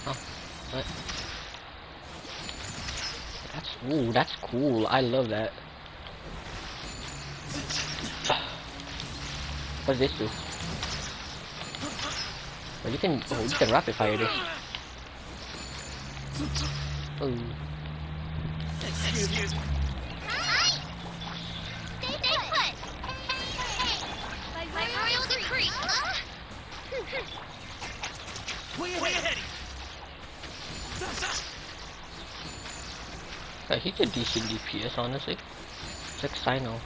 Oh, what? That's cool. I love that. What's this do? Well, you can rapid fire this. Oh. Excuse me. Hi. Stay put. By royal decree. He's a decent DPS, honestly. It's like Sino.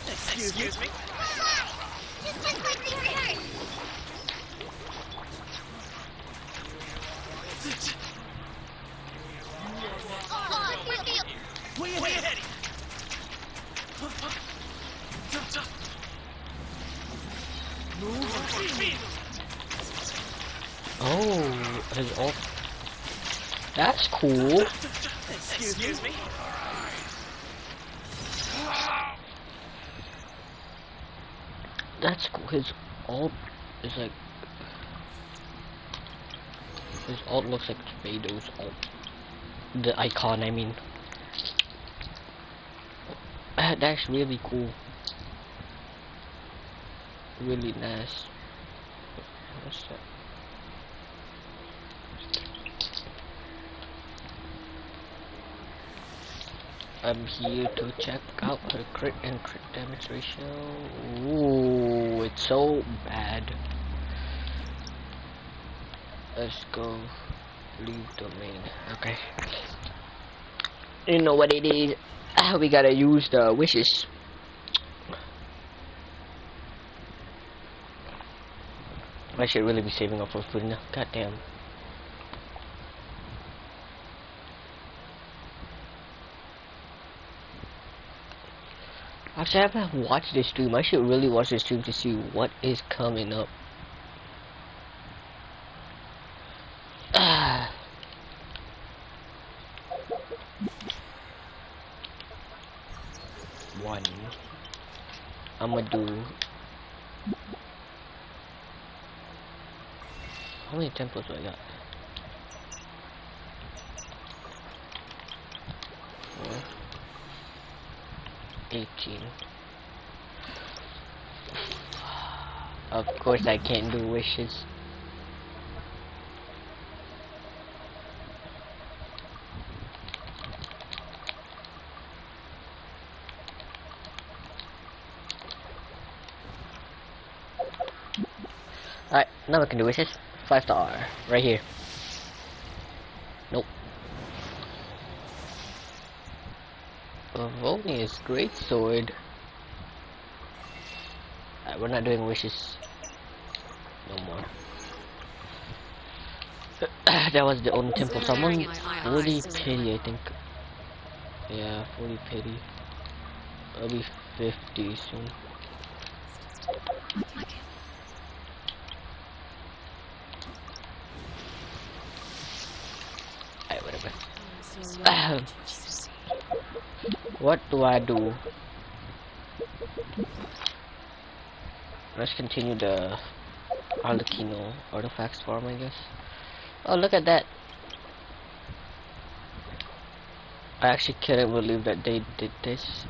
Excuse me. Just like they hurt. Oh, his ult. That's cool. Excuse me. That's cool. His ult is like. His ult looks like Vado's ult. The icon, I mean. That's really cool. Really nice. What's that? I'm here to check out her crit and crit damage ratio. Ooh, it's so bad. Let's go. Leave domain. Okay. You know what it is. We gotta use the wishes. I should really be saving up for food now. God damn. Actually, I haven't watched this stream. I should really watch this stream to see what is coming up. One. I'ma do. How many temples do I got? 4. 18. Of course I can't do wishes. Alright, now we can do wishes. 5-star, right here. Nope. Avonius greatsword. Alright, we're not doing wishes no more. That was the only temple. Someone 40 pity, I think. Yeah, 40 pity. I'll be 50 soon. Alright, whatever. What do I do? Let's continue the Arlecchino artifacts farm, I guess. Oh, look at that. I actually couldn't believe that they did this.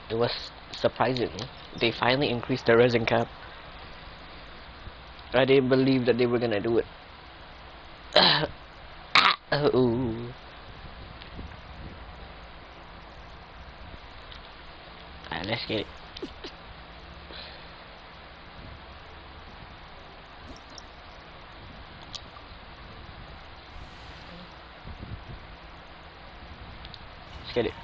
It was surprising. They finally increased the resin cap. I didn't believe that they were gonna do it. Oh. Alright, let's get it. Let's get it.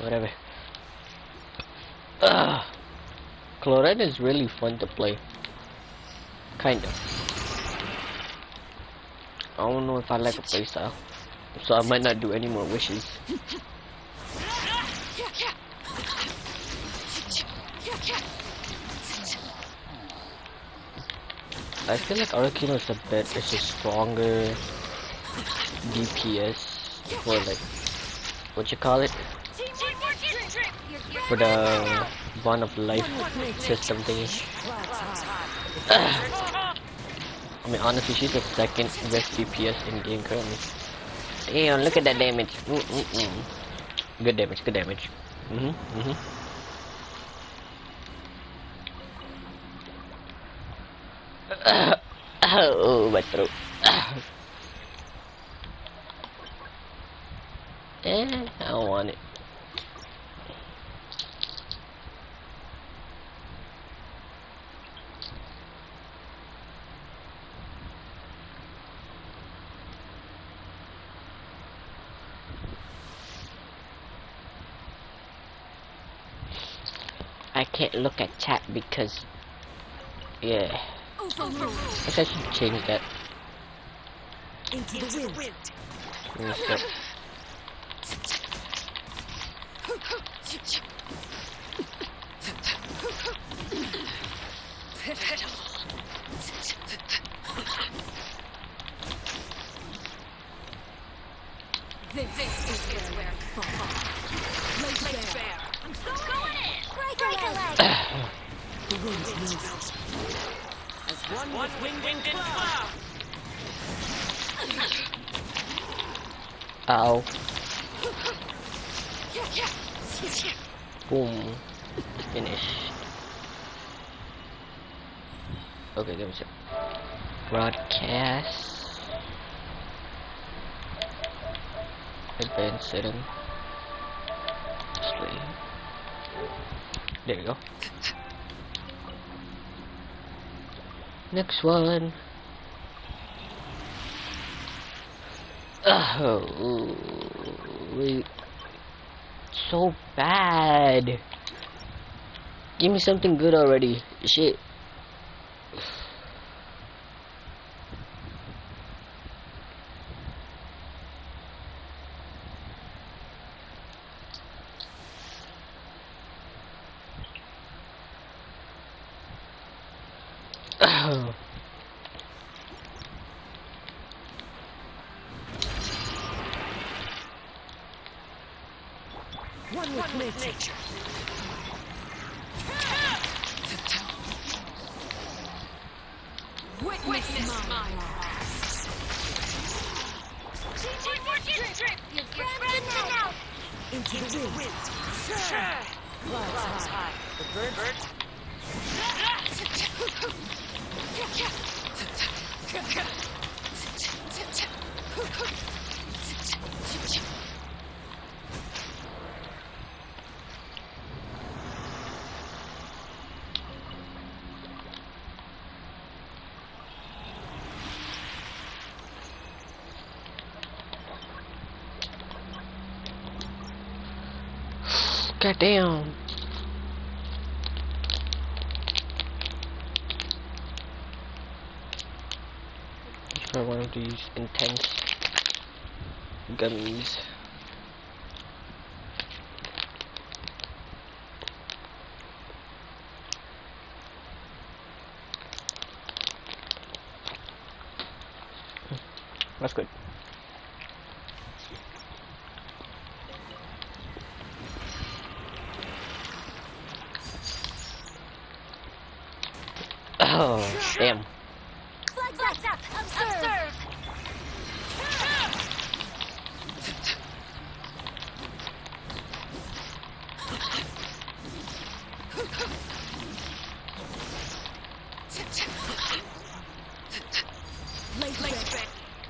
Whatever. Chloride is really fun to play. Kind of. I don't know if I like a playstyle, so I might not do any more wishes. I feel like Arakino is a stronger DPS for like what you call it for the one of life system thingy. I mean honestly, she's the second best DPS in game currently. Damn, look at that damage. Good damage, good damage. Oh, my throat. I don't want it. I can't look at chat because, yeah. I guess I should change that. Into the wind. Let me stop. This is where it falls. Lay bare. I'm going in. Break a leg. The wind moves. As one winged cloud. Ow. Boom. Finish. Okay, give me a sec. Broadcast. Advanced setting. Display. There you go. Next one. Oh, wait. So bad. Give me something good already. Shit. One with nature. Witness my last. Teamwork drip. Your friends out. Into the wind. Clouds high. The birds. God damn. Try one of these intense gummies. That's good. Oh, damn. Flags up. Observe.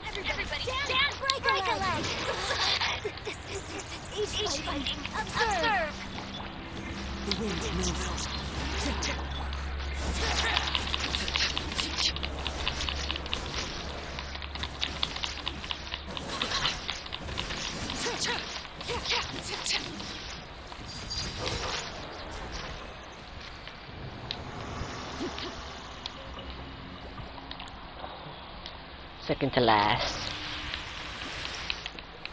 Everybody stand. Break a leg. This is each fighting. Observe. The wind moves. Second to last.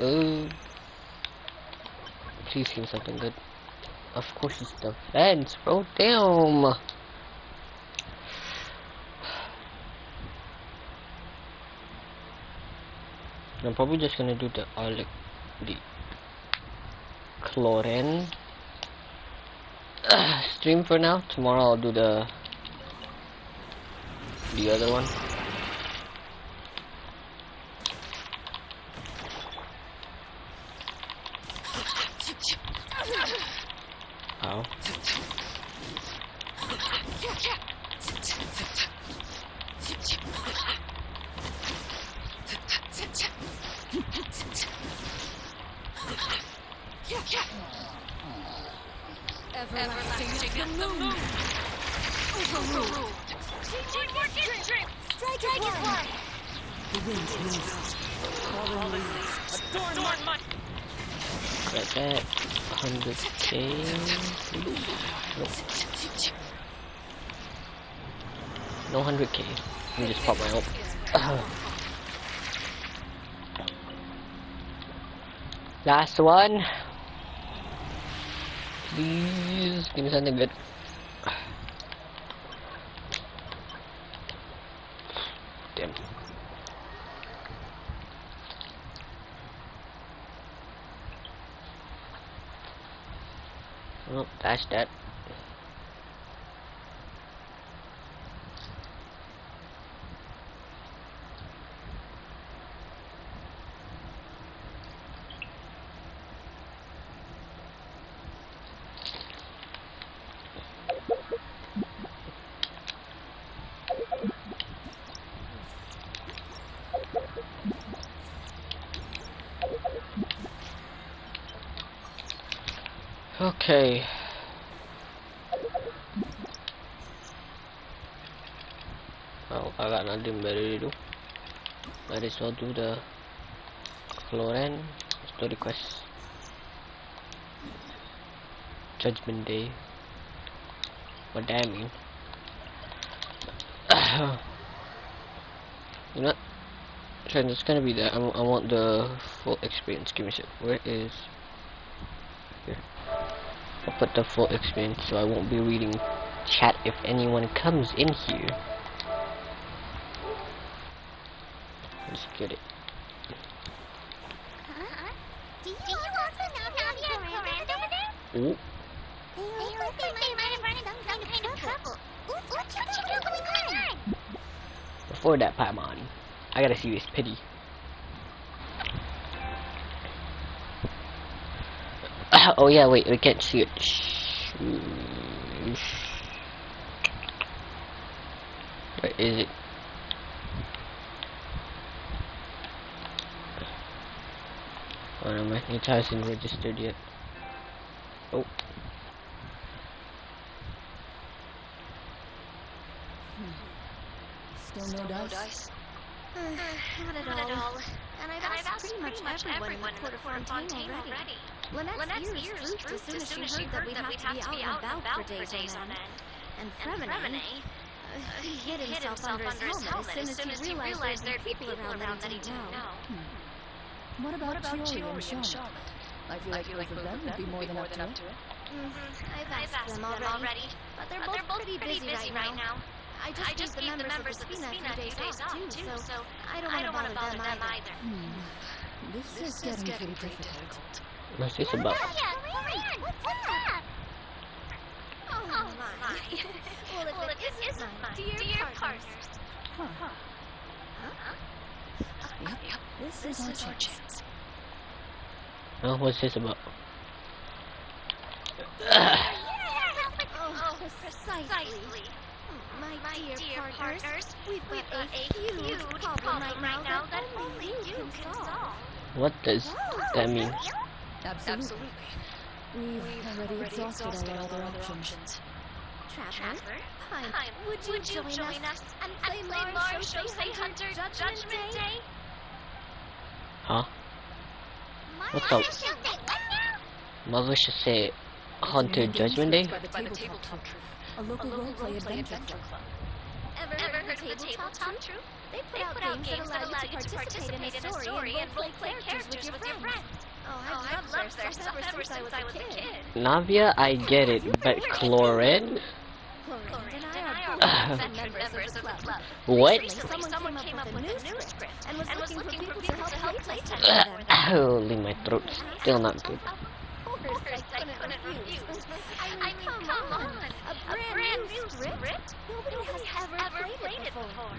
Ooh. Please give me something good. Of course it's the fence, bro. Damn. I'm probably just gonna do the chlorine stream for now. Tomorrow I'll do the other one. Ow. Everlasting is the moon. Overruled. Teamwork is strength. Strike is one. The wind moves. Fallen leaves. Adorn my. Like that. 100k. Nope. No 100k. Let me just pop my ult. Last one. Please give me something good. Damn. Oh, dash that. Okay. Oh, I got nothing better to do. Might as well do the chlorine story quest. Judgment Day. What that mean? You know what? Trent, it's gonna be that. I want the full experience. Give me a sec. Where is... Here. I'll put the full experience so I won't be reading chat if anyone comes in here. Let's get it. Huh? Do you also know Navi and Corinne over there? Ooh. They look like they might have run into some kind of trouble. What you got going on? Before that, Paimon, I gotta see this pity. Oh yeah, wait, we can't see it. Where is it? Oh no, my it hasn't registered yet. Oh. Still no dice? Not at all. And I've asked pretty much everyone in the Port Fontaine already. Lynette's ears drooped as soon as she heard that we'd have to be out and about for days on end. And Fremine, he hid himself under his helmet as soon as he realized there'd be people around that he didn't know. What about Chiori and Charlotte? I feel like both of them would be more than up to it. I've asked them already, but they're both pretty busy right now. I just gave the members of the Spina a few days off, too, so I don't want to bother them either. This is getting pretty difficult. What's this about? Corinne, what's up? Oh my. Well, if it isn't my dear partners. Yep, this is our chance. Oh, what's this about? Oh, precisely. My dear partners, we've got a huge problem right now that only you can solve. What does that mean? Absolutely. We've already exhausted our other options. Traveler, Pine, would you join us and play Mars Shosei Hunter Judgment Day? Huh? What's up? Mother should say Hunter Judgment Day? By the tabletop troupe. A local roleplay adventure club. Ever heard of the tabletop troupe? They put out games that allow you to participate in a story and roleplay characters with your friends. Oh, I've loved their stuff ever since I was a kid. Navia, I get it, but Chlorine? Chlorine and I are both veteran members of the club. What? Recently, someone came up with a new script and was looking for people to help playtest it for them. Holy, my throat's still not good. Of course, I couldn't refuse. I mean, come on. A brand new script? Nobody has ever played it before.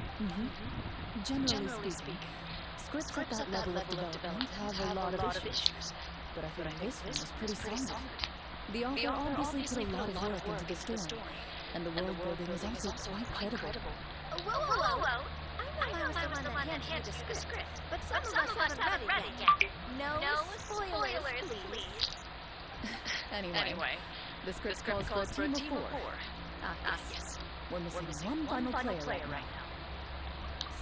Generally speaking, scripts at that level of development have a lot of issues. But I think this one is pretty solid. The author obviously put a lot of work into the story, and the world building is also quite credible. Whoa. I know I was the one that handed you the script, but some of us haven't read it yet. No spoilers, please. Anyway, the script calls for a team of 4. Yes. We're missing one final player right now.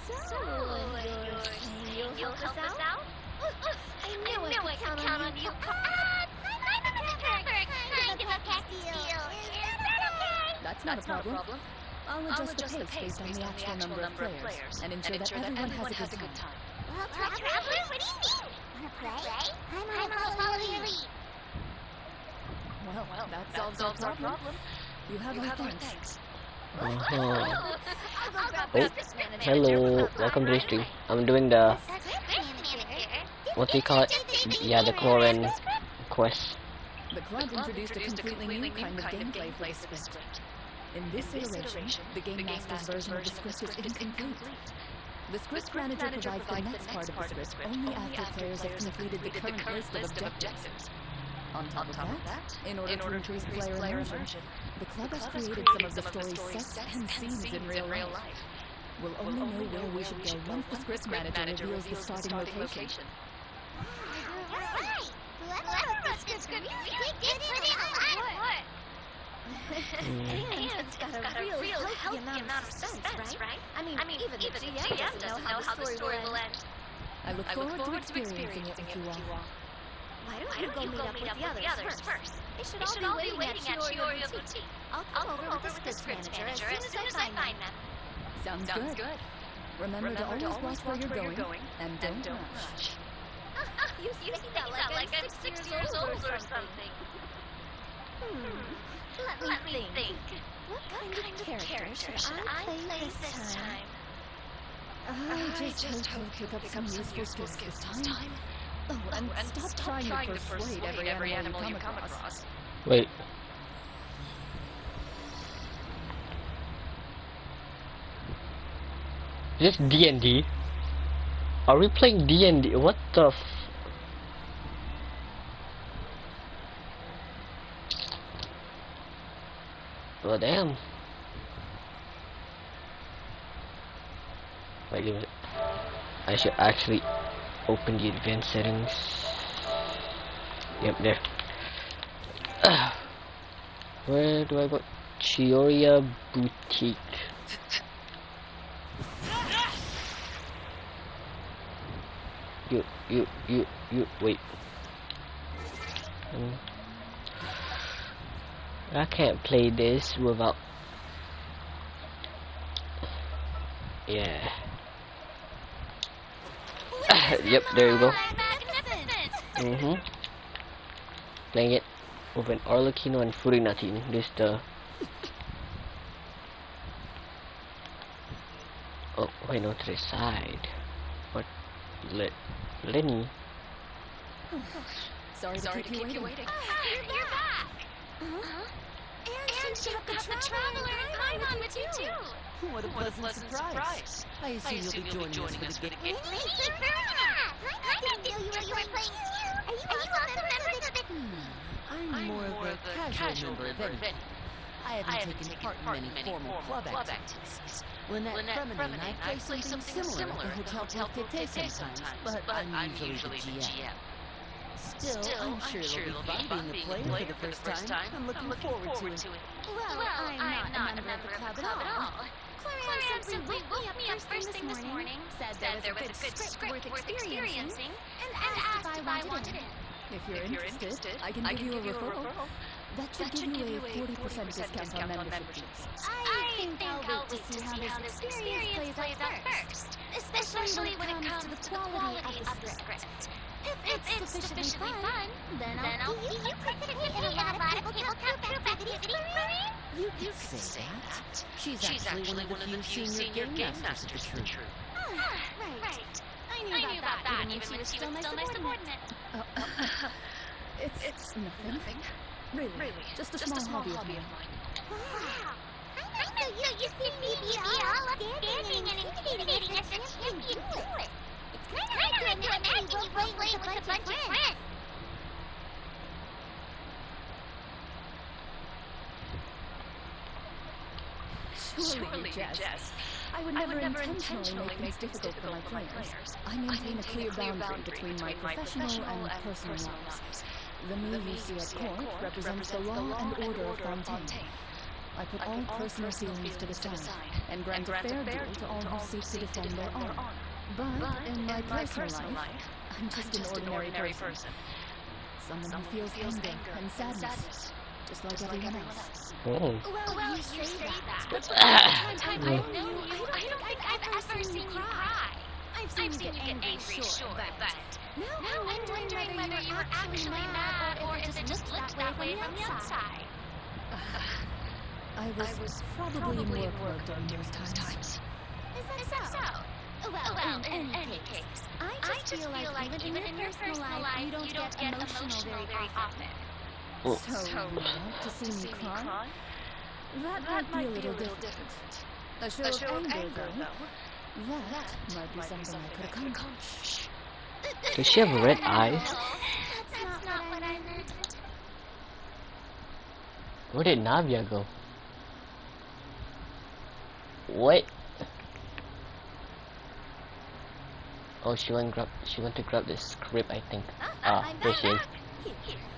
So, you're saying you'll help us out? I knew I could count on you. I'm never kind of a package deal. Is that okay? That's not a problem. I'll adjust the pace based on the actual number of players and ensure that everyone has a good time. Well, Traveler, what do you mean? Wanna play? I'm gonna follow your lead. Well, that solves our problem. You have our thanks. Oh, hello, welcome to the stream. I'm doing the, what do you call it? Yeah, the Chlorine quest. The club introduced a completely new kind of gameplay for the script. In this iteration, the Game Master's version of the script is incomplete. The script manager provides the next part of the script only after players have completed the current list of objectives. On top of that, in order to increase player immersion, the club has created some of the story's sets and scenes in real life. We'll only know where we should go once the script manager reveals the starting location. You're right. Whoever wrote this script really did put in a lot of work. And it's got a real healthy amount of suspense, right? I mean, even the GM doesn't know how the story will end. I look forward to experiencing it with you all. Why don't you go meet up with the others first? They should all be waiting at Chioria Boutique. I'll come over with the script manager as soon as I find them. Sounds good. Remember to always watch where you're going, and don't rush. You say that like I'm 6 years old or something. Let me think. What kind of character should I play this time? I just hope you pick up some useful skills this time. Oh, and stop trying to persuade every animal you come across. Wait. Is this D&D? Are we playing D&D? What the f... Oh, damn. Wait, give it. I should actually open the advanced settings. Yep, there. Where do I go? Chioria Boutique. You, wait. I can't play this without... Yeah. Yep, there you go. Playing it with an Arlecchino and Furinatin. This the... Oh, wait, no, to the side. What? Lenny? Sorry to keep you waiting. You're back! And she took the Traveler and I'm on with you too! What a pleasant surprise. I assume you'll be joining us for the game. Wait, I didn't know you were playing too! Are you also members of the... I'm more of a casual member of anything. I haven't taken part in many formal club activities. Lynette, Fremen, and I play something similar at the Hotel Tete sometimes, but I'm usually the GM. Still, I'm sure it'll be fun being a player for the first time. I'm looking forward to it. Well, I'm not a member of the club at all. Clarion simply woke me up first thing this morning, said there was a good script worth experiencing, and asked if I wanted in. If you're interested, I can give you a referral. That should give you a 40% discount on membership fees. I think I'll wait to see how this experience plays out first. Especially when it comes to the quality of the script. If it's sufficiently fun, then I'll see you participate in a lot of tabletop group activities, Marie. You can say that. She's actually one of the few senior game masters for true. Right. I knew about that even when she was still my subordinate. It's nothing. Really, just a small hobby of mine. Wow. I'm so used to seeing you be all upstanding and intimidating as the champ you do it. It's kind of hard to imagine you role-playing with a bunch of friends. Surely, Jess. I would never intentionally make things difficult for my players. I maintain a clear boundary between my professional and personal lives. The me you see at court represents the law and order of Fontaine. I put all personal feelings to the side and grant a fair deal to all who seek to defend their honor. But in my personal life, I'm just an ordinary person. Someone who feels anger and sadness, just like everyone else. Oh. Well, you say that. But I know you. I don't think I've ever seen you cry. I've seen you get angry, sure, but now I'm wondering whether you were actually mad or if it just looked that way from the outside. I was probably in work mode during those times. Is that so? Well, in any case, I just feel like even in your personal life, you don't get emotional very often. So you want to see me cry? That might be a little different. A show of anger, though, that might be something I could accomplish. Does she have red eyes? That's not what I meant. Where did Navia go? What? Oh, she went to grab the script, I think. There she is.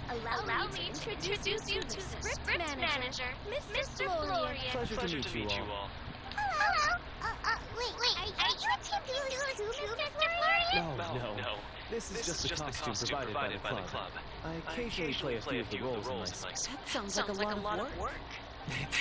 Allow me to introduce you to the script manager, Mr. Florian. Pleasure to meet you all. Hello. Wait, are you a team leader too, Mr. Florian? No. This is just the costume provided by the club. I occasionally play a few of the roles in my script. That sounds like a lot of work.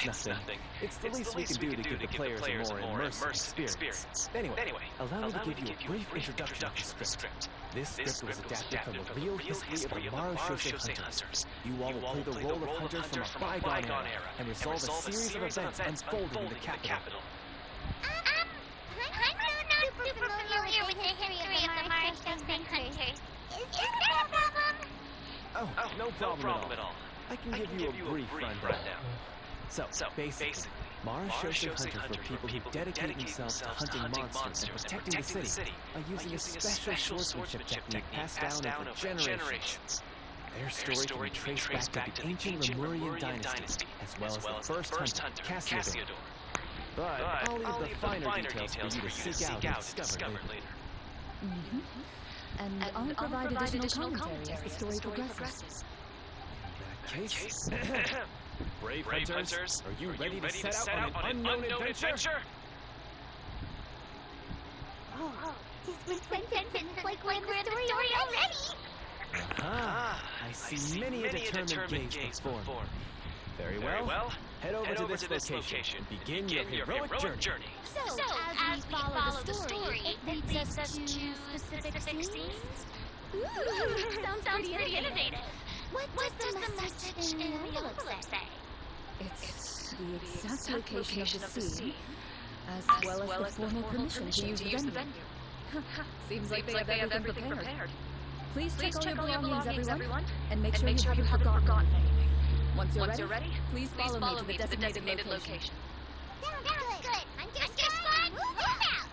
It's nothing. It's the least we can do to give the players a more immersive experience. Anyway, allow me to give you a brief introduction to the script. This script was adapted from the real history of the Maro Shosei hunters. You all will play the role of hunters from a bygone era and resolve a series of events unfolding in the capital. I'm not super familiar with the history of the Maro Shosei hunters. Is that a problem? Oh, no problem at all. I can give you a brief rundown. So, basically, Mara Shosei hunters were people who dedicate themselves to hunting monsters and protecting the city by using a special swordsmanship technique passed down over generations. Their story can be traced back to the ancient Lemurian dynasty, as well as the first hunter, Cassiodor. But I'll leave the finer details for you to seek out and discover later. And I'll provide additional commentary as the story progresses. In that case, brave hunters, are you ready to set out on an unknown adventure? Oh, this sentence like we're in the story already. Aha! I see many a determined gaze before me. Very well. Head over to this location and begin your heroic journey. So, as we follow the story, it leads us to specific scenes? Ooh, sounds pretty innovative. What does the message in the envelope say? It's the exact location of the scene, as well as the formal permission to use the venue. Seems like they have everything prepared. Please check all your belongings, everyone, and make sure you haven't forgotten anything. Once you're ready, please follow me to the designated location. Sounds good. Understood. Move out.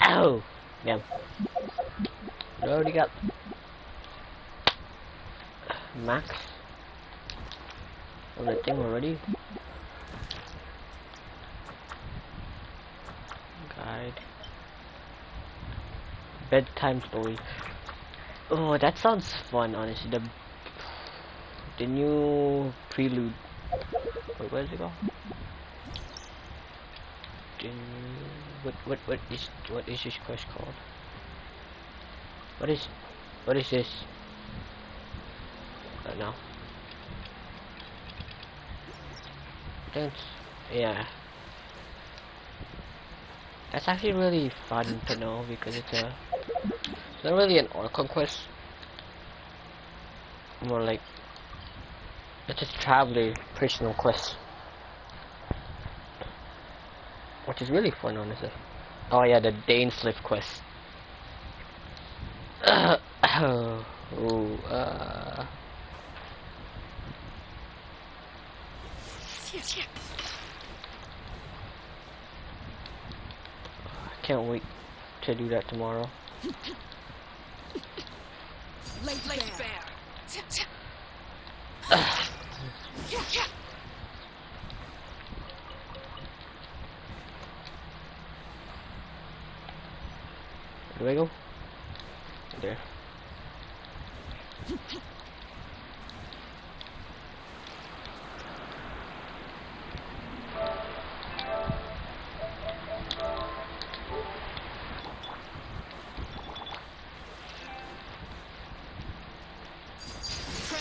Ow! No. I already got max of the thing already. Guide. Bedtime story. Oh, that sounds fun, honestly. The new prelude. Wait, what is it called? What is this quest called? What is this? I don't know. Yeah. That's actually really fun to know because it's not really an Oracle quest. More like it's a traveler personal quest. Which is really fun, honestly. Oh yeah, the Dane Slip quest. I can't wait to do that tomorrow. Late bear. Where do I go? There.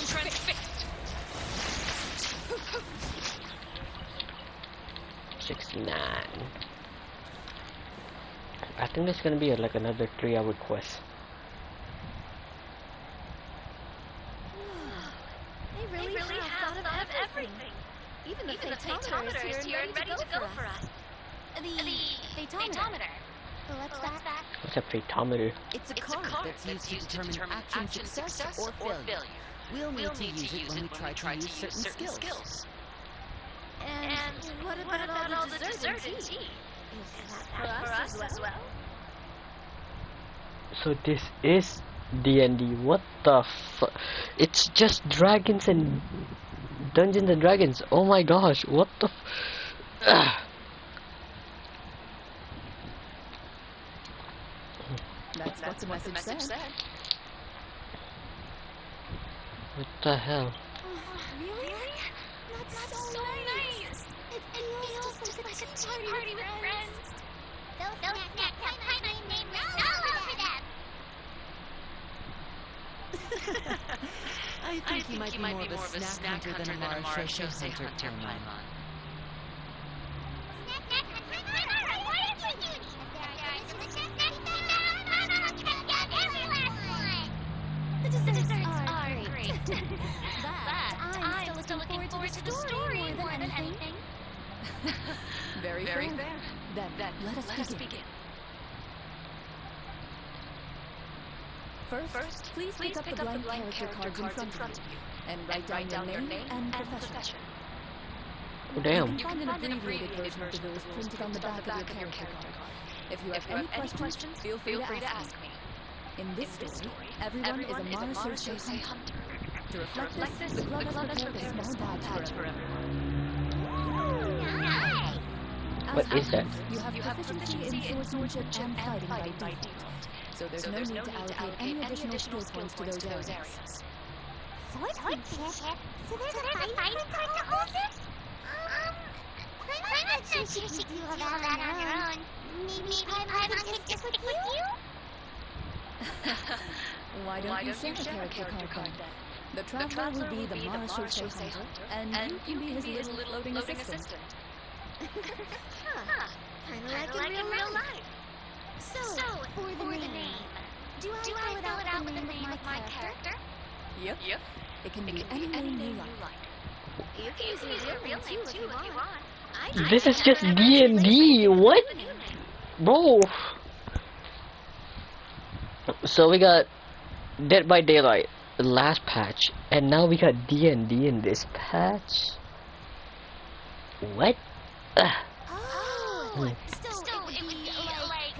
Trench fixed. 69. I think there's gonna be like another 3-hour quest. They really have thought of everything. Even the photometer is here and ready to go for us. The photometer. What's that? What's a photometer? It's a card that's used to determine action success or failure. We'll need to use it when we try to use certain skills. And what about all the dessert and tea? Is that for us as well? So this is D&D. What the fuck? It's just dragons and Dungeons and Dragons. Oh my gosh, what the That's what the message said. What the hell? Really? That's so nice. It feels like a tea party with friends. Those snacks have time named all over them. I think he might be more of a snack hunter than a Mara Shosei hunter, Paimon. The desserts are great. But I'm still looking forward to the story more than anything. Very fair. Then let us begin. First, please pick up the blank character cards in front of you and write down your name and profession. Oh damn. You can find an abbreviated version of the rules printed on the back of your character card. If you have any questions, feel free to ask me. In this story, everyone is a Mara Shosei hunter. To reflect this, the club has prepared a small badge for everyone. Nice. What is that? You have proficiency in swordsmanship and fighting by default, so there's no need to allocate any additional skill points to those areas. Swordsmanship? So there's a fighting part to all this? I'm not sure she could do all that on her own. Maybe Paimon could just stick with you? Why don't you share a character card then? The traveler will be the Mara Shosei hunter, and you can be his little floating assistant. Kinda like in real life. So, for the name, do I fill it out with the name of my character? Yep. It can be any name you like. You can use your real name too if you want. This is just D&D. What? Bro. So we got Dead by Daylight, the last patch, and now we got D&D in this patch. What? Oh, so it would be like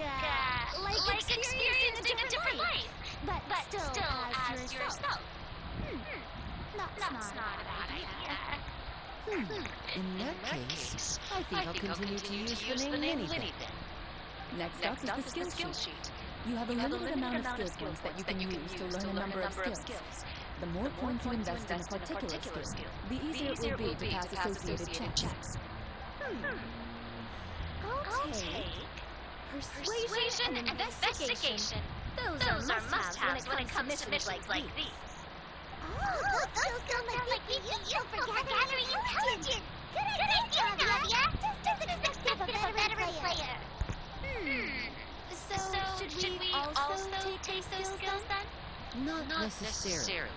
experienced in a different life. But yourself. That's not a bad idea. In that case, I think I'll continue to use the name anything. Next up is the skill sheet. You have a limited amount of skill points that you can use to learn a number of skills. The more points you invest in a particular skill, the easier it will be to pass associated checks. I'll take persuasion and investigation. Those are must-haves when it comes to missions like these. Oh, those skills might be useful for gathering intelligence. Good idea, Nadia. Just expect to be a veteran player. So, should we also take those skills then? Not necessarily.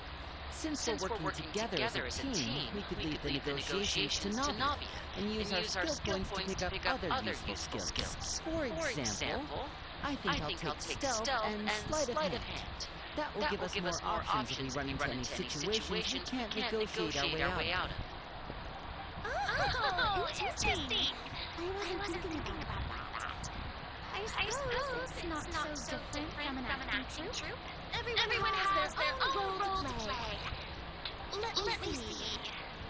Since we're working together as a team, we could leave the negotiations to Navia and use our skill points to pick up other useful skills. For example, I think I'll take stealth and sleight of hand. That will give us more options if we run into any situations we can't negotiate our way out of. Oh, interesting. I wasn't thinking about that. I suppose it's not so different from an acting troupe. Everyone has their own role to play. Let me see.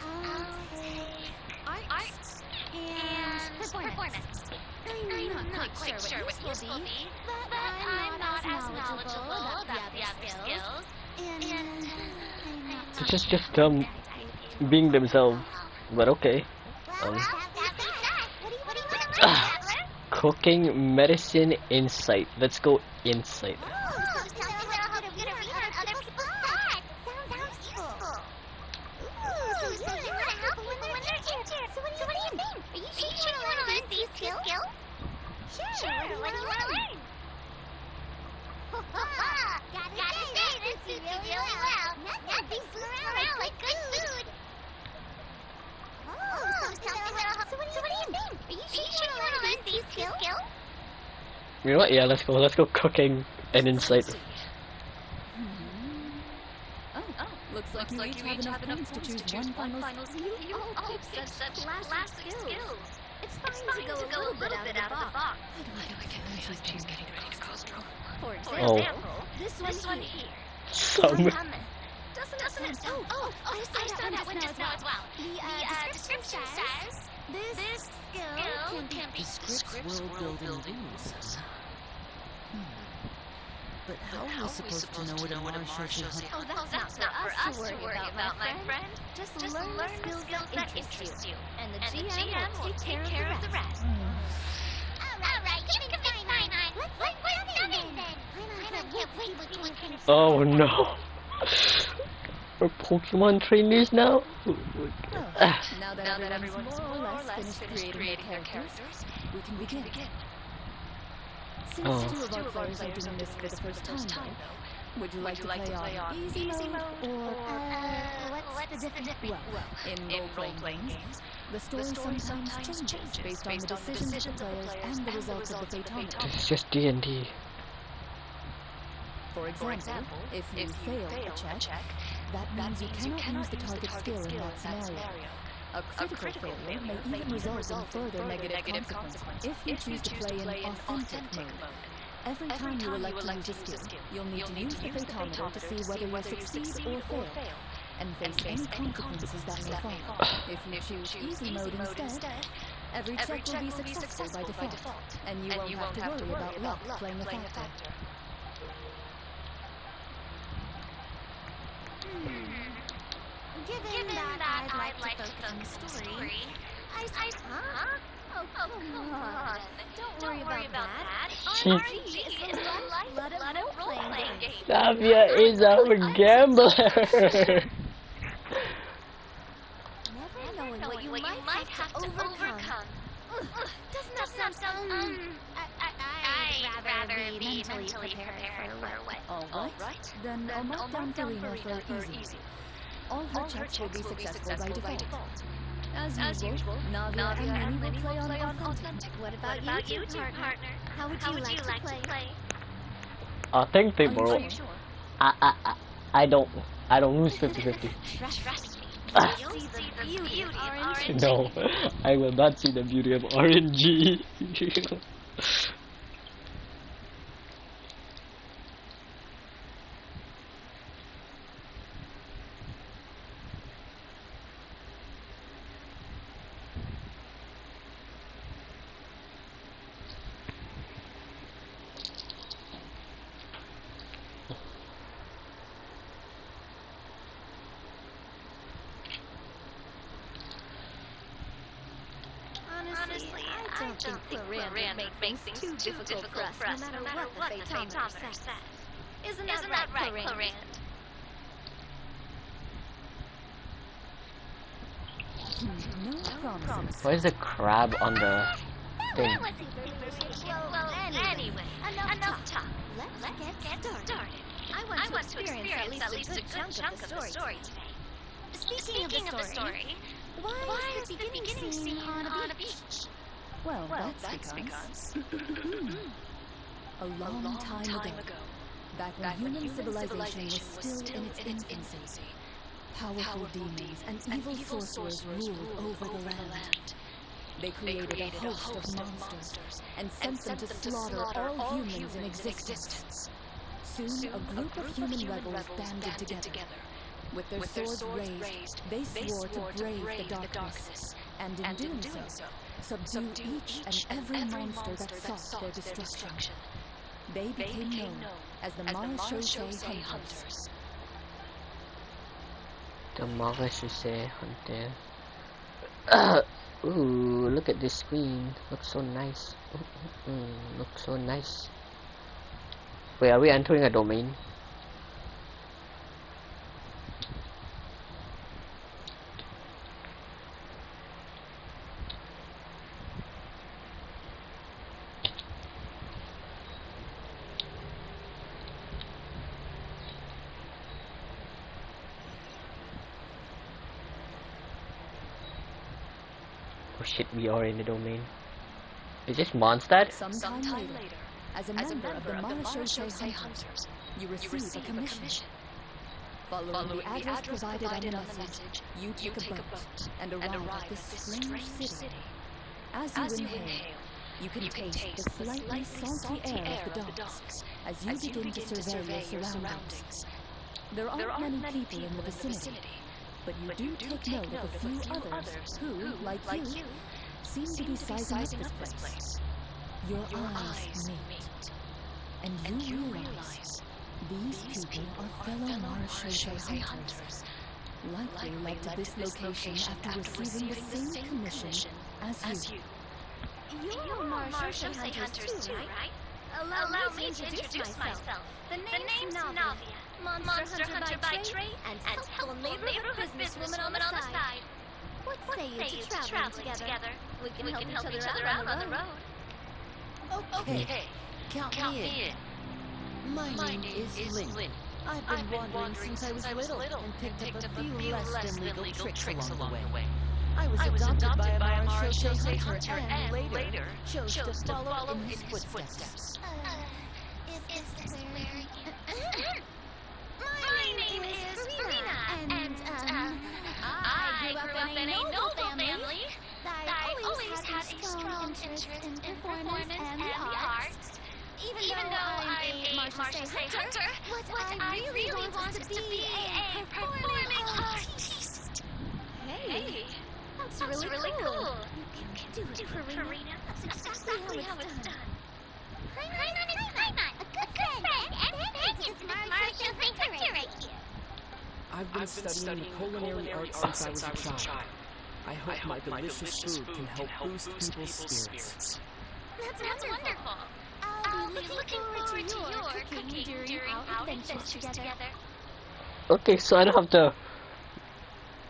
I'll take art and performance. I'm not quite sure what this will be, but I'm not as knowledgeable about the other skills. And I'm not It's just them being themselves, but okay. Cooking, medicine, insight. Let's go insight. You know what? Yeah, let's go cooking and insight. Looks like you each have enough points to choose one final skill. You all picked such classic skills. It's fine to go a little bit out of the box. She's getting ready to cause trouble. For example, this one here. Some. Doesn't it sound? Oh, I saw that one just now as well. The description says this skill can be Scripts world building rules. But how are we supposed to know what a Mara shows you? Oh, that's not for us to worry about, my friend. Just learn the skills that interest you, and the GM will take care of the rest. Alright, give me fine. Let's done it then. I can't wait to what kind of Oh no. We're Pokemon trainers now? Now that everyone's more or less finished creating their characters, we can begin. Since two of our players are doing this for the first time, though, would you like to play on easy mode or... what's the difference? Well, in role-playing games, the story sometimes changes based on the decisions of the players and the results of the fatalities. This is just D&D. For example, if you fail a check, that means you cannot use the target skill in that scenario. A critical failure may even result in further negative consequences if you choose to play in authentic mode. Every time you elect to use a skill, you'll need to use the fathometer to see whether you succeed or fail, and face any consequences that may follow. If you choose easy mode instead, every check will be successful by default, and you won't have to worry about luck playing a factor. Given that I'd like to focus on the story, Oh, come on. Don't worry about that. RPG is a lot of role-playing game. Navia is a gambler. Never knowing what you might have to overcome. Doesn't that sound I'd rather be mentally prepared for what? Alright, then I'll mark down Karina for easy. All her checks will be successful by default. As usual, Navia and Minnie will play on authentic. What about you two, partner? How would you like to play? I think they borrow. Sure? I don't lose 50-50. Trust me. You'll see the beauty of RNG. No, I will not see the beauty of RNG. don't think Clarin would make things too difficult for us, no matter what the Phaetometer says. Isn't that right, Clarin? No promises. Why is the crab on the thing? That was well, anyway, enough talk. Let's get started. I want to experience at least a good chunk of the story today. Speaking of the story, why is the beginning scene on a beach? Well, that's because a long time ago, back when human civilization was still in its infancy, powerful demons and evil sorcerers ruled over the land. They created a host of monsters and sent them to slaughter all humans in existence. Soon, a group of human rebels banded together. With their swords raised, they swore to brave the darkness, and in doing so, subdue each and every monster that sought their destruction. They became known as the Marechaussee Hunters. The Marechaussee Hunter. Ooh, look at this screen. Looks so nice. Looks so nice. Wait, are we entering a domain? Oh shit, we are in the domain. Is this Mondstadt? Sometime later, as a member of the Marechaussee Hunters, you receive a commission. Following the address provided on the message, you take a boat and arrive at this strange city. As you inhale, you can taste the slightly salty air of the docks as you begin to survey your surroundings. There aren't many people in the vicinity, but you do take note of a few others who, like you, seem to be sizing up this place. Your eyes meet, and you realize these people are fellow Marechaussee Hunters, likely led to this location after receiving the same commission as you. You're Marechaussee Hunters too, right? Allow me to introduce myself. The name's Navia, monster hunter by trade, and helpful neighborhood businesswoman on the side. What say you to traveling together? We can help each other out on the road. Okay, count me in. My name is Lynn. I've been wandering since I was little and picked up a few less than legal tricks along the way. I was adopted by a Marechaussee Hunter and later chose to follow in his footsteps. Is this where... My name is Farina, and I grew up in a noble family. I always had a strong interest in performance and the arts. Even though I'm a Marechaussee Hunter, what I really wanted to be a performing artist. Hey, that's really cool. You can do it, Farina. That's exactly how it's done. Farina, a good friend, and thank you to the Marechaussee Hunter right here. I've been studying the culinary arts since I was a child. I hope my delicious food can help boost people's spirits. That's wonderful. I'll be looking forward to your cooking during our adventures together. Okay, so I don't have to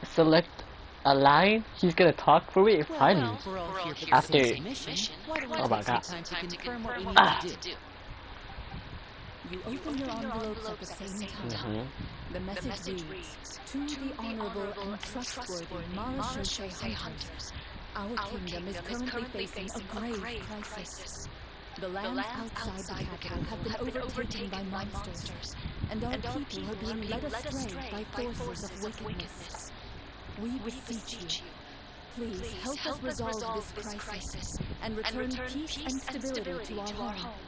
select a line. He's gonna talk for me. Finally. We're all here for the After- same mission. Why don't we Oh my take God. some time to confirm what we need to do? You open your envelopes at the same time. The message reads, to the honorable and trustworthy Marechaussee Hunters, our kingdom is currently facing a grave crisis. The lands outside the capital have been overtaken by monsters, and our people are being led astray by forces of wickedness. We beseech you, please help us resolve this crisis and return peace and stability to our home.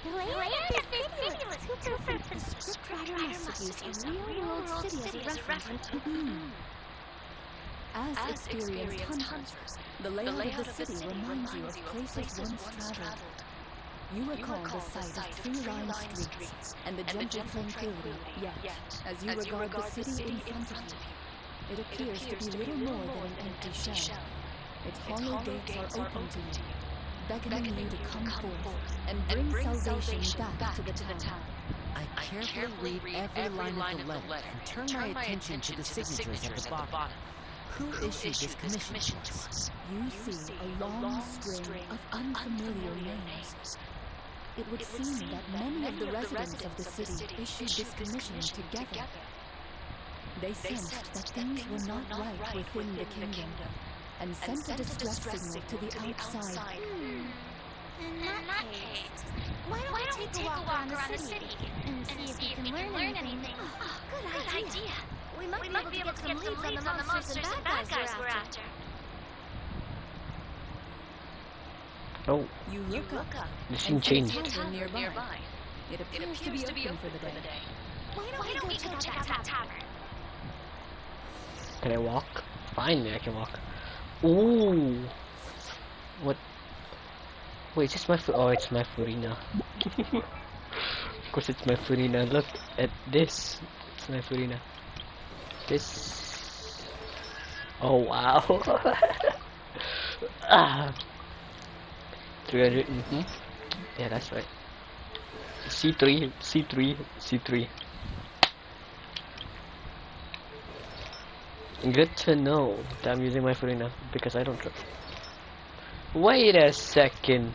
The layout of this video is super perfect. The scriptwriter must use a real-world city as a reference. As experienced hunters, the layout of the city reminds you of places once traveled. You recall the sight of tree-lined streets and the gentle tranquility, yet, as you regard the city in front of you, it appears to be little more than an empty shell. Its hollow gates are open to you, beckoning you to come forth and bring salvation back to the town. I carefully read every line of the letter and turn my attention to the signatures at the bottom. Who issued this commission to us? You see a long string of unfamiliar names. It would seem that many of the residents of the city issued this commission together. They sensed that things were not right within the kingdom and sent a distress signal to the outside. In that case, why don't we take a walk around the city and see if we can learn anything? Oh, good idea. We might be able to get some leads on the monsters and bad guys we're after. Oh, You look up the and scene see a changed. tavern nearby. It appears to be open for the day. Why don't we go check out that tavern? Can I walk? Finally, I can walk. Ooh. What? Wait, is this my foot? Oh, it's my Furina. Of course, it's my Furina. Look at this. It's my Furina. This. Oh wow. Ah. 300. Yeah, that's right. C3, C3, C3. Good to know that I'm using my Furina because I don't trust. Wait a second.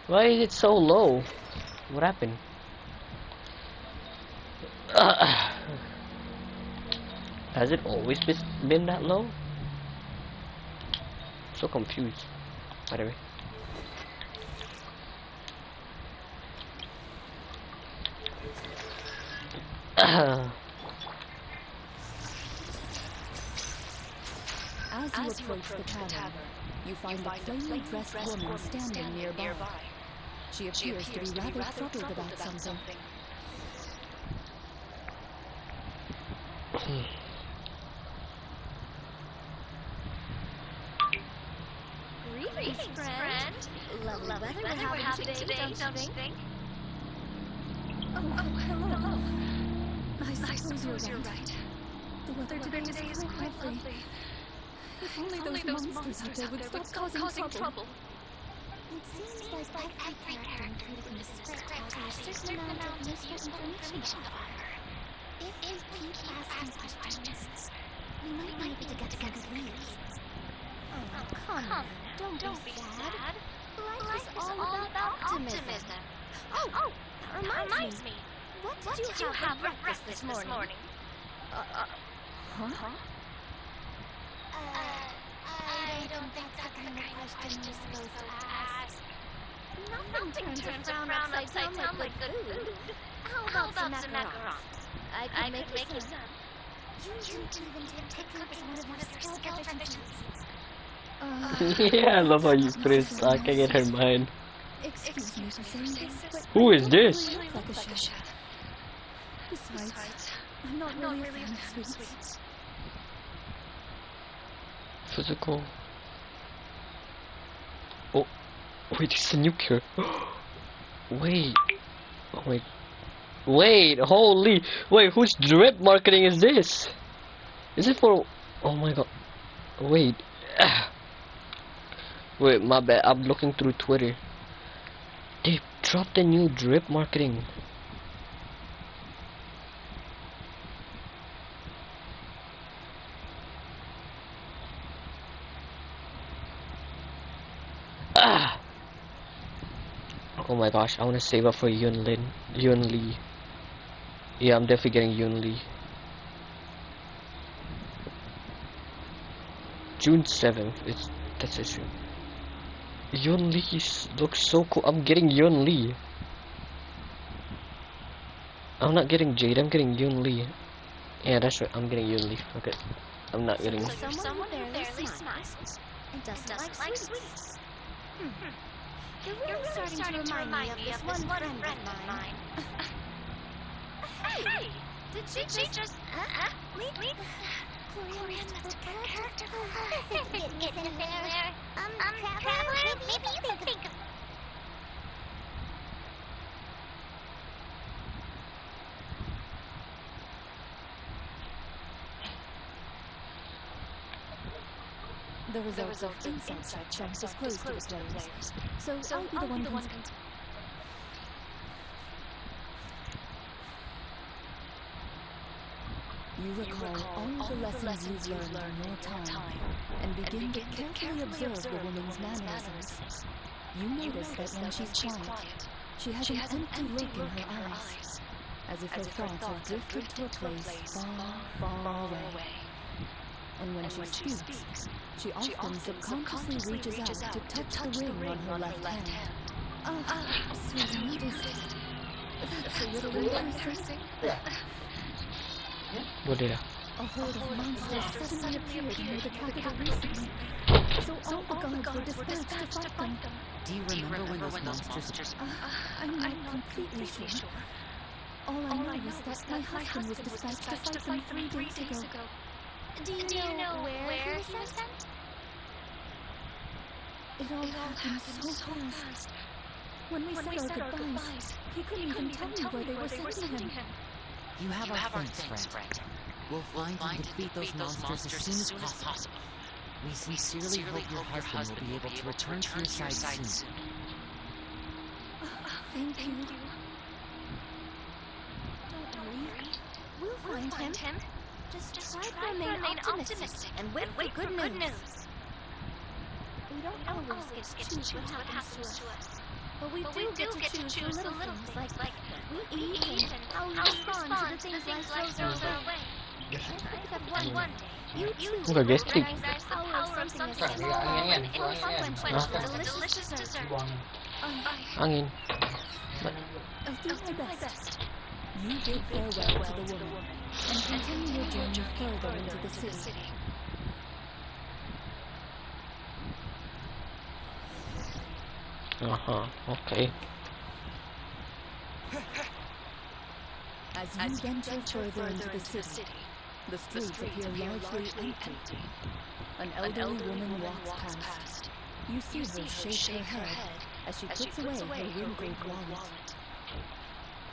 Why is it so low? What happened? Has it always been that low? So confused. Whatever. As you approach the tavern, you find a plainly dressed woman standing nearby. She appears to be rather troubled about something. Greetings, friend. Lovely weather we're having today, don't you think? Oh, hello. I suppose you're right. The weather today is quite lovely. If only those monsters out there would stop causing trouble. It seems like every character included in the script has a certain amount of useful information about her. If we keep asking questions, we might be able to get some good leads. Oh, come on. Don't be sad. Life is all about optimism. Oh, that reminds me. What did you have for breakfast this morning? Huh? I don't think that's the kind of question you're supposed to ask. Nothing turns a frown upside down like good food. How about some macarons? I can make you some. You even take up as one of your skill proficiencies. Yeah, I love how you put it sucking in her mind. Excuse me for saying this, but Who is this? you look like a chef. Besides, I'm not really a fan of sweets. Physical. Oh, wait, this is a new cure. Wait. Oh my. Wait, holy. Wait, whose drip marketing is this? Is it for. Oh my god. Wait. Wait, my bad. I'm looking through Twitter. They dropped a new drip marketing. Ah! Oh my gosh, I want to save up for Yun Lee. Yeah, I'm definitely getting Yun Lee. June 7th, that's issue. Yun Lee looks so cool. I'm getting Yun Lee. I'm not getting Jade, I'm getting Yun Lee. Yeah, that's right, I'm getting Yun Lee. Okay. I'm not getting. Someone who barely smiles and doesn't like sweets. You're really starting to remind me of this one friend of mine. Hey! Did she just leave? Gloria's character. This isn't getting anywhere. Traveler, maybe you can think of... The results of inside checks aren't disclosed to the players, so I'll be the one You recall all the lessons you've learned in your time, and begin to carefully observe the woman's mannerisms. You notice that when she's quiet, she has an empty look in her eyes, as if her thoughts have drifted to a place far, far away. And when she speaks, she often subconsciously reaches out to touch the ring on her left hand. Sweetie, that's a little embarrassing. What did A horde of monsters suddenly appeared near the capital recently, so all the gods were dispatched to fight them. Do you remember when those monsters... I'm not completely sure. All I know is that my husband was dispatched to fight them 3 days ago. Do you know where he was sent? It all happened so fast. When we said our goodbyes, he couldn't even tell me where they were sending him. You have our thanks, friend. We'll find and defeat those monsters as soon as possible. We sincerely hope your husband will be able to return to your side soon. Thank you. Don't worry. We'll find him. Just try to remain optimistic and wait for good news. We don't always get to choose what happens to us. But we do get to choose the little things, like what we eat and how we respond to the things life throws our way. I think that one day, you too will recognize the power of something as small and inconsequential as a delicious dessert. Angin. I'll do my best. You bid farewell to the woman, and continue your journey further into the city. Okay. As you venture further into the city, the streets appear largely empty. An elderly woman walks past. You see her shake her head as she puts away her wrinkled wallet.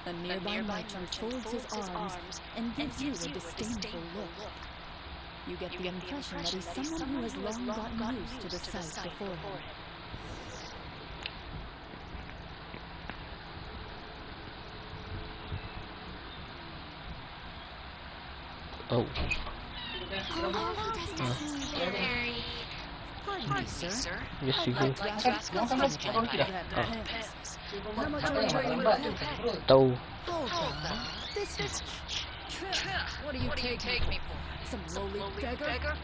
A nearby merchant folds his arms and gives you a disdainful look. You get the impression that he's someone who has long gotten used to the sight before him. Oh. Pardon me, sir. Yes, you do. Đâu? This is... What do you take me for? Some lowly beggar?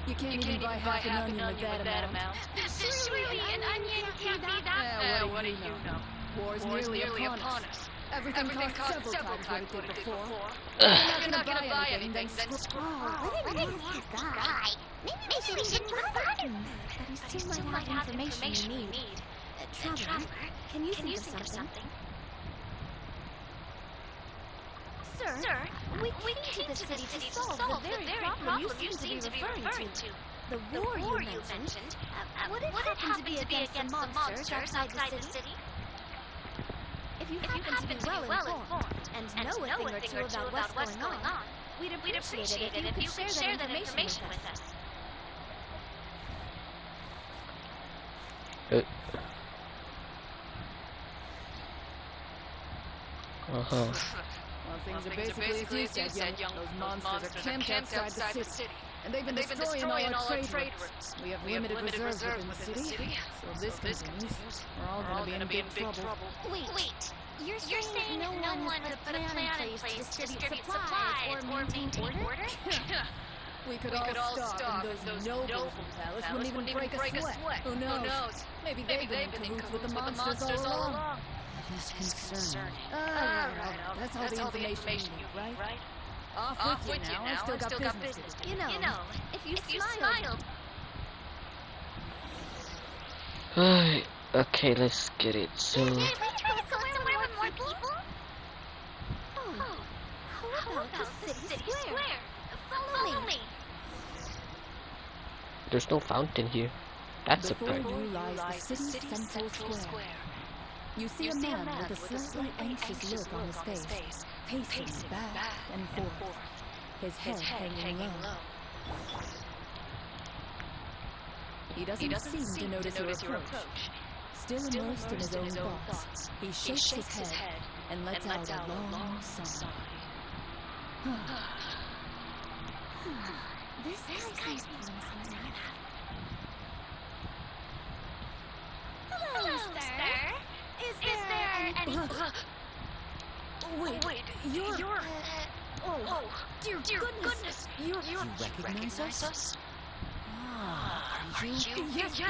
You can't even buy half an onion with that amount. Surely an onion can't be that. What do you know? War's nearly upon us. Everything costs several times what it did before. You're not gonna buy anything, then What an nice guy. Maybe we shouldn't bother him. But he still might have information we need. Traveler, can you think of something? Sir, we came to the city to solve the very problem you seem to be referring to. The war you mentioned. Would it happen to be against the monsters outside the city? If you happen to be well informed and know a thing or two about what's going on, we'd appreciate it if you could share that information with us. Well, things are basically as you said, young. Those monsters are camped outside the city. And they've been destroying all our trade routes. We have limited reserves within the city. So if this continues, we're all going to be in big trouble. Wait. You're saying no one has put a plan in place to distribute supplies or maintain order? We could all stop, and those nobles from Palace wouldn't even break a sweat. Who knows? Maybe they've been in cahoots with the monsters all along. That is concerning. That's all the information you need, right? Off with you now. I still got business to do. You know, if you smiled. Alright, okay, let's get it. So, Somewhere with more people? How about the city square? Follow me. there's no fountain here. That's a Before surprise. you lies the city's central square. You see a man with a slightly anxious look on his face, pacing back and forth, his head hanging low. He doesn't seem to notice your approach. Still immersed in his own thoughts, he shakes his head and lets out a long sigh. This guy seems promising. Hello, sir. Is there any... Wait, you're... Oh, dear goodness. You recognize us? Are you? Yes.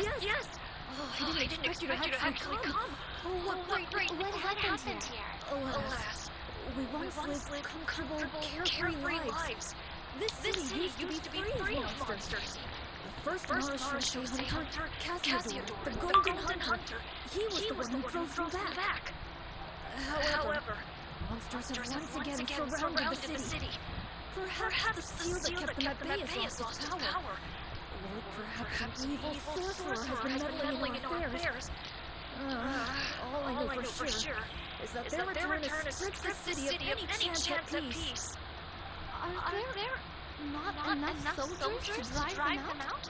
Oh, I didn't expect you to actually come. Oh, what great. What happened here? Alas, we once lived comfortable, carefree lives. This city used to be free of monsters. The first Marshal hunter, Cassiador, the Golden Hunter, he was the one who drove them back. However, monsters have once again surrounded the city. Perhaps the seal that kept them at bay has lost its power. Or perhaps an evil sorcerer has been meddling in our affairs. All I know for sure is that their return has stripped the city of any chance at peace. Are there not enough soldiers to drive them out?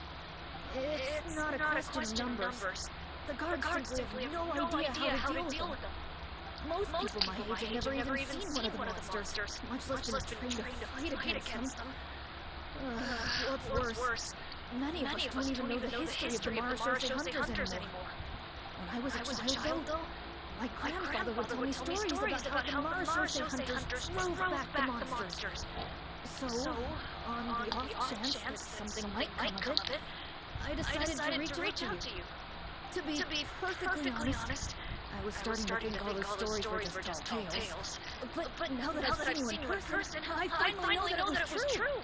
It's not a question of numbers. The guards simply have no idea how to deal with them. Most people my age have never even seen one of the monsters, much less been trained to fight against them. What's worse, many of us don't even know the history of the Marshals hunters anymore. When I was a child, though, my grandfather would tell me stories about how the Marshals hunters drove back the monsters. So, on the off chance that something might come of it, I decided to reach out to you. To be perfectly honest, I was starting to think all those stories were just tall tales. But now that I've seen you in person, I finally know that it was true.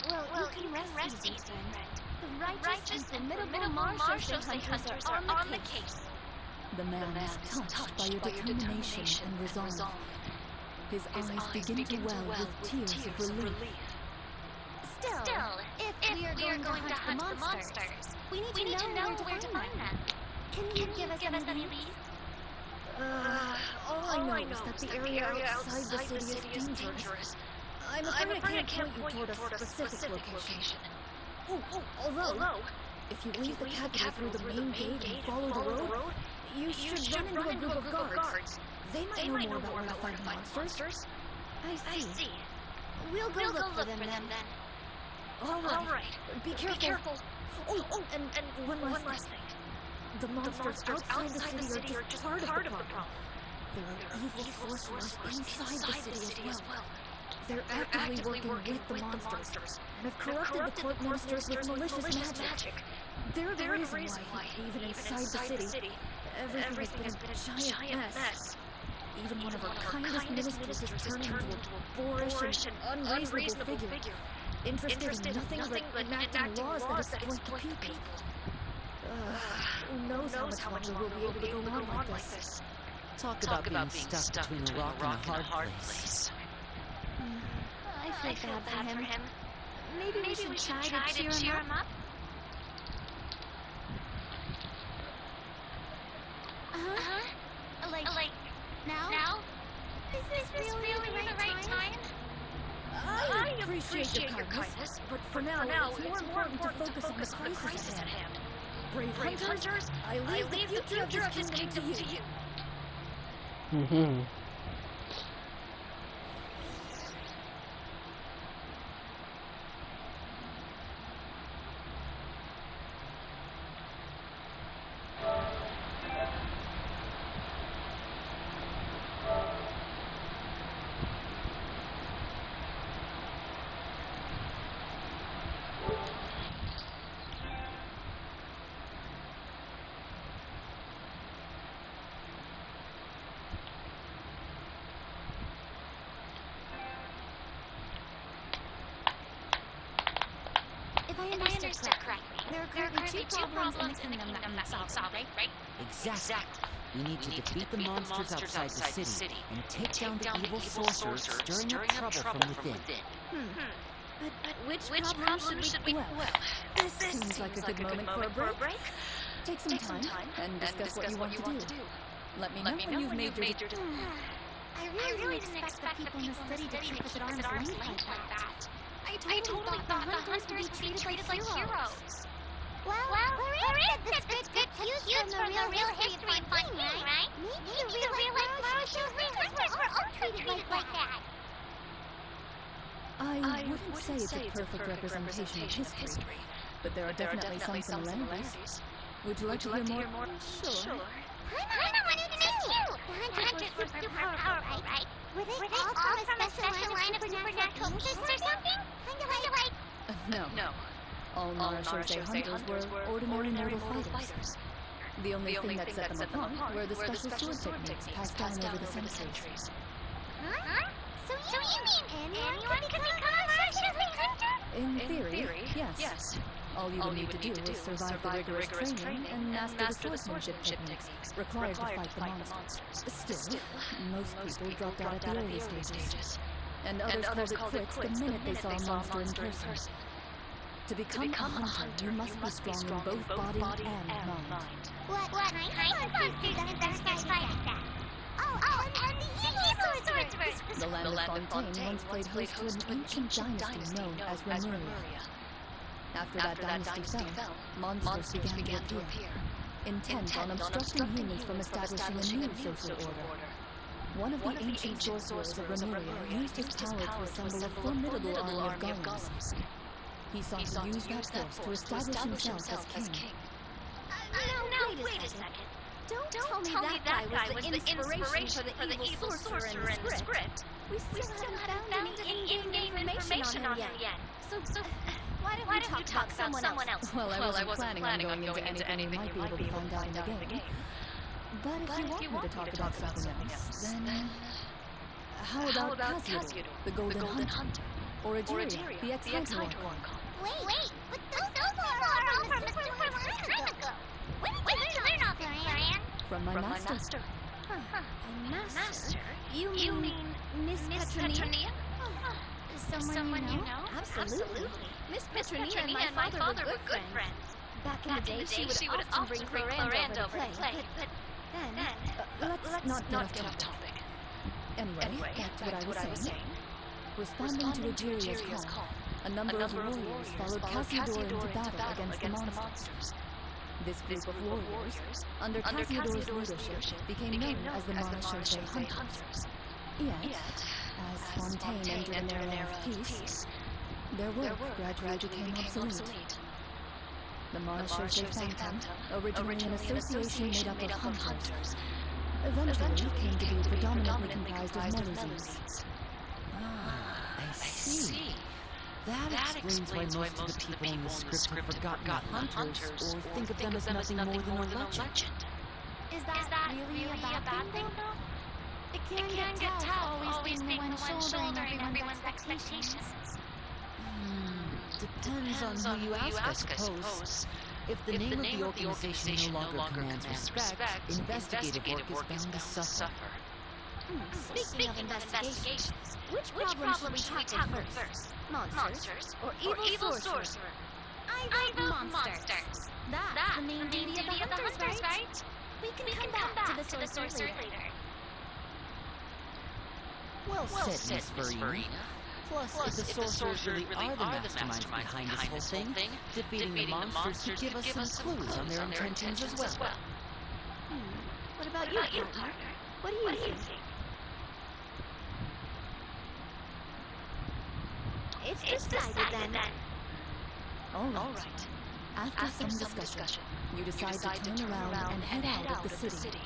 Well, you can rest easy, friend. The righteous and formidable Marshals hunters are on the case. The man is touched by your determination and resolve. His eyes begin to well with tears of relief. Still, if we are going to hunt the monsters, we need to know where to find them. Can you give us any leads? All I know is that the area outside the city is dangerous. I'm afraid I can't point you toward a specific location. Although, if you leave the capital through the main gate and follow the road, you should run into a group of guards. They might know more about where to find the monsters. I see. We'll go look for them then. All right. Be careful. And one last thing. The monsters outside the city are just part of the problem. There are evil sorcerers inside the city as well. They're actively working with the monsters and have corrupted the court ministers with malicious magic. They're the reason why, even inside the city, everything has been a giant mess. Even one of our kindest ministers has turned into a boorish and unreasonable figure, interested in nothing but enacting laws that exploit the people. Who knows how much longer we'll be able to go on like this. Talk about being stuck between a rock and a hard place. I feel bad for him. Maybe we should try to cheer him up? Like, now? Is this really the right time? I appreciate your kindness, but for now, it's more important to focus on the crisis at hand. Brave hunters, I leave the future of this kingdom to you. If I understood correctly, there are currently two problems in the kingdom that need solving, right? Exactly. We need to defeat the monsters outside the city and take down the evil sorcerers stirring up trouble from within. But which problem should we... Well, this seems like a good moment for a break. Take some time and discuss what you want to do. Let me know when you've made your decision. I really didn't expect the people in the city to keep us at arm's length like that. I totally thought the hunters would be treated like heroes. Well, Clarice said the script got cues from the real history of Fontaine, right? Maybe the real-life Marshall's hunters were all treated like that. I wouldn't say it's a perfect representation of history, but there are definitely some similarities. Would you like to hear more? Sure. I want to know too. The hunters were super powerful, right? Were they all from a special line of supernatural beings or something? Kinda like... No. All Mara Chaussee hunters were ordinary mortal fighters. The only thing that set them apart were the special sword techniques passed down over the centuries. Huh? So you mean anyone could become a Mara Chaussee hunter? In theory, yes. All you would need to do is survive the rigorous training and master the swordsmanship techniques required to fight the monsters. Still, most people dropped out at the early stages, and others called it quits the minute they saw a monster in person. To become a hunter, you must be strong in both body and mind. What kind of monsters does the hunters fight that? Oh, and the evil swordsman! The land of Fontaine once played host to an ancient dynasty known as Remuria. After that dynasty fell, monsters began to appear, intent on obstructing humans from establishing a new social order. One of the ancient sorcerers of Remuria used his power to assemble a formidable army of golems. He sought to use that force to establish himself as king. No, wait a second. Don't tell me that guy was the inspiration for the evil sorcerer in the script. We still haven't found any in-game information on him yet. So why don't we talk about someone else? Well, I wasn't planning on going into anything you might be able to find out in the game. But if you want me to talk about something else, then... How about Cassiodor, the Golden Hunter? Or Egeria, the ex-Hunter? Wait, but those people are all from a super long time ago. When did you learn all this, Clarion? From my master. A master? You mean Miss Petronilla? Someone you know? Absolutely. Miss Petronilla and my father were good friends. Back in the day, she would often bring Clarand over to play, but then... Let's not get off topic. Anyway, back to what I was saying. Responding to Egeria's call, a number of warriors followed Cassiodor into battle against the monsters. This group of warriors, under Cassiodor's leadership, became known as the Mara Chaussee Hunters. Yet, as Fontaine entered an era of peace, their work gradually became obsolete. The Mara Chaussee Phantom, originally an association made up of hunters, eventually came to be predominantly comprised of Melusines. I see. That explains why most of the people in the script have forgotten the hunters, or think of them as nothing more than a legend. Is that really a bad thing, though? It can get tough always being the one shouldering everyone's expectations. Depends on who you ask, I suppose. If the name of the organization no longer commands respect, investigative work is bound to suffer. Speaking of investigations, which problem should we tackle first? Monsters or evil sorcerer? I vote monsters. That's the main duty of the hunters, right? We can come back to the sorcerer later. Well said, Miss Verena. Plus, if the sorcerers really are the masterminds behind this whole thing, defeating the monsters could give us some clues on their intentions as well. What about you, partner? What do you think? It's decided then. All right. After some discussion, you decide to turn around and head out of the city.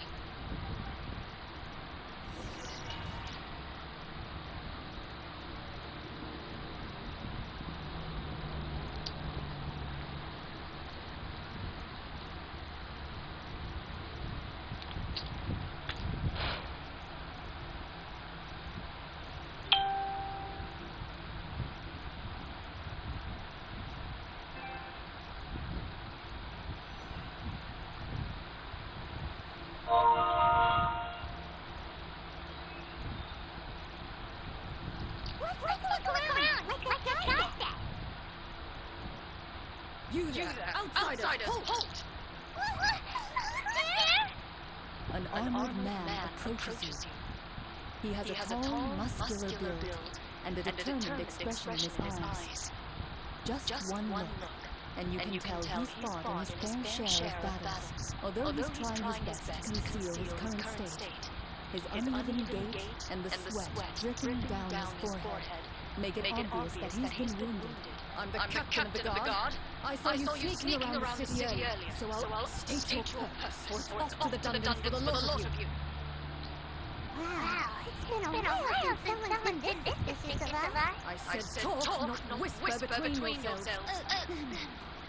You there, outsider, halt! An armored man approaches you. He has a tall, muscular build and a determined expression in his eyes. Just one look, and you can tell he's fought in his fair share of battles, although he's trying his best to conceal his current state. His uneven gait and the sweat dripping down his forehead make it obvious that he's been wounded. I'm the captain of the guard. I saw you sneaking around the city earlier, so I'll state your purpose, or it's off to the dungeons for the lot of you. Wow, it's been a while since someone's been this suspicious of us. I said talk, not whisper between yourselves.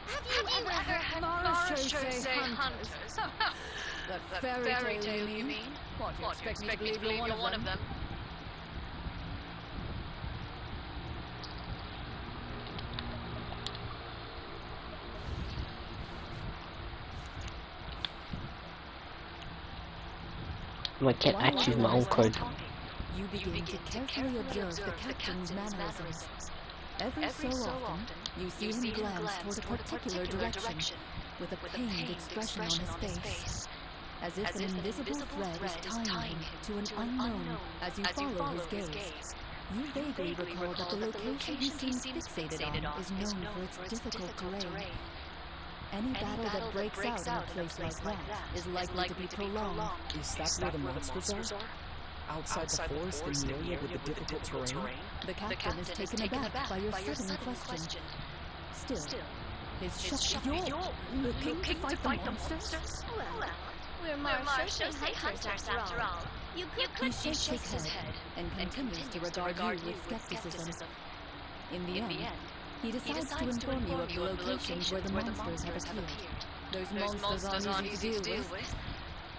Have you ever heard Marachose hunters? That fairy tale, you mean? What, you expect me to believe you're one of them? I can't access my own card. You begin to carefully observe the captain's mannerisms. Every so often, you see him glance toward a particular direction, with a pained expression on his face, as if an invisible thread is tying him to an unknown as you follow his gaze. You vaguely recall that the location he seems fixated on is known for its difficult terrain. Any battle that breaks out in a place like that is likely to be prolonged. Is that where the monsters are? Outside the forest in the area with the difficult terrain? The captain is taken aback by your sudden question. Still, his shock. You're looking to fight the monsters? Well, we're Marachose hunters after all. You could He shakes his head and continues to regard you with skepticism. In the end, he decides to inform you of the locations where the monsters have appeared. Those monsters aren't easy to deal with.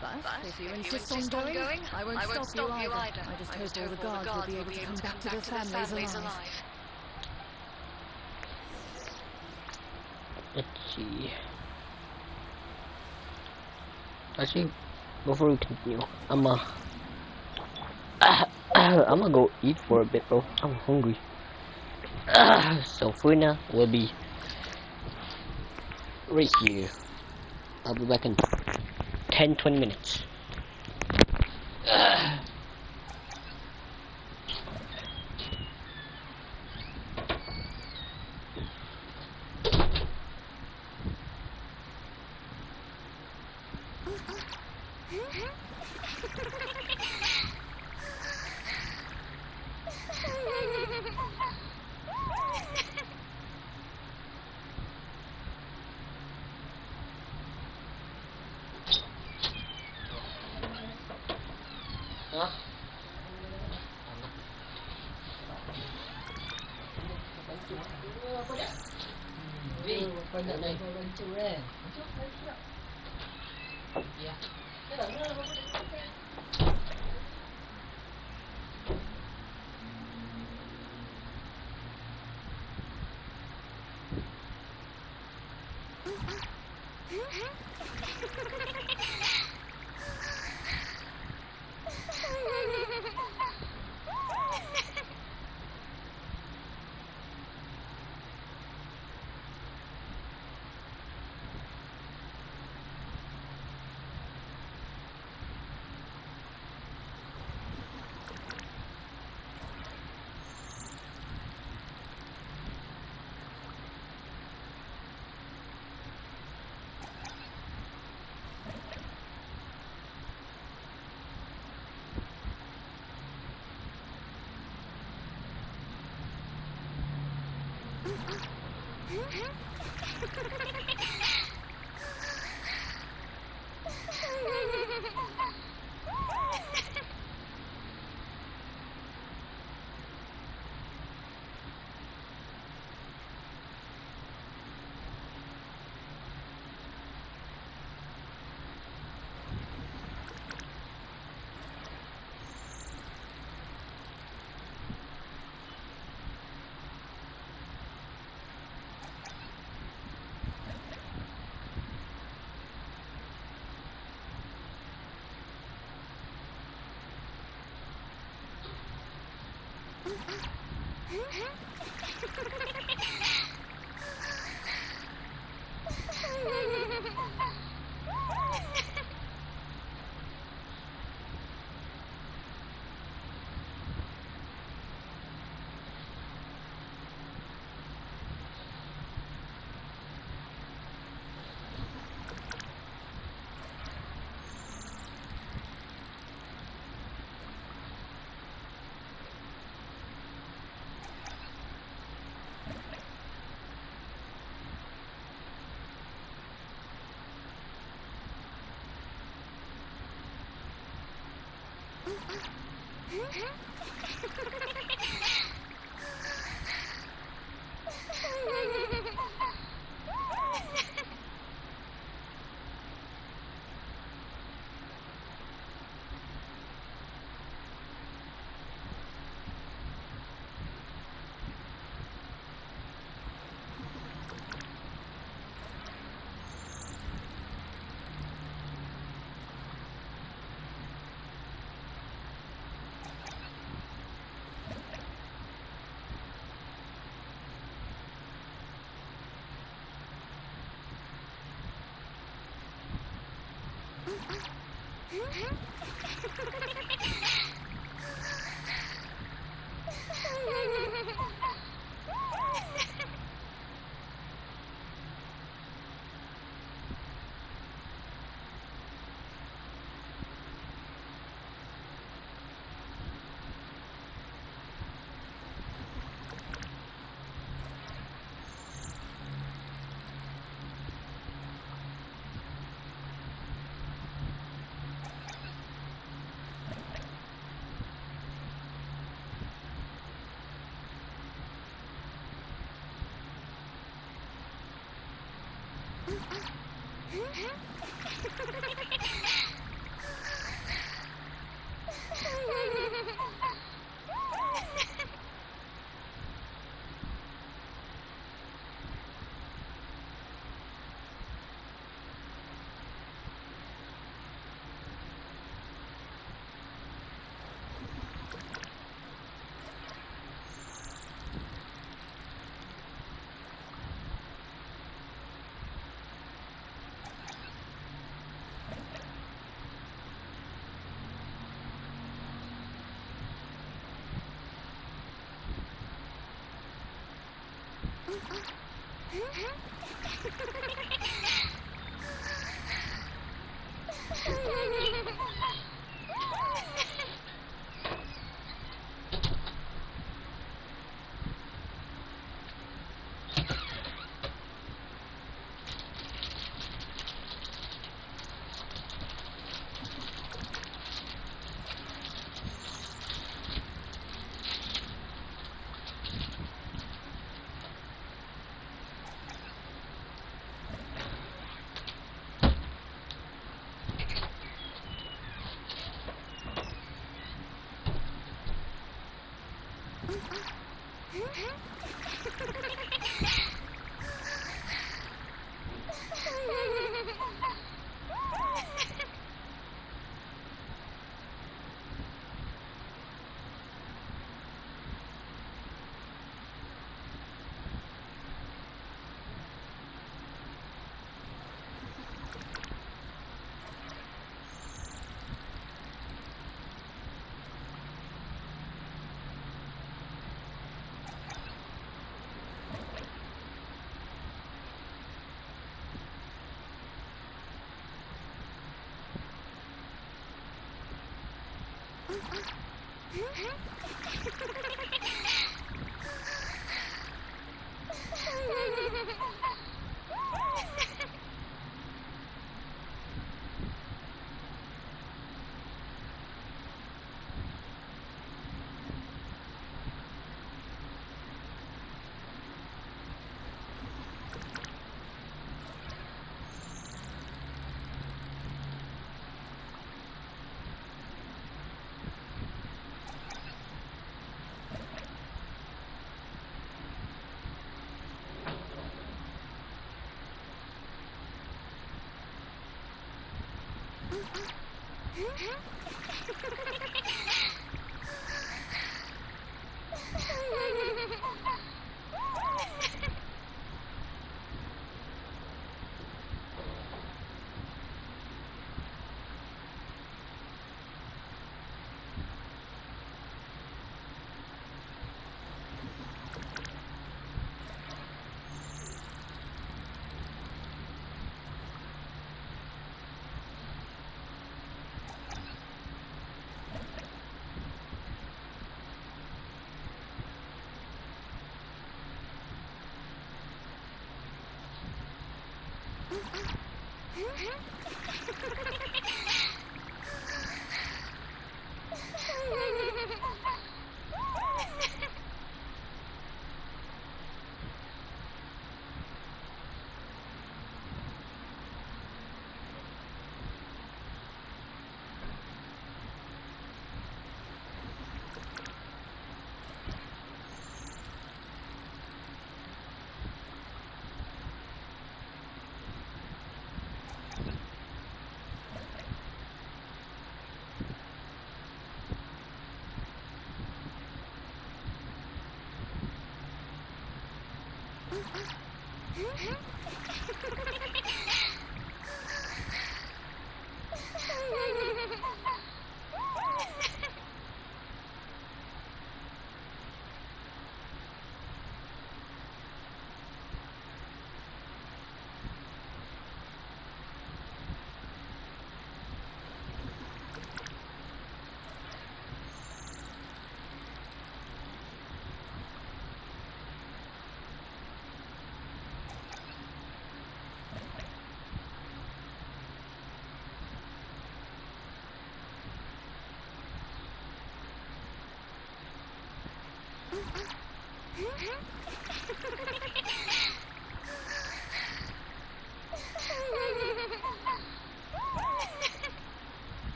But if you insist on going, I won't stop you either. I just hope all the guards will be able to come back to their families alive. Let's see. Actually, before we continue, I'm gonna go eat for a bit, bro. I'm hungry. So for now, we'll be right here. I'll be back in 10-20 minutes.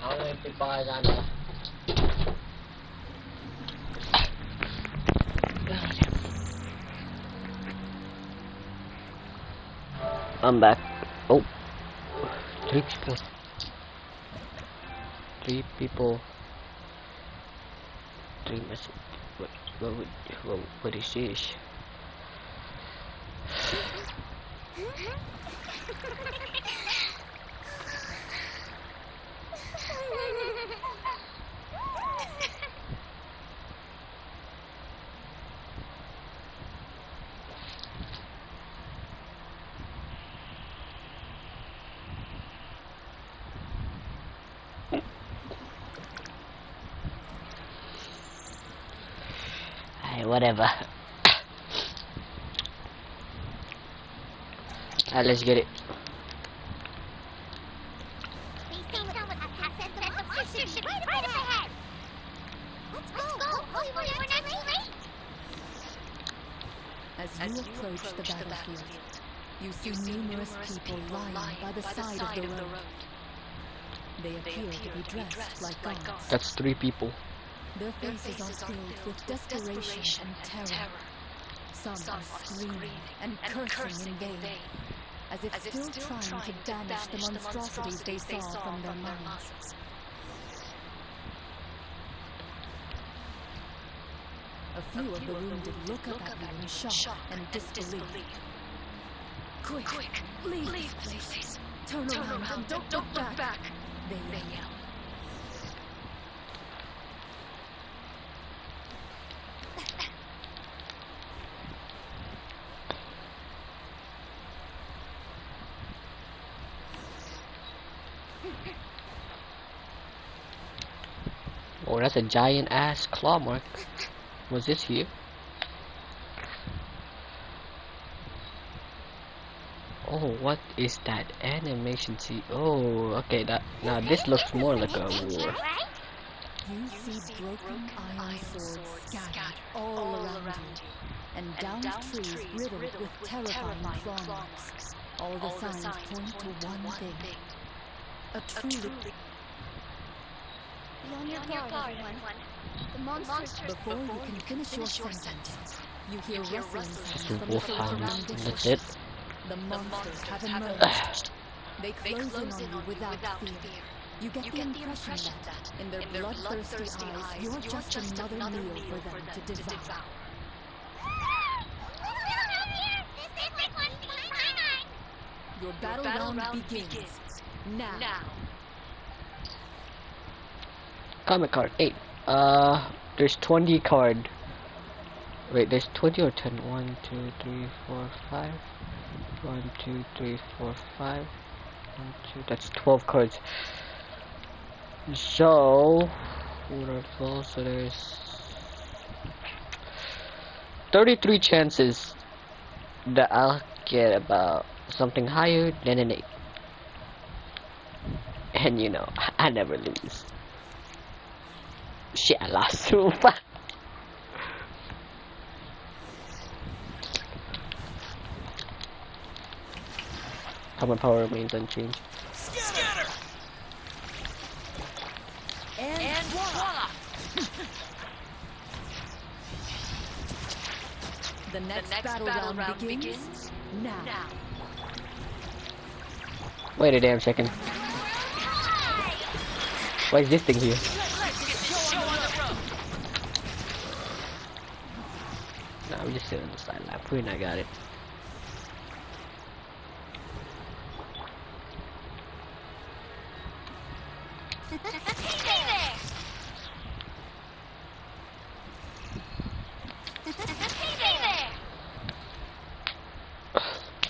How many people are there? I'm back. Oh, 3 people. 3 people. 3 messages. What is this? Whatever. Alright, let's get it. Please tell me what Pat said the monster should be right up ahead. Let's go. Hopefully we're not too late. As you approach the battlefield, you see numerous people lying by the side of the road. They appear to be dressed like gods. That's 3 people. Their faces are filled with desperation and terror. Some are screaming and cursing in vain, as if still trying to banish the monstrosities they saw from their minds. A few of the wounded look up at you in shock and disbelief. Quick, leave this place. Turn around and don't look back, they yell. Oh, that's a giant ass claw mark. Was this here? Oh, what is that animation? See, oh, okay. That now this looks more like a war. You see broken iron swords scattered all around you, and downed trees riddled with terrifying claw marks. All the signs point to one thing: a truly. Be on your guard, everyone. The monsters. Before you can finish your sentence, you hear rustling sounds Just a from the wolfhound. surrounding That's it. The monsters have emerged. They close in on you without fear. You get the impression that, in their bloodthirsty eyes, you're just another meal for them to devour. Your battle round begins now. Comic card 8. There's 20 card. Wait, there's 20 or 10? 1, 2, 3, 4, 5. 1, 2, 3, 4, 5. 1, 2. That's 12 cards. So, waterfall. So there's 33 chances that I'll get about something higher than an 8. And you know, I never lose. Shit, I lost too. Common power remains unchanged. Scatter! And voila! The next battle round begins now. Wait a damn second. Why is this thing here? I'm just sitting on the sideline. Pretty I got it.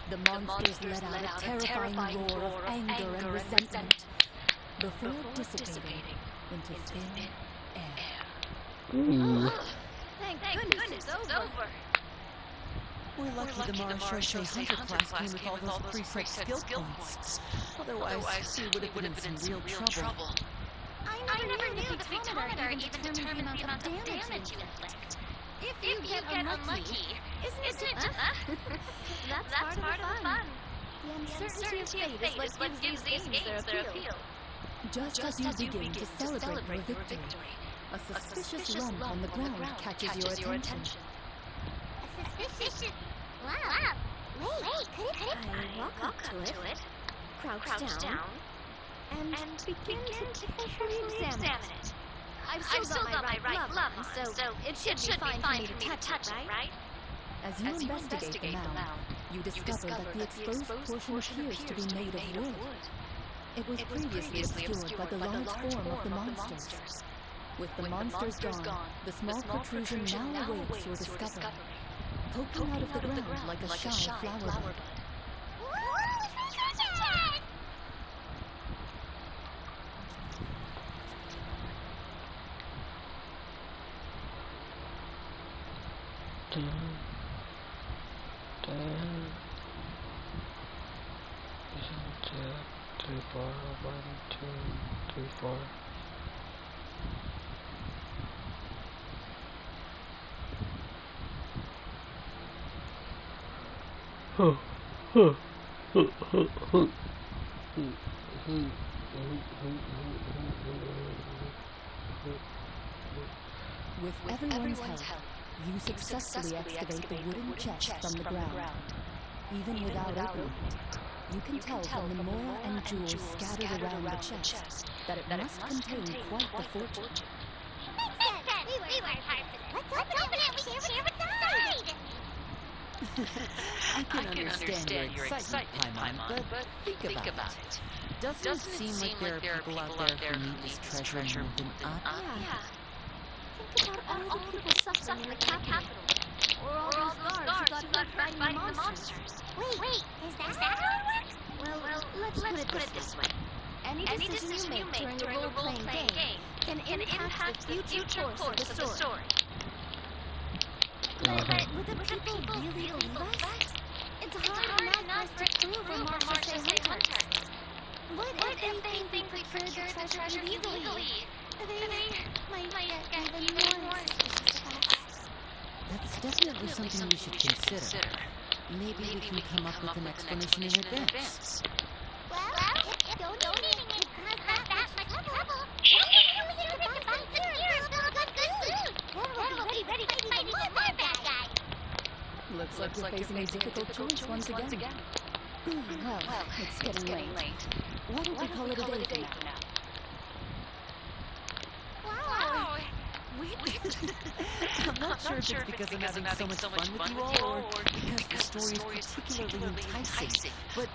The monsters let out a terrifying roar of anger and resentment before dissipating into thin air. Thank goodness it's over. We're lucky the Mara Shosei Hunter class came with all those preset skill points. Otherwise, we would have been in some real trouble. I never knew the Photometer even determined the amount of damage you inflict. If you get unlucky, isn't it? That's part of the fun. The uncertainty of fate is what gives these games their appeal. Just as you begin to celebrate your victory, a suspicious lump on the ground catches your attention. A suspicious... Wow. Wait, could it? I walk up to it, crouch down, and begin to carefully examine it. I've still got my right glove on, so it should be fine for me to touch it, right? As you investigate the mound, you discover that the exposed portion appears to be made of wood. It was previously obscured by the large form of the monsters. With the monsters gone, the small protrusion now awaits your discovery, poking out of the ground like a shy flower bud. Isn't it 3, 4, 1, 2, 3, 4? With everyone's help, you successfully excavate the wooden chest from the ground. Even without opening it, you can tell from the mora and jewels scattered around the chest that it must contain quite the fortune. Makes sense. We worked hard for this. Let's open it. We can share what's inside. I can understand your excitement, Paimon, but think about it. Doesn't it seem like there are people out there who need this treasure more than us? Yeah. Think about all the people suffering in the capital. Or all those guards who got hurt fighting the monsters. Wait, is that how it works? Well, let's put it this way. Any decision you make during a role-playing game can impact the future course of the story. But would the people really believe us? It's hard enough for us to prove we're Marshall hunters. What if they think we procured the treasure illegally? They might get even more suspicious of us. That's definitely something we should consider. Maybe we can come up with an explanation in advance. Well, if donating it cause that much trouble, we can use it to buy some gear and build good food. Then we'll be ready to fight even more bad guys. Looks like we're facing a difficult choice once again. Well, it's getting late. Why don't we call it a day for now? Wow. I'm not sure if it's because I'm having so much fun with you all, or because the story is particularly enticing, but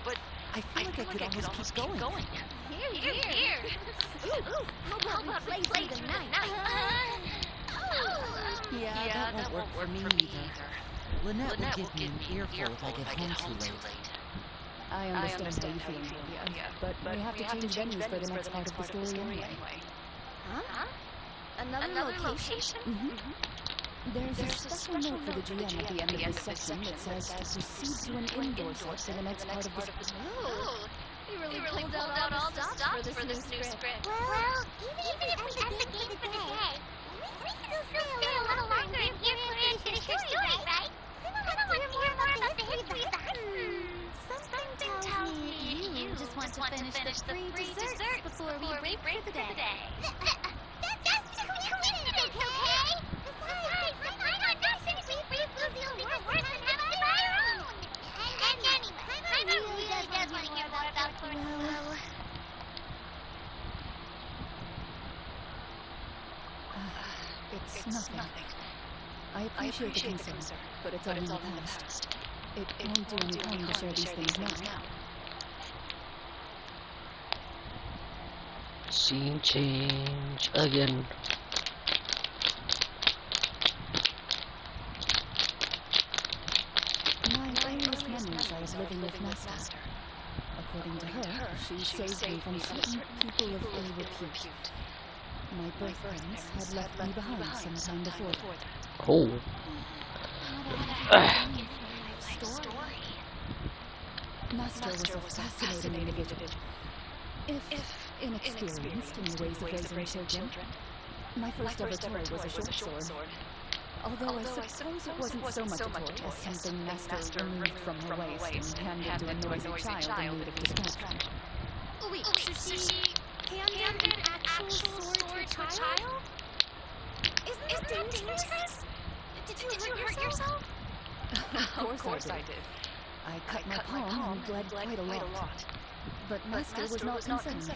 I feel like I could almost keep going. Here. Ooh, how about we play the night? Yeah, that won't work for me either. Lynette will give me an earful if I get home too late. I understand how you feel, but we have to change venues for the next part of the story anyway. Huh? Another location? There's a special note for the GM at the end of this section that says to proceed to an indoor set for the next part of the story. Oh, you really pulled out all the stops for this new script. Well, even if we end the game for the day, we still stay a little longer in here for it to finish your story, right? I don't want to hear more about the history of the Something tells me you just want to finish the free desserts before we break for the day. That's just coincidence, okay? Besides, I'm not guessing free food's the only worse than having to buy our own. And anyway, Paimon really does want to hear more about Well... It's nothing. I appreciate the concern, but it's all in the past. It won't do any harm to share these things now. Scene change again. My earliest memories are of living with Master. According to her, she saved me from certain people of ill repute. My birth parents had left me behind some time before that. Oh. Master was a fascinating individual. If inexperienced in the ways of raising children, my first ever toy was a short sword. Although I suppose it wasn't so much a toy as something Master removed from her waist and handed to a noisy child in need of distraction. Wait, so she handed an actual sword to a child? Isn't that dangerous? Did you hurt yourself? Of course I did. I cut my palm and bled quite a lot. But Master was not concerned.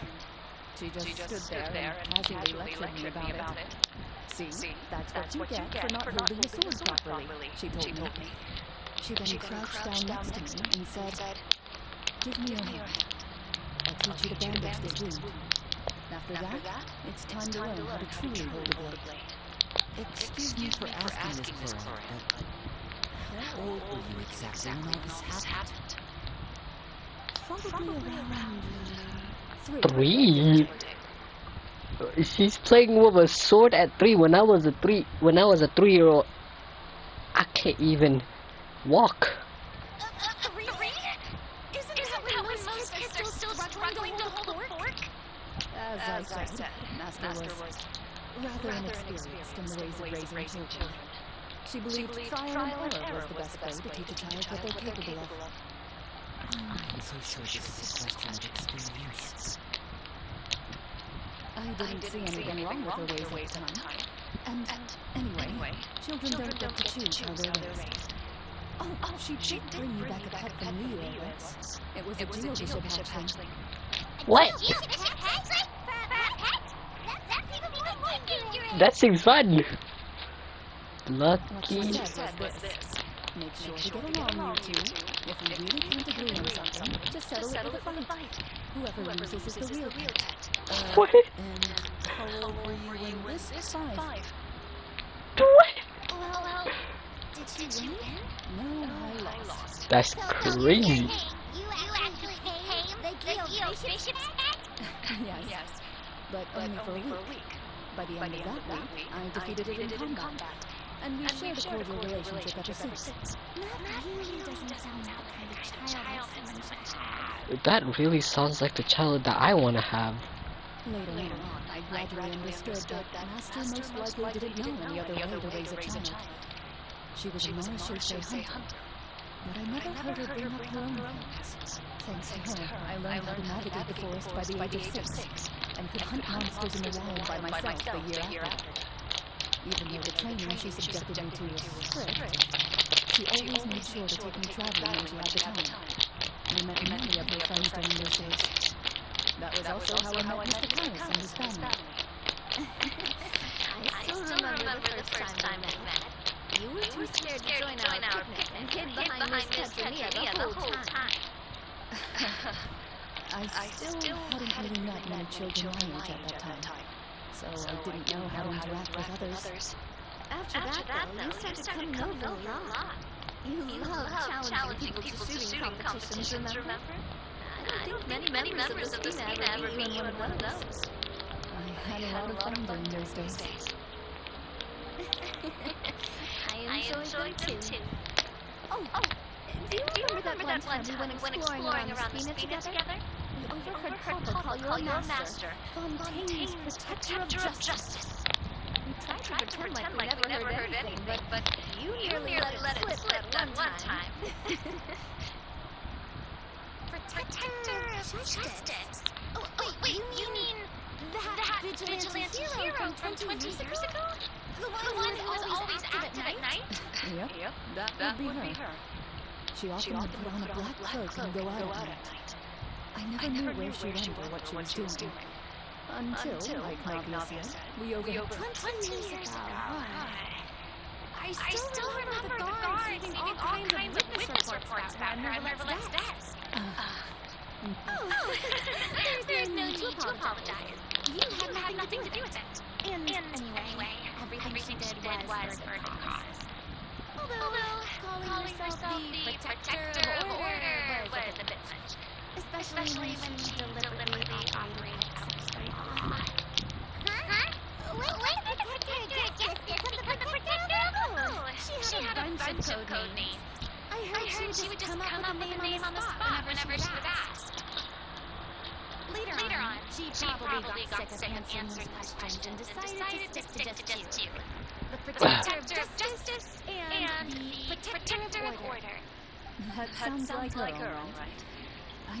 She just stood there and casually lectured me about it. See, that's what you get for not holding the sword properly, she told me. She then crouched down next to me and said, "Give me your hand. I'll teach you to bandage this wound. After that, it's time to learn how to truly hold a blade." Excuse me for asking this, Cora, but how old were you exactly when all this happened? Probably around 3? She's playing with a sword at 3. When I was a 3-year-old, I can't even walk. 3? Isn't that when most kids are still struggling to hold a fork? As I said, Master was rather inexperienced in the ways of raising children. She believed trial and error was the best way to teach a child what they're capable of. I'm so sure this is a question of experience. I didn't see anything wrong with her ways at the time. And anyway, children don't get to choose how they're raised. Oh, she did bring me back a pet from Rio once. It was a geobishop hatchling. What? That seems fun. What she Lucky. said was this: make sure to get along, you two. If you really can't agree on something, just settle it with a fight. Whoever loses is the real pet. What? And how old were you when this is 5? What? Well, did you win? No, I lost. That's crazy. You actually became the geobishop's pet? Yes, but only for a week. By the end of that week, I defeated it in combat. And we shared a cordial relationship ever since. That really doesn't sound like the kind of child someone should have. That really sounds like the child that I want to have. Later on, I gradually understood that Master most likely didn't know any other way to raise a child. She was a Marishosei hunter, but I never heard her bring up her own plans. Thanks to her, I learned how to navigate the forest by the age of 6, and could hunt monsters in the wild by myself the year after. Even though the training she subjected me to was strict, she always made sure to take me traveling when she had the time. We met many of her friends during those days. That was also how I met Mr. Clarence and his family. I still remember the first time we met. You were too scared to join our picnic and hid behind Miss Petronilla the whole time. I still hadn't really met many children my age at that time, so I didn't know how to interact with others. After that, though, you started coming over a lot. You love challenging people to shooting competitions, remember? I don't think many members of the Spina ever beat you in one of those. I had a lot of fun during those days. I enjoyed them too. Oh, do you remember that one time we went exploring around the Spina together? We overheard Papa call your master Fontaine's Protector of Justice. We tried to pretend like we never heard anything, but you nearly let it slip that one time. Protector of Justice? Oh, wait, you mean that vigilante hero from 20 years ago? The one who was always active at night? Yep, that would be her. She often would put on a black cloak and go out at night. I never knew where she went or what she was doing. Until, like Navia said, we overheard 20 years ago. I still remember the guards leaving all kinds of witness reports about her on Mervelette's desk. There's no need to apologize. You had nothing to do with it. And anyway, everything she did was for a good cause. Although calling herself the protector of order was a bit much. Especially when she deliberately operated outside the law. Huh? Wait, protector of the protector of she had a bunch of code names. I heard she would just come up with a name on the spot whenever she was asked. Later on, she probably got sick of answering questions and decided to stick to just two. The protector of justice and the protector of order. That sounds like her, all right. I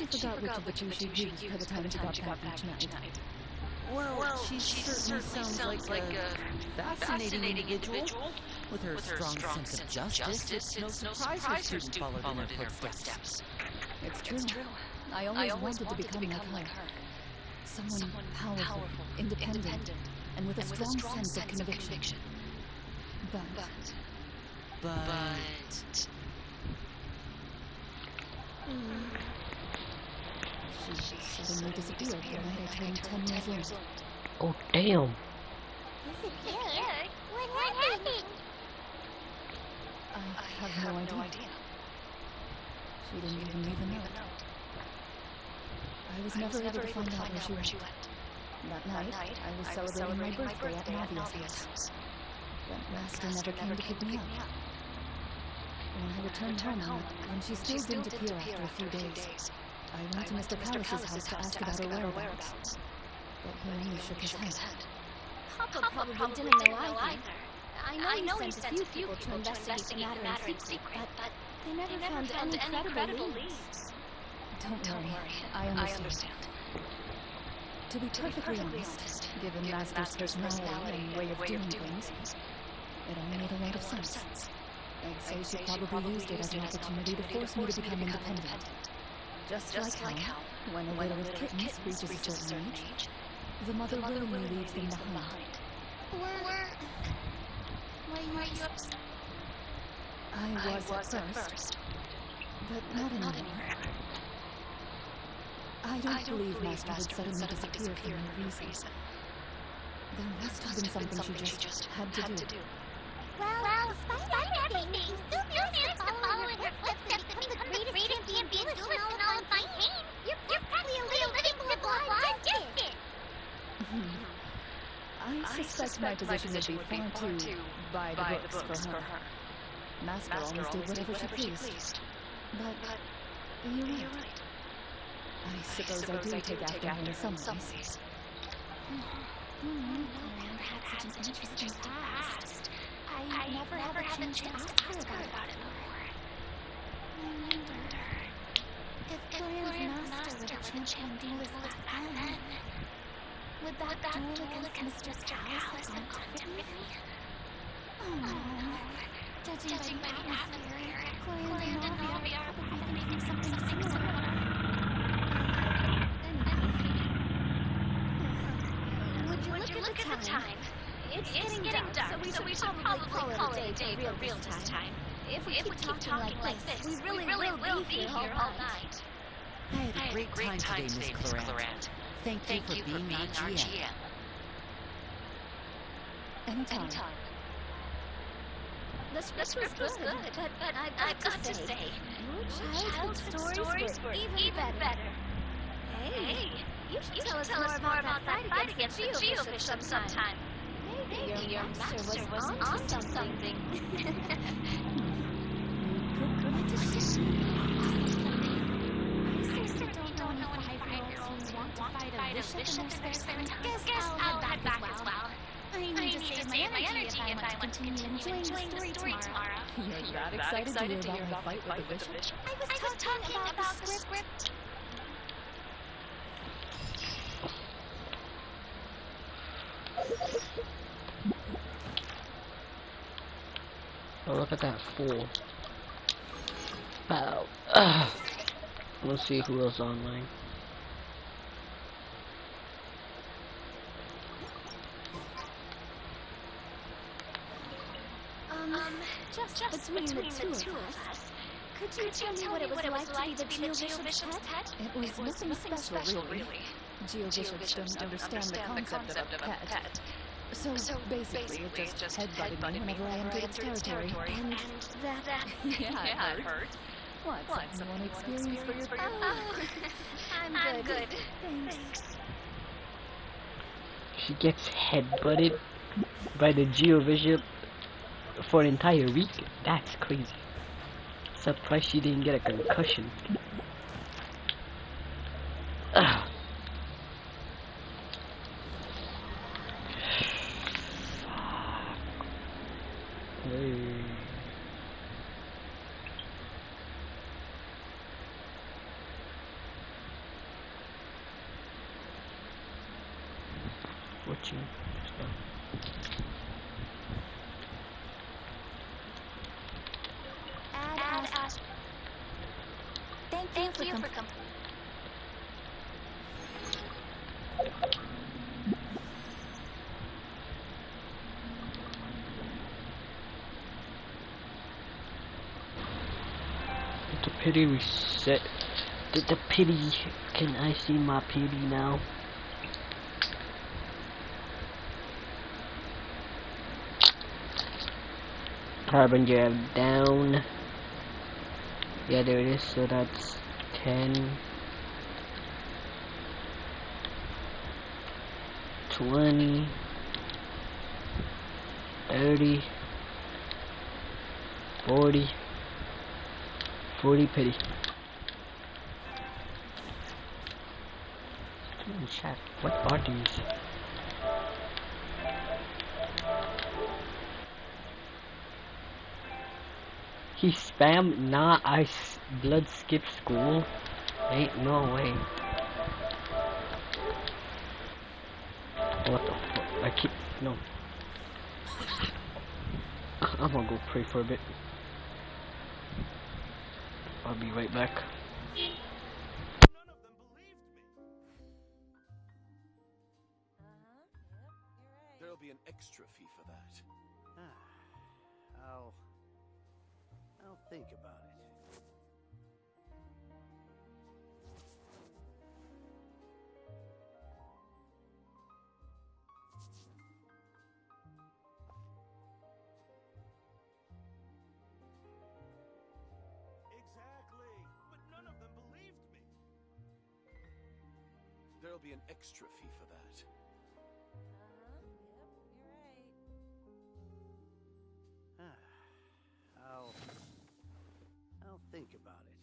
bet she forgot which of the two she'd used by the time she got back each night. Well, she certainly sounds like a fascinating individual. With her strong sense of justice, it's no surprise her student followed in her footsteps. It's true. I always wanted to become like her. Someone powerful, independent, and with a strong sense of conviction. But... She suddenly disappeared the night I turned 10 years old. Oh, damn. Is it cute? What happened? I have no idea. She didn't even leave a note. I was never able to find out where she went. That night, I was celebrating my birthday at Navia's house. But Master never came to pick me up. When I returned home, when she still didn't appear after a few days, I went to Mr. Parrish's house to ask about her whereabouts. But he only shook his head. Papa probably didn't know either. I know he sent a few people to investigate the matter in secret, but they never found any credible leads. Don't worry, I understand. To be perfectly honest, given Master's personality and way of doing things, it all made a lot of sense. I'd say she probably used it as an opportunity to force me to become independent. Just like how, when a litter of kittens reaches a certain age, the mother willingly leaves them behind. Were you upset? I was at first, but not anymore. I don't believe Master would suddenly disappear for no reason. There must have been something she just had to do. Well, despite everything, he still managed to follow in her footsteps to become the greatest champion duelist in all of Pain. You're practically a living civilized gift. I suspect my position would be far too by the books for her. Master always did whatever she pleased. But you're right. I suppose I do take after her in some ways. Miranda had such an interesting past. I never had a chance to ask her about it before. I wonder if Gloria's master were the champion duelist back then. Would that duel against Mr. Cows have gone differently? Oh no. Judging by the atmosphere, Gloria and Navi are probably thinking something similar. Would you look at the time? It's getting dark, so we should probably call it a day for real this time. If we keep talking like this, we really will be here all night. I had a great time today, Miss Claret. Thank you for being our GM. Anytime. The script was good, but I've got to say, your childhood stories were even better. Hey, you should tell us more about that fight against the geofish sometime. Maybe your master was on to something. What is she? I seriously don't know any 5-year-olds who want to fight a bishop in their spare time. Guess I'll head back as well. I need to save my energy if I want to continue enjoying the story tomorrow. You're that excited to hear about my fight with the bishop? I was talking about the script. Oh, look at that fool. Wow. Let's see who else online. Just between the two of us, could you tell me what it was like to be the GeoBishop's pet? It was nothing special, really. GeoBishops don't understand the concept of a pet. So basically, it just headbutted me whenever I entered its territory. And that... Yeah, it hurt. What? You want to experience for your... Oh, I'm good. Thanks. She gets headbutted by the GeoBishop for an entire week? That's crazy. Surprised she didn't get a concussion. Ugh. Watching stuff. Add. Thank you for coming. The pity reset. The pity. Can I see my pity now? Carbon jab down. Yeah, there it is. So that's 10, 20, 30, 40 pity. Chat. What are these? He spammed. Nah, blood skip school. Ain't no way. What the fuck? I keep no. I'm gonna go pray for a bit. I'll be right back. None of them believed me. There'll be an extra fee for that. I'll think about it. Exactly, but none of them believed me. There'll be an extra fee for that. I'll think about it.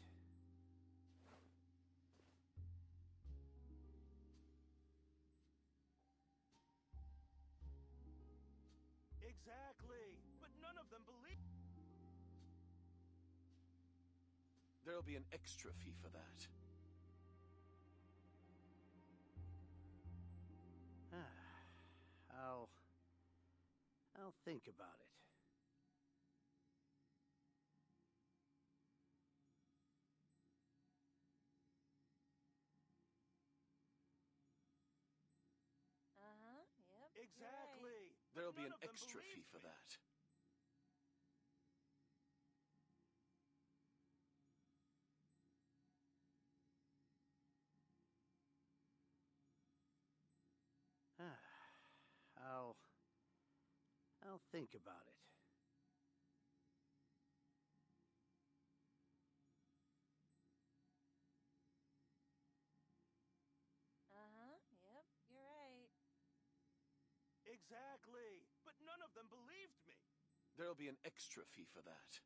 Exactly, but none of them believe. There'll be an extra fee for that. I'll think about it. Exactly. There'll be an extra fee for that. I'll think about it. Exactly, but none of them believed me. There'll be an extra fee for that.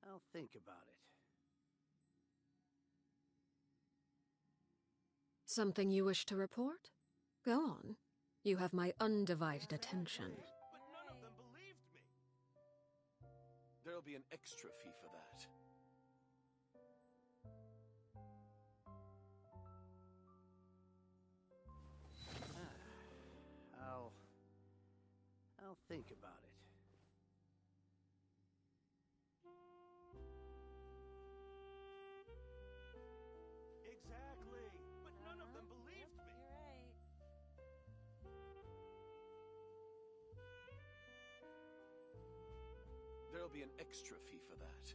I'll think about it. Something you wish to report? Go on. You have my undivided attention. But none of them believed me. There'll be an extra fee for that. I'll think about it. There'll be an extra fee for that.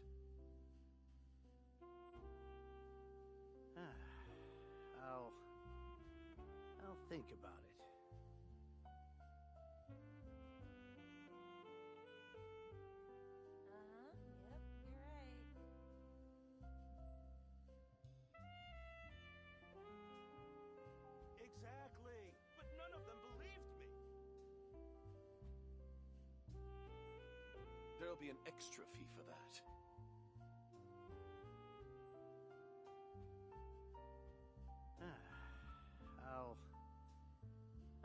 I'll think about it. Yep, you're right. Exactly, but none of them believed me. There'll be an extra fee for that.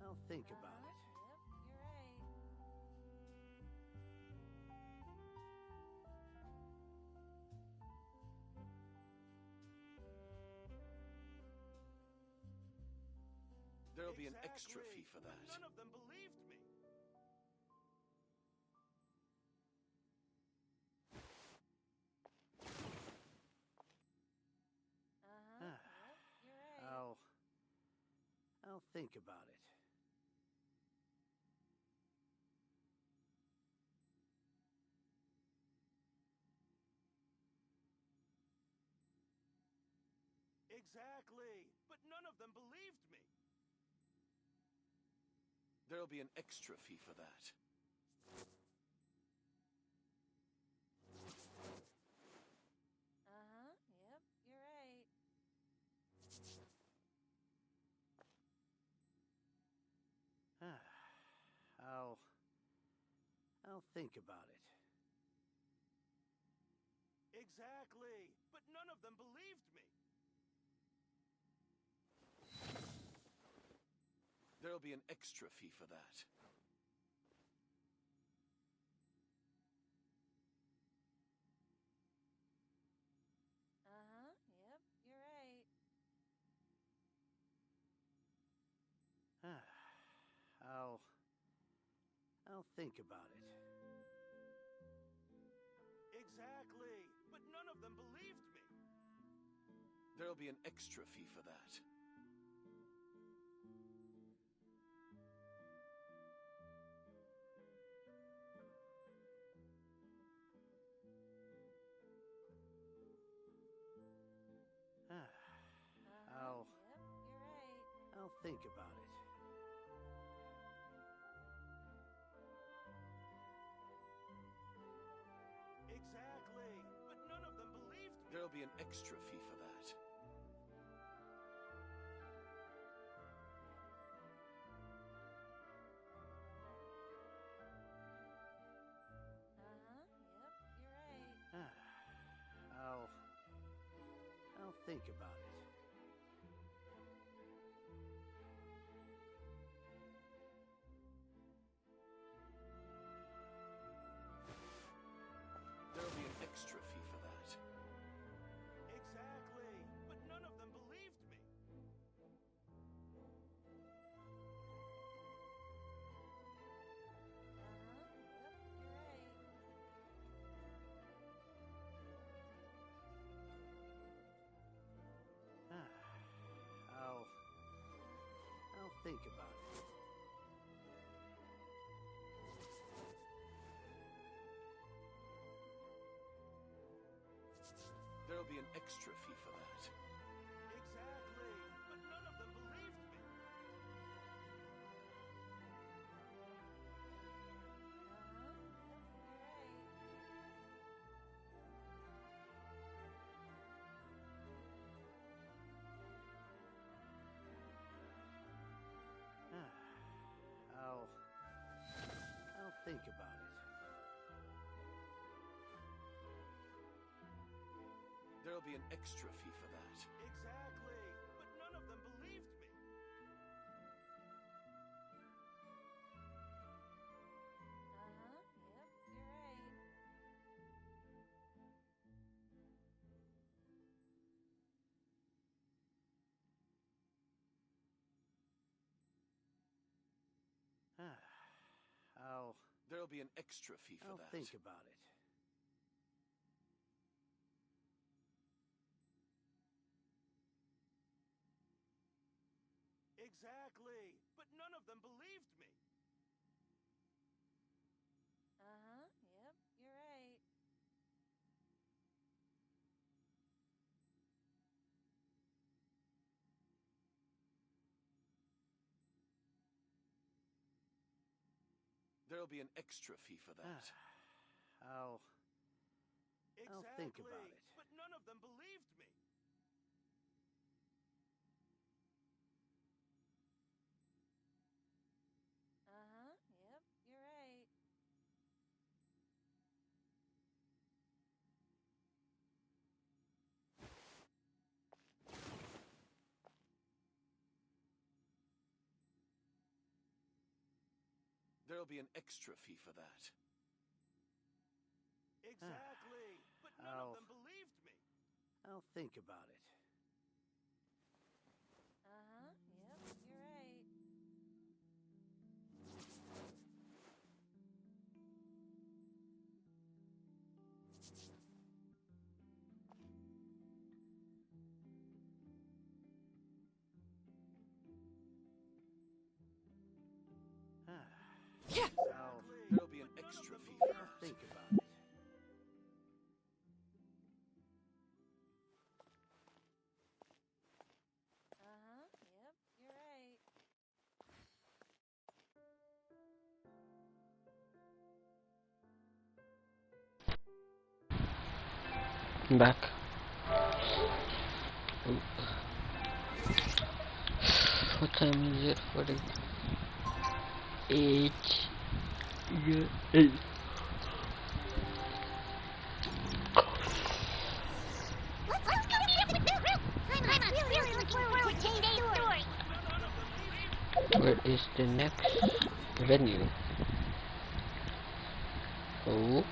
I'll think about it. Yep, you're right. There'll be an extra fee for but that. none of them believed me. Yep, you're right. I'll think about it. Exactly, but none of them believed me. There'll be an extra fee for that. Yep, you're right. I'll think about it. Exactly, but none of them believed me. There'll be an extra fee for that. Yep, you're right. I'll think about it. Exactly, but none of them believed me. There'll be an extra fee for that. Yep, you're right. I'll think about it. Exactly, but none of them believed me. There'll be an extra fee for that. Yep, you're right. I'll think about it. There'll be an extra fee for that. Exactly, but none of them believed me. Yep, you're right. I'll think about it. There'll be an extra fee for that. Exactly, but none of them believed me. Yep, you're right. I'll think about it. There'll be an extra fee for that. Exactly, but none of them believed me. Yep, you're right. There'll be an extra fee for I'll that. think about it. Exactly, but none of them believed me. Yep, you're right. There'll be an extra fee for that. I'll think about it. But none of them believed me. Uh-huh. Yep, you're right. There'll be an extra fee for that. Exactly. But none of them believed me. I'll think about it. Uh-huh. Yep, you're right. There'll be an extra fee for that. Think about it. Uh-huh. Yep, you're right. I'm back. Oh. What time is it for the 8? Yeah, 8. Let's go get a group! I'm really looking forward to today's story. Where is the next venue? Oh.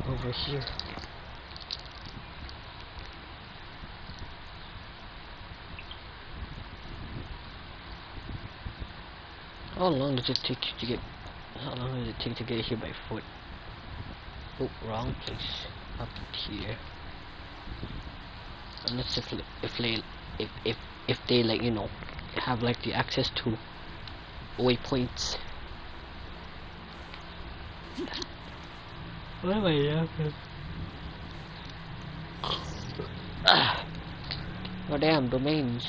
Over here. How long does it take to get? How long does it take to get here by foot? Oh, wrong place. Up here. Unless if they like, you know, have like the access to waypoints. What am I laughing? Oh damn, domains.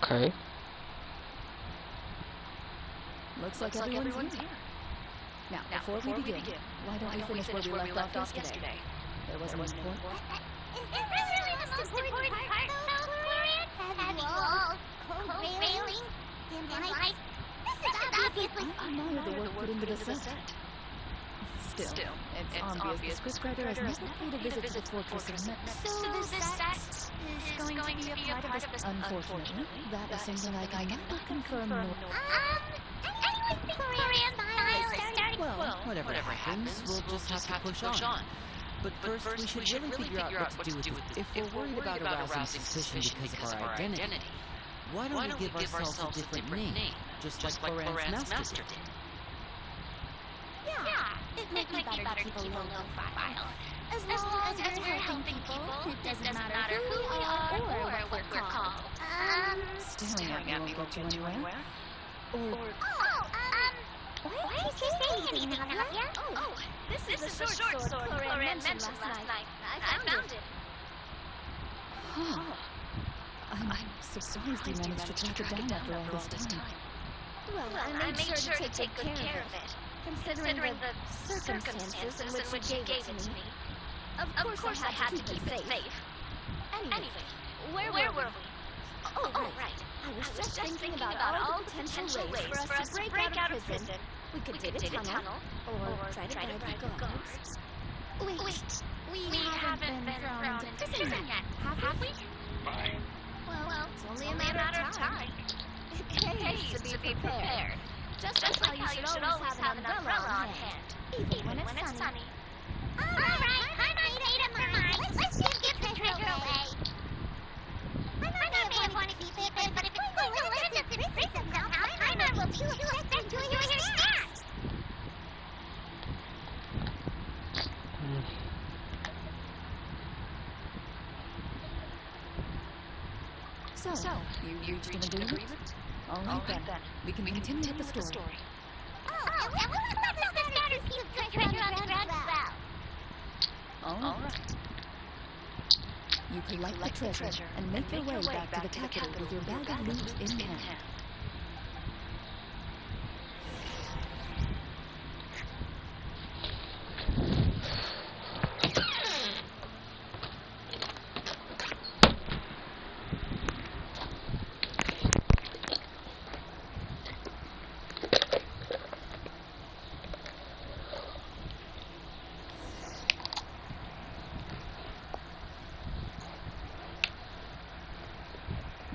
Okay. Looks like everyone's here. Now, before we begin, why don't we finish where we left off yesterday? There was a point. Is that really the most important part, though, Florian? Have you all co-railing? Dim lights? This is obviously... I admire the work put into the set. Still, it's obvious the scriptwriter has never paid a visit to the Fortress of Met. So this set is going to be a part of this... Unfortunately, that is something I can neither confirm nor... Anyone think Florian's style is starting... Well, whatever happens, we'll just have to push on. But first, we should really figure out what to do with it. If we're worried about arousing suspicion because of our identity, why don't we give ourselves a different name, just like Florian's master did? Yeah, it might be better to keep a low profile. As long as we're helping people, it doesn't matter who we are or what we're called. Staring at me won't get you anywhere. Why did you say anything, Nadia? Oh, this is the short sword Florian mentioned last night. I found it. I'm surprised you managed to track it down after all this time. Well, I made sure to take good care of it, considering the circumstances in which you gave it to me. Of course I had to keep it safe. Anyway, where were we? Oh, right. I was just thinking about all the potential ways for us to break out of prison. We could dig a tunnel, or try to bribe the guards. Wait, we haven't been thrown into prison yet, have we? Well, it's only a matter of time. It pays to be prepared. Just like how you should always have an umbrella on hand, even when it's sunny. Alright, I made up my mind. Let's just give the treasure away. I may have wanted to keep it, but if it's going to let us into prison somehow, I might will too upset to enjoy your snack. So, you reached an agreement? All right then, we can continue with the story. Oh, and what about the scattered piece of treasure on the ground as well? All right. You collect the treasure and make your way back to the capital with your bag of loot in hand.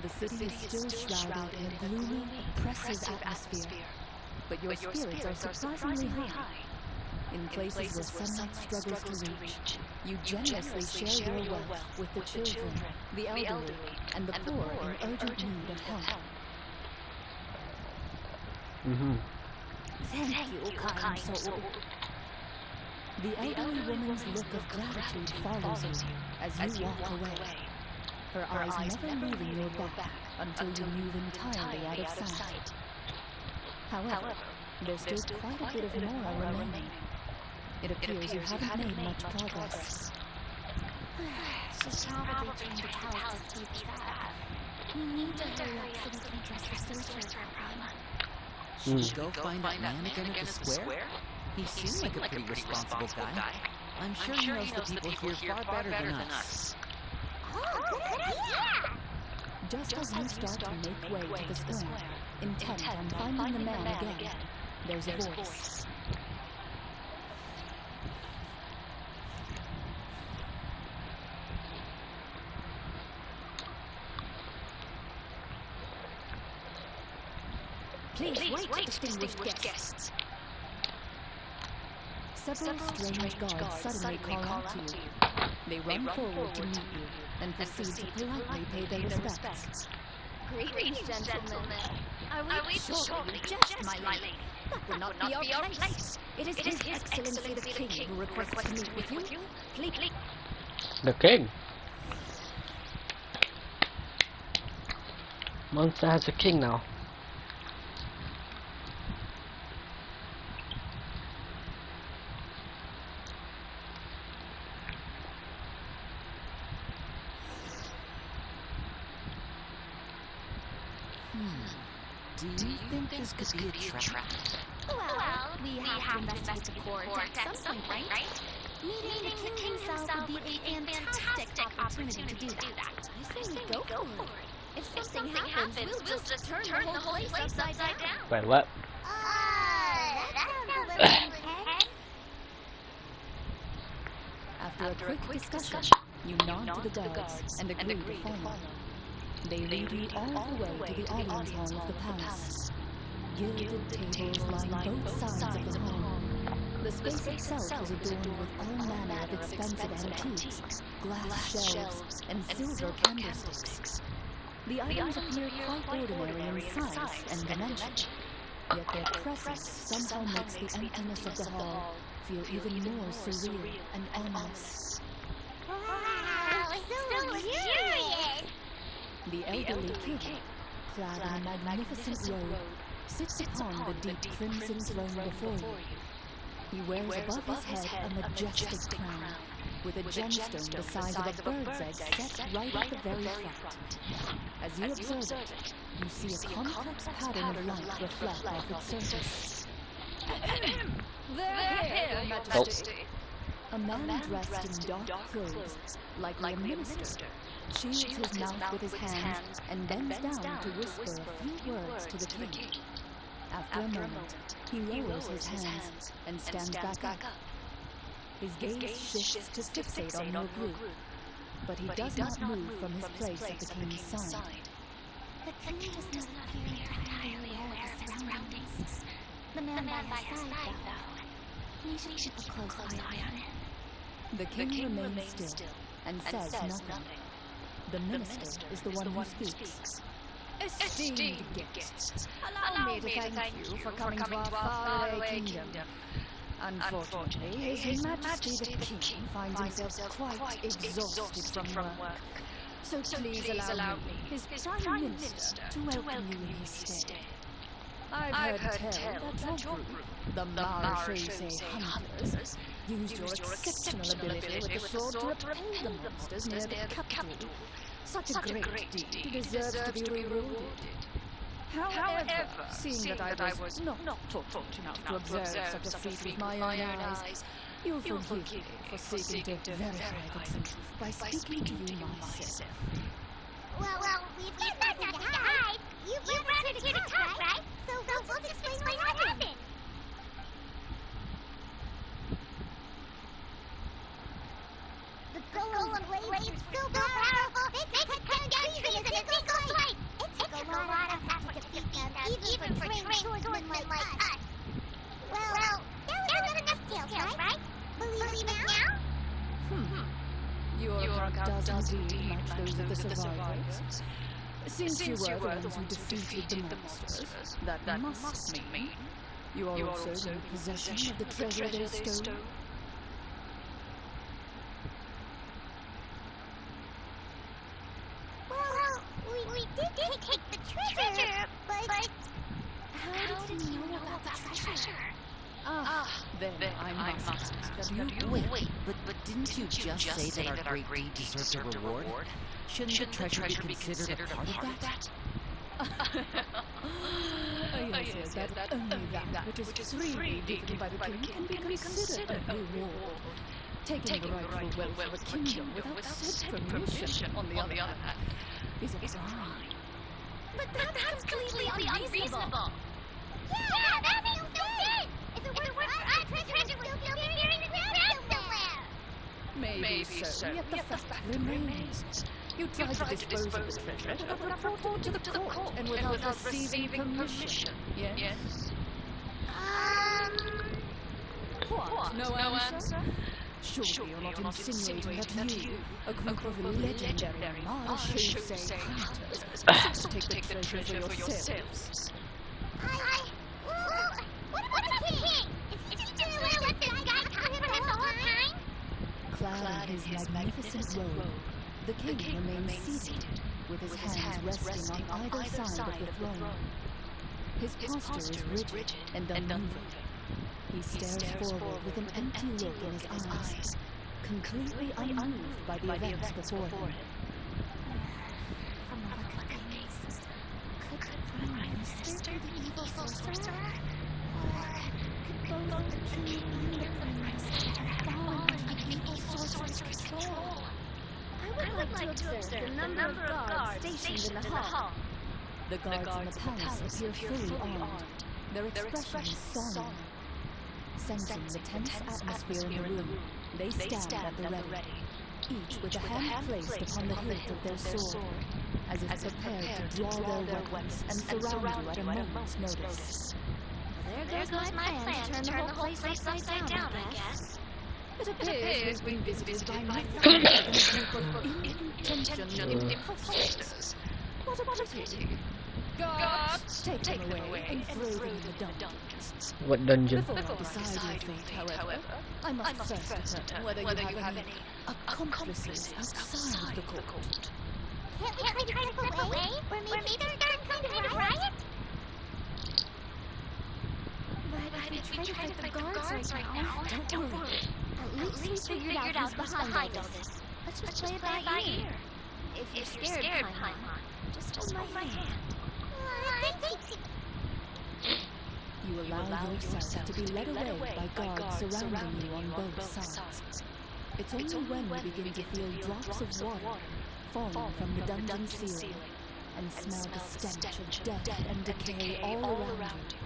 The city is still shrouded in a gloomy, oppressive atmosphere, but your spirits are surprisingly high. In places where sunlight struggles to reach, you generously share your wealth with the children, the elderly, and the poor in urgent need of help. Thank you, kind soul. The elderly woman's look of gratitude follows you as you walk away. Her eyes never leaving your back until you move entirely out of sight. However, there's still quite a bit of Mora remaining. It appears you haven't made much progress. She's probably trying to tell us to speed this up. We need to hurry up so we can address the sorcerer's problem. Should we go find that man again at the square? He seems like a pretty responsible guy. I'm sure he knows the people here far better than us. Oh, good idea! Just as you start to make way to the square, intent on finding the man again, there's a voice. Please wait, distinguished guests. Several strange guards suddenly call out to you. They run forward to meet you and proceed to politely pay their respects. Greetings, gentlemen. Are we sure you jest, my lady? That would not be our place. It is His Excellency the King who requests to meet with you. Please. The king. Monster has a king now. Do you think this could be a trap? Well, we have to investigate the court at some point, right? Meeting the king himself would be a fantastic opportunity to do that. I say we go for it. If something happens, we'll just turn the whole place upside down. Wait, what? That sounds a little intense. After a quick discussion, you nod to the guards and agree to follow. They lead you all the way to the audience hall of the palace. Gilded tables line both sides of the hall. The space itself is adorned with all manner of expensive antiques, glass shelves, and silver candlesticks. The items appear quite ordinary in size and dimension, yet their presence somehow makes the emptiness of the hall feel even more surreal and ominous. Wow, it's so luxurious! The elderly king, clad in a magnificent robe, sits upon the deep crimson throne before you. He wears above his head a majestic crown, with a gemstone the size of a bird's egg set right at the very front. As you observe it, you see a complex pattern of light reflect off its surface. They're here, Your Majesty. A man dressed in dark clothes, likely a minister, shields his mouth with his hands and bends down to whisper a few words to the king. After a moment, he lowers his hands and stands back up. His gaze shifts to fixate on your group, but he does not move from his place at the king's side. The king does not appear entirely aware of his surroundings. The man by his side, though. We should keep a close eye on him. The king remains still and says nothing. The minister is the one who speaks. Esteemed guests, allow me to thank you for coming to our faraway kingdom. Unfortunately, His Majesty the King finds himself quite exhausted from work. So please allow me, his Prime Minister, to welcome you in his stead. I've heard tell that your group, the Marechaussee Hunters, used your exceptional ability with the sword to repel the monsters near the capital. Such a great deed deserves to be rewarded. However, seeing that I was not fortunate enough to observe such a feat with my own eyes, you'll forgive me for seeking to verify the truth by speaking to you myself. Well, we've got nothing to hide. You brought us here to talk, right? So we'll just explain what happened. The golem blades are so powerful, they could cut down trees in a single swipe. It took a lot of effort to defeat them, even for trained swordsmen like us. Well, there was enough details, right? Believe it now? Your account does indeed match those of the survivors. Since you were the ones who defeated the monsters, that must mean you are also in possession of the treasure they stole. Well, we did take the treasure, but how did you know about the treasure? Then I must ask that you Wait, but didn't you just say that our great deed deserved a reward? Shouldn't the treasure be considered a part of that? Yes, that only that which is freely given by the king can be considered a reward. Taking the rightful wealth of a kingdom without said permission, on the other hand, is a crime. But that's completely unreasonable. Yeah, that makes no sense. If it weren't for us, the treasure would still be buried in the ground somewhere. Maybe so, yet the fact remains. You tried to dispose of the treasure without reporting to the court and without receiving permission. Yes? What? No answer? Surely you're not insinuating that you, a group of legendary Marechaussee hunters, seek to take the treasure for yourselves. What about the king? Is he still around with this guy talking for him the whole time? Clad in his magnificent robe, the king remains seated, with his hands resting on either side of the throne. His posture is rigid and unmoving. He stares forward with an empty look in his eyes, completely unmoved by the events before him. From the look of things, could the Prime Minister be the evil sorcerer? Or could both the king and the Prime Minister have fallen under the evil sorcerer's control? I would like to observe the number of guards stationed in the hall. The guards in the palace appear fully armed, their expressions solemn. Sensing the tense atmosphere in the room, they stand at the ready, each with a hand placed upon the hilt of their sword, as if prepared to draw their weapons and surround you at a moment's notice. There goes my plan to turn the whole place upside down, I guess. It appears we've been visited by nothing but a group of intentional impostors. What a pity. Guards, take them away and throw them in the dungeons. What dungeon? Before I decide your fate, however, I must first determine whether you have any accomplices outside the court. Can't we try to slip away? Or maybe there's some kind of riot? But if we try to fight the guards right now, Don't worry. at least we figured out who's behind all this. Let's just play it by ear. If you're scared, Paimon, just hold my hand. You allow yourself to be led away by guards surrounding you on both sides. It's only when you begin to feel drops of water falling from the dungeon ceiling and smell the stench of death and decay all around you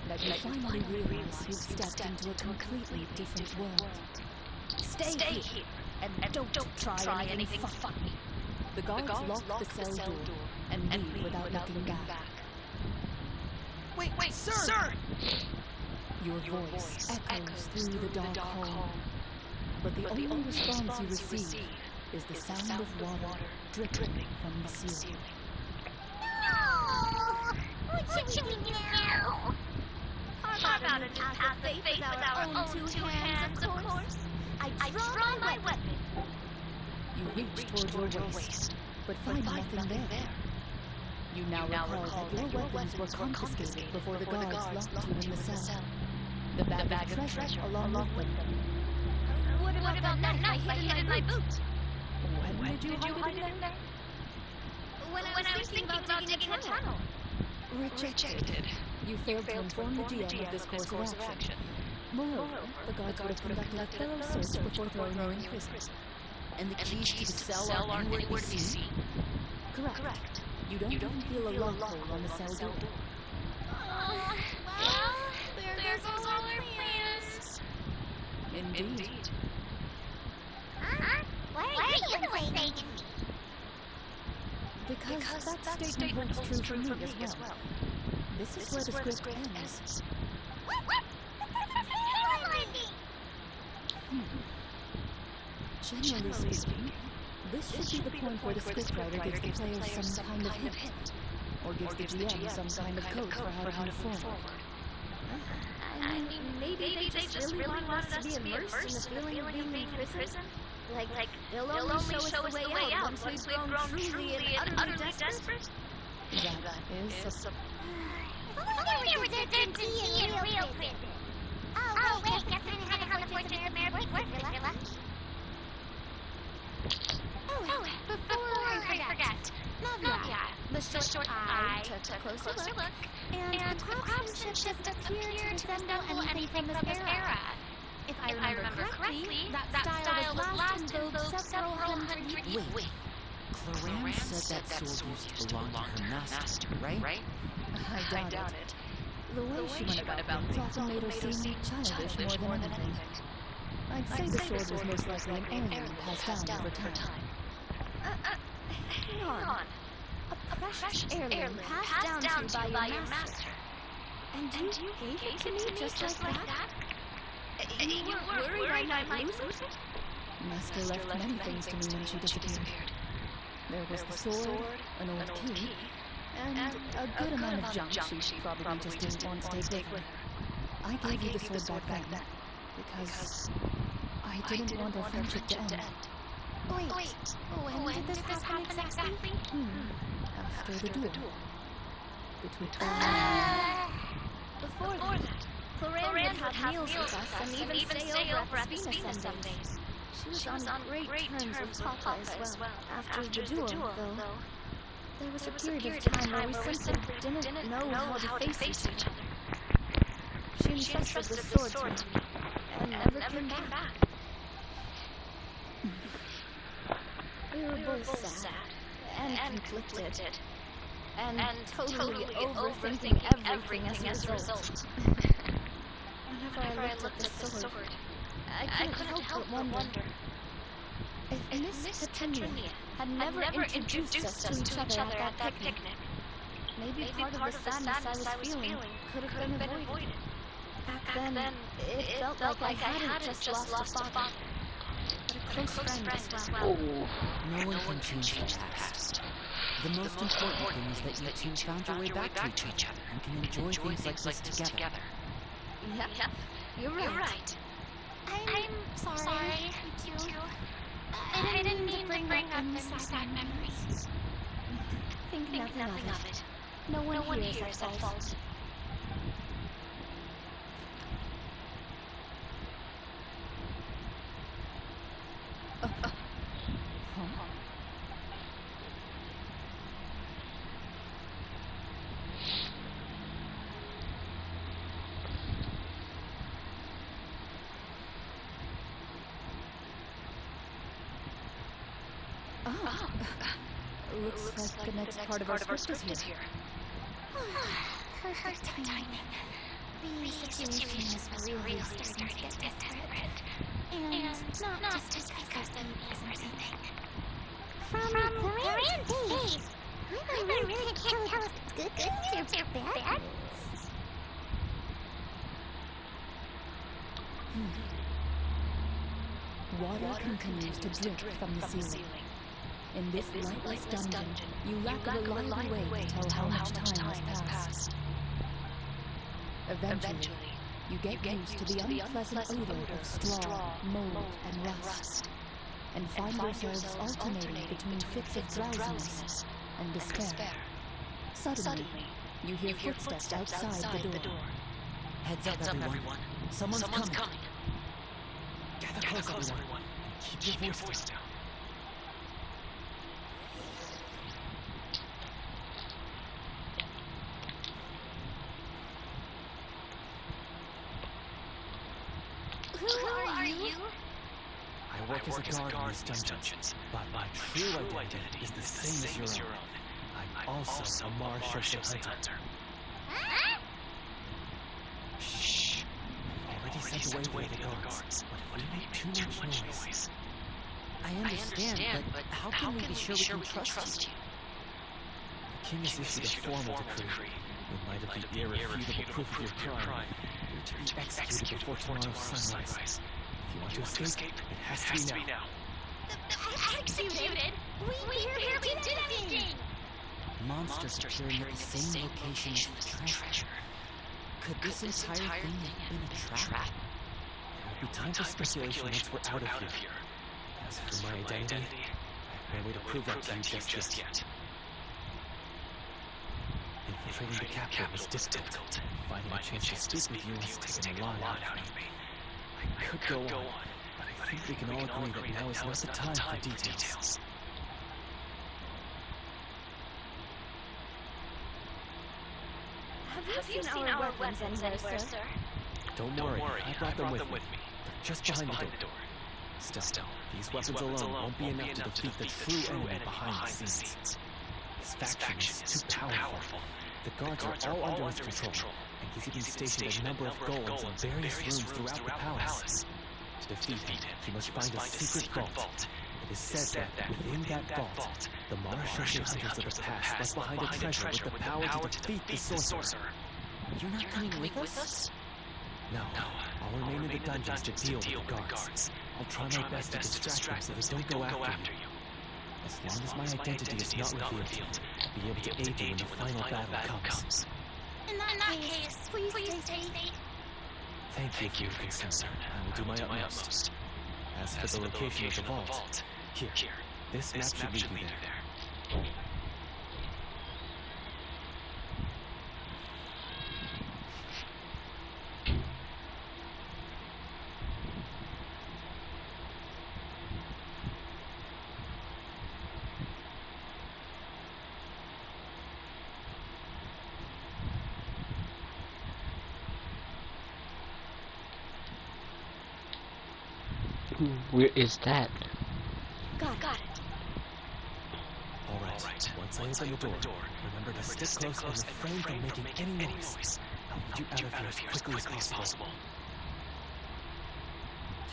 that you finally realize you've stepped into a completely different world. Stay here and don't try anything funny. The guards lock the cell door and leave without looking back. Wait, sir! Your voice echoes through the dark hall, but the only response you receive is the sound of water dripping from the ceiling. No! What should we do now? How about a path of faith with our own two hands, of course? I draw my weapon. You reach toward your waist, but find nothing there. You now recall that your weapons were confiscated before the guards locked you in the cell. The bag of treasure along with them. What about that knife I hid in my boot? When did you hide it in there? When I was thinking about digging a tunnel. Rejected. You failed to inform the GM of this course of action. Moreover, the guards would have conducted a thorough search before throwing you in prison. And the keys to the cell aren't anywhere to be seen? Correct. You don't even feel a lockhole on the cell door. Well, there goes all our plans. Indeed. Why are you the one saying it? Because that statement holds true for me as well. This is where the script ends. What? Generally speaking, this should be the point where the scriptwriter gives the players some kind of hint, or gives the GM some kind of code for how to move forward. I mean, maybe they just really wanted us to be immersed in the feeling of being in prison. Like they'll only show us the way out once we've grown truly and utterly desperate. That is a... If only we were to be in real prison. Oh, wait, that's kind of how the 14th Amendment works, Villa. Oh, before I forget, Navia, the short eye took a closer look, and the craftsmanship appeared to resemble anything from this era. If I remember correctly, that style was last in vogue several hundred years. Wait. Clarence said that sword used to belong to her master, right? I doubt it. The way she went about things often made her seem childish more than anything. I'd say the sword was most likely an heirloom passed down over time. Hang on. A precious heirloom passed down to you by your master. And you gave it to me just like that? You weren't worried I might lose it? Master left many things to me when she disappeared. There was the sword, an old key, and a good amount of junk she probably just didn't want to take with her. I gave you the sword back then, because I didn't want our friendship to end. Wait, when did this happen exactly? After the duel. Between Before that, Clarence would have meals with us and even stay over at Venus some days. She was on great terms with Papa as well. After the duel, though, there was a period of time where we simply didn't know how to face each other. She entrusted the sword to me, and never came back. We were both sad and conflicted, and totally overthinking everything as a result. Whenever I looked at the sword, I couldn't help but wonder if Miss Petunia had never introduced us to each other at that picnic. Maybe part of the sadness I was feeling could have been avoided. Back then, it felt like I hadn't just lost a father, but a close friend as well. No one can change the past. The most important thing is that you two found your way back to each other and can enjoy things like this together. Yep, you're right. I'm sorry, you two. I didn't mean to bring up any sad memories. Think nothing of it. No one here is at fault. Looks like the next part of our script is here. Perfect timing. The situation is really starting to get desperate. And not just because of me or anything. From Clarence's days, I really can't tell if it's good news or bad. Water continues to drip from the ceiling. In this lightless dungeon, you lack a reliable way to tell how much time has passed. Eventually, you get used to the unpleasant odor of straw, mold, and rust. and find yourselves alternating between fits of drowsiness and despair. Suddenly, you hear footsteps outside the door. Heads up, everyone. Someone's coming. Gather close, everyone. Keep your voice down. Who are you? I work as a guard in these dungeons, but my true identity is the same as your own. I'm also a Mara Shosei hunter. Huh? Shh! I've already sent away the guards, but if we make too much noise... I understand, but how can we be sure we can trust you? The king has issued a formal decree. In light of the irrefutable proof of your crime, you're to be executed before tomorrow's sunrise. If you want to escape, it has to be now. Executed? We barely did anything! Monsters appearing at the same location as the treasure. Could this entire thing have been a trap? There'll be time for speculation once we're out of here. As for my identity, I have no way to prove that to you just yet. Infiltrating the capital was difficult. Finding a chance to speak with you has taken a lot out of me. I could go on, but I think we can all agree that now is not the time for details. Have you seen our weapons anywhere, sir? Don't worry, I brought them with me. They're just behind the door. Still, these weapons alone won't be enough to defeat the true enemy behind the scenes. His faction is too powerful. The guards are all under his control, and he's even stationed a number of golems in various rooms throughout the palace. To defeat him, he must find a secret vault. It is said that within that vault, the Mara Shosei hunters of the past left behind a treasure with the power to defeat the sorcerer. You're not coming with us? No, I'll remain in the dungeons to deal with the guards. I'll try my best to distract them so they don't go after you. As long as my identity is not revealed, I'll be able to aid you when the final battle comes. In that case, please stay safe. Thank you for your concern. I will do my utmost. As for the location of the vault, here, this map should lead you there. Where is that? Got it. Alright, once I open the door, remember to stick close and refrain from making any noise. I'll lead you out of here as quickly as possible.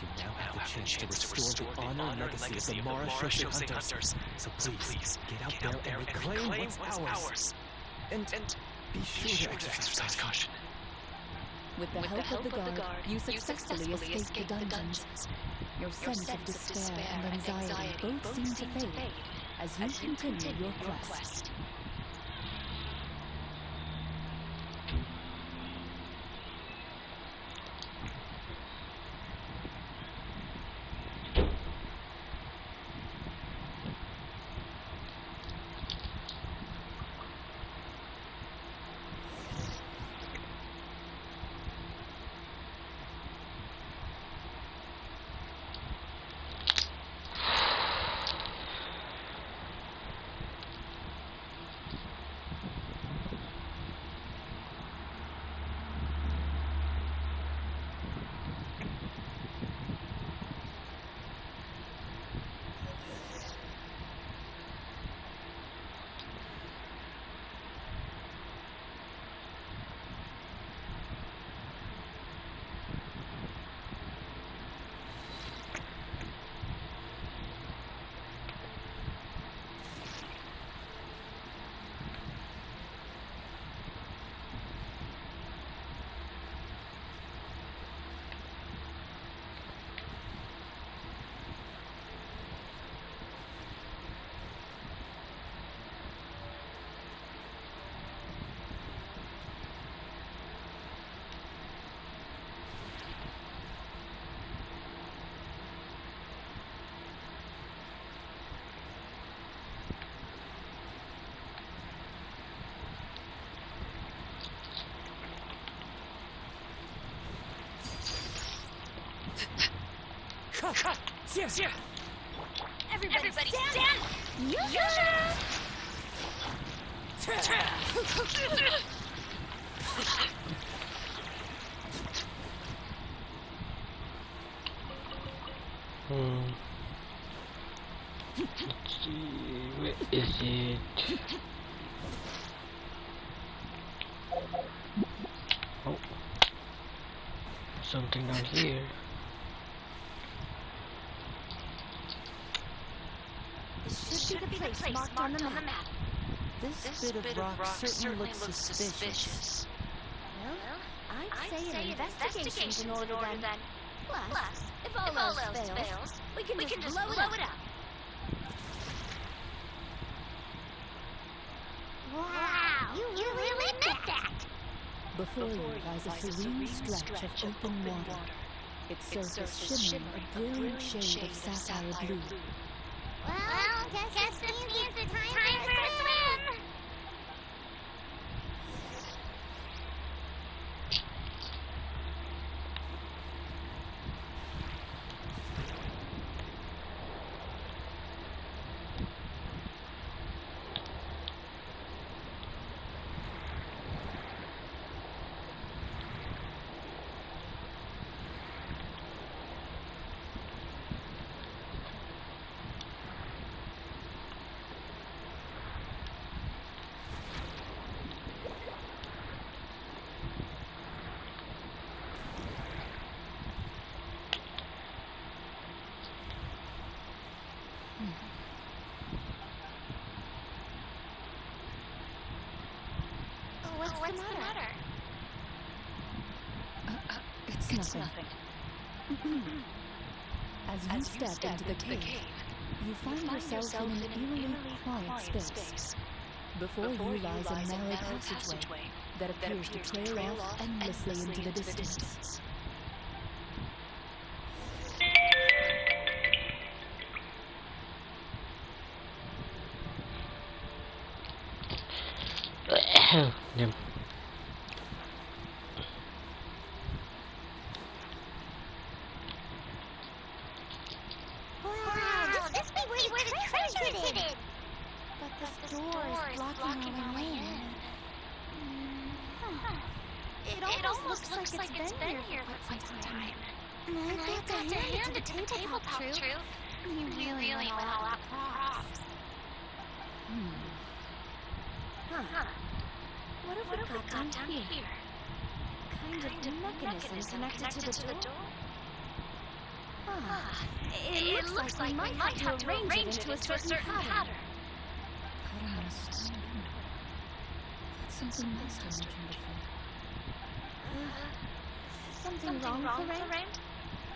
You now have the chance to restore the honor and legacy of the Mara Shosei hunters. So please, get out there and reclaim what's ours. And be sure to exercise caution. With the help of the guard, you successfully escaped the dungeons. Your sense of despair and anxiety both seem to fade as you continue your quest. Everybody stand! Let's see, where is it? Oh, something down here. This should be the place marked on the map. This bit of rock certainly looks suspicious. Well, I'd say an investigation's in order then. Plus, if all else fails, we can just blow it up. Wow, you really meant that! Before you lies a serene stretch of open water. Its surface shimmering a brilliant shade of sapphire blue. Well, guess this means it's time for a swim! What's the matter? It's nothing. As you step into the cave, you find yourself in an eerily quiet space. Before you lies a narrow passageway that appears to trail off endlessly into the distance. Yeah. Wow, this must be where the treasure's hidden! But this door is blocking our way in. It almost looks like it's been here for quite some time. And I've got to hand it to the tabletop troupe. You really went all out for props. What have we got down here? Kind of mechanism connected to the door? It looks like we might have to arrange it into a certain pattern. That's something Master mentioned before. Something wrong, Lorraine?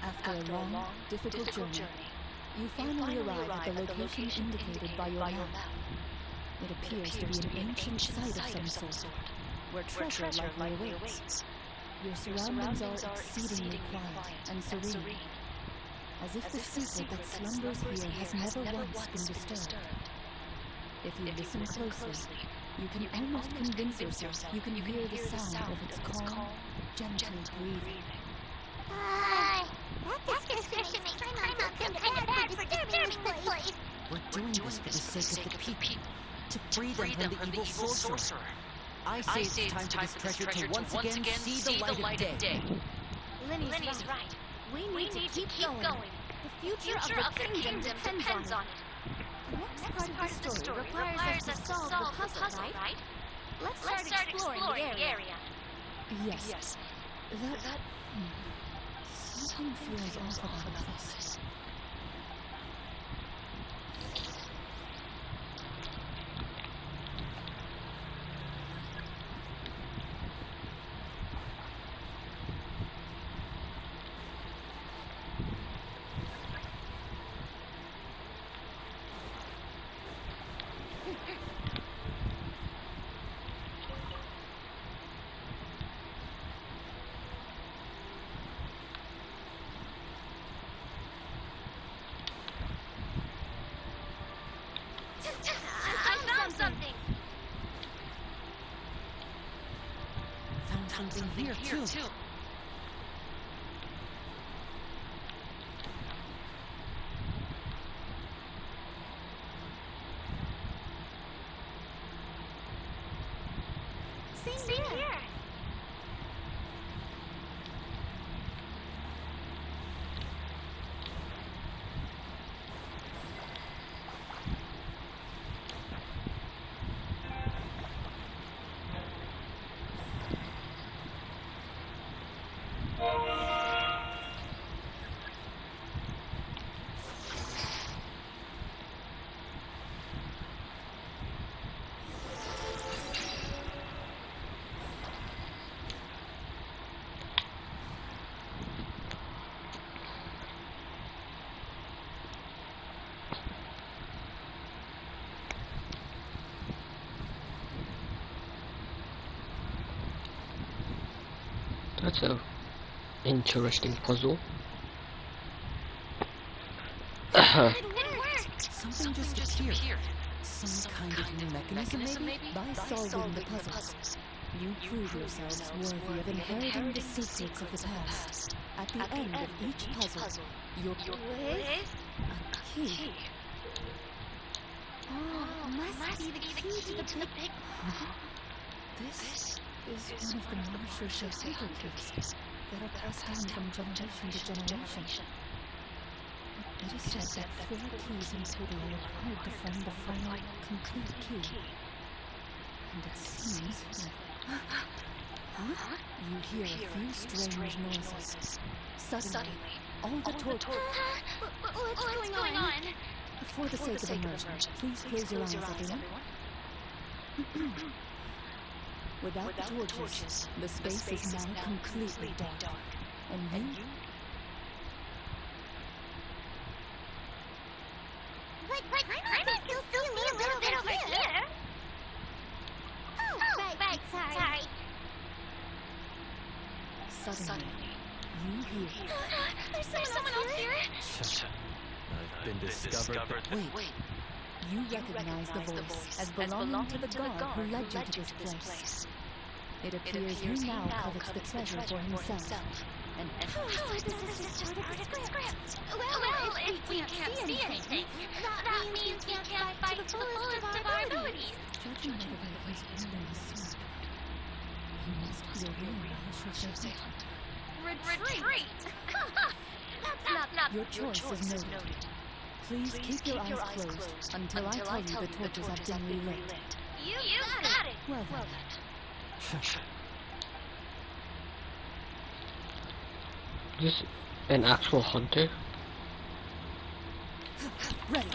After a long, difficult journey, you finally arrive at the location indicated by your map. It appears to be an ancient site of some sort, where treasure likely awaits. Your surroundings are exceedingly quiet and serene, as if the secret that slumbers here has never once been disturbed. If you listen closely, you can almost convince yourself you can hear the sound of its calm, gentle breathing. That description makes Primal feel kind of bad for disturbing this place. We're doing this for the sake of the people, to free them from the evil sorcerer. I say it's time for this treasure to once again see the light of day. Lenny's right. We need to keep going. The future of the kingdom depends on it. The next part of the story requires us to solve the puzzle, right? Let's start exploring the area. Yes. That something feels off about this. Something here too. Same here. That's a interesting puzzle. It worked! Something just appeared. Some kind of new mechanism, maybe? By solving the puzzles, you prove yourselves worthy of inheriting the secrets of the past. At the end of each puzzle, you're With a key. oh, must be the key to the big. This is one of the Marshall secret keys that are passed down from generation to generation. It is said that 4 keys in total are required to find the final, complete key. And it seems that... You hear a few strange noises. Suddenly, all the torch... What's going on? For the sake of immersion, please close your eyes, everyone. Without the torches, the space is now completely dark. And you... But I can still see a little bit over here. Oh, right, sorry. Suddenly, you hear... There's someone else here? I've been discovered. Wait. You recognize the voice as belonging to the god who led you to this place. It appears he now covets the treasure for himself. And Oh, this is just part of the script. Well, if we can't see anything, that means we can't fight to the fullest of our abilities. judging by the way he's holding his sword, he must be a real Marshall Satan. Retreat! That's not Your choice is noted. Please keep your eyes closed until I tell you the torches have been relit. You got it! Well then. This an actual hunter? Ready.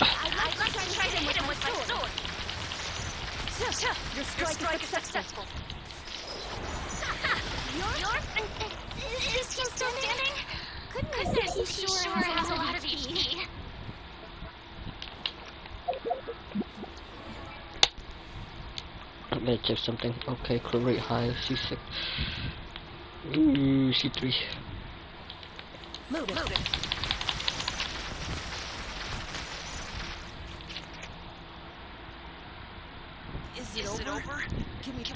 I'd like to try to hit him with my sword. Your strike is successful. Is this team still standing? Goodness, he sure has a lot of HP. I'm gonna check something. Okay, clue rate high, C6. Ooh, C3. Loaded. Is it over? Give me that.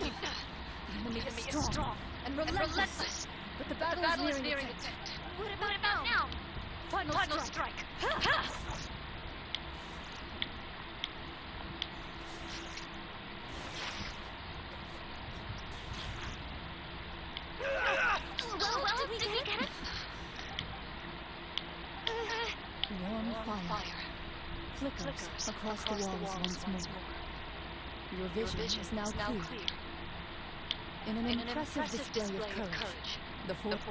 The enemy is strong and relentless. But the battle is nearing its end. What about now? Final strike. Ha! Well, did we get it? Warm fire flickers across the walls once more. Your vision is now clear. In an impressive display of courage, the fourth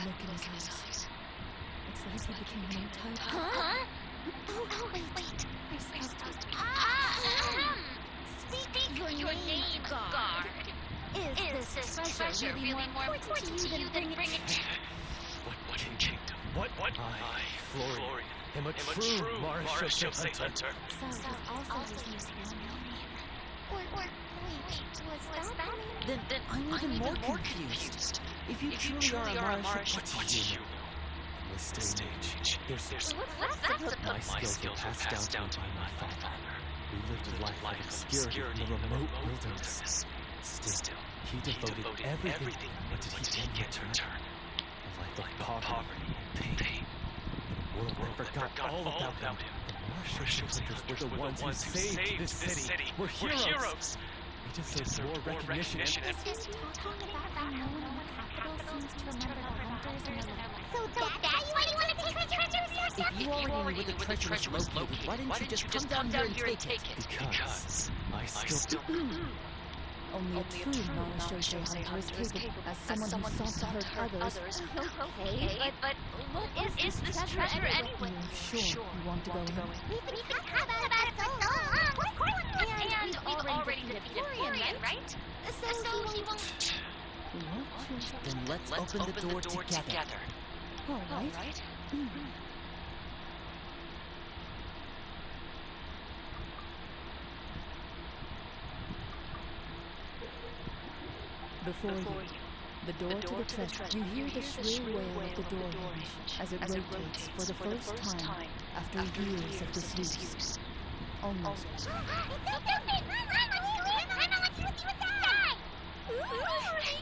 look in his eyes. It's like he became an entire... Huh? Oh, wait. We're supposed to... Speak your name, guard. Is this treasure really more important to you than bringing it... What kingdom? What? I, Florian, am a true Marshall hunter. So he's also his real name. Or wait, was that name? Then I'm even more confused. If you truly are a Marshall, What do you know? In this day and age, there's my skills were passed down to me by my father. We lived a life of obscurity in the remote wilderness. Still, he devoted everything. What did he get in return? A life of poverty and pain. In a world that forgot all about him, the Marshal hunters were the ones who saved this city. We're heroes. We deserve more recognition. Is he talking about how no one in the capital seems to remember the hunters and their lives? So that's why you want to take the treasure? If you already knew where the treasure was located, why didn't you just come down here and take it? Because I still... Only a true Marashosei hunter is capable, as someone who sought to hurt others. Okay, but what is this treasure anyway? You're sure you want to go in? We've been talking about it for so long. And we've already defeated Florian, right? So he won't... Then let's open the door together. All right. Before you, the door to the treasure, you hear the shrill wail of the door hinge as it rotates for the first time after years of disuse. Almost. It's open! I'm on you inside! Me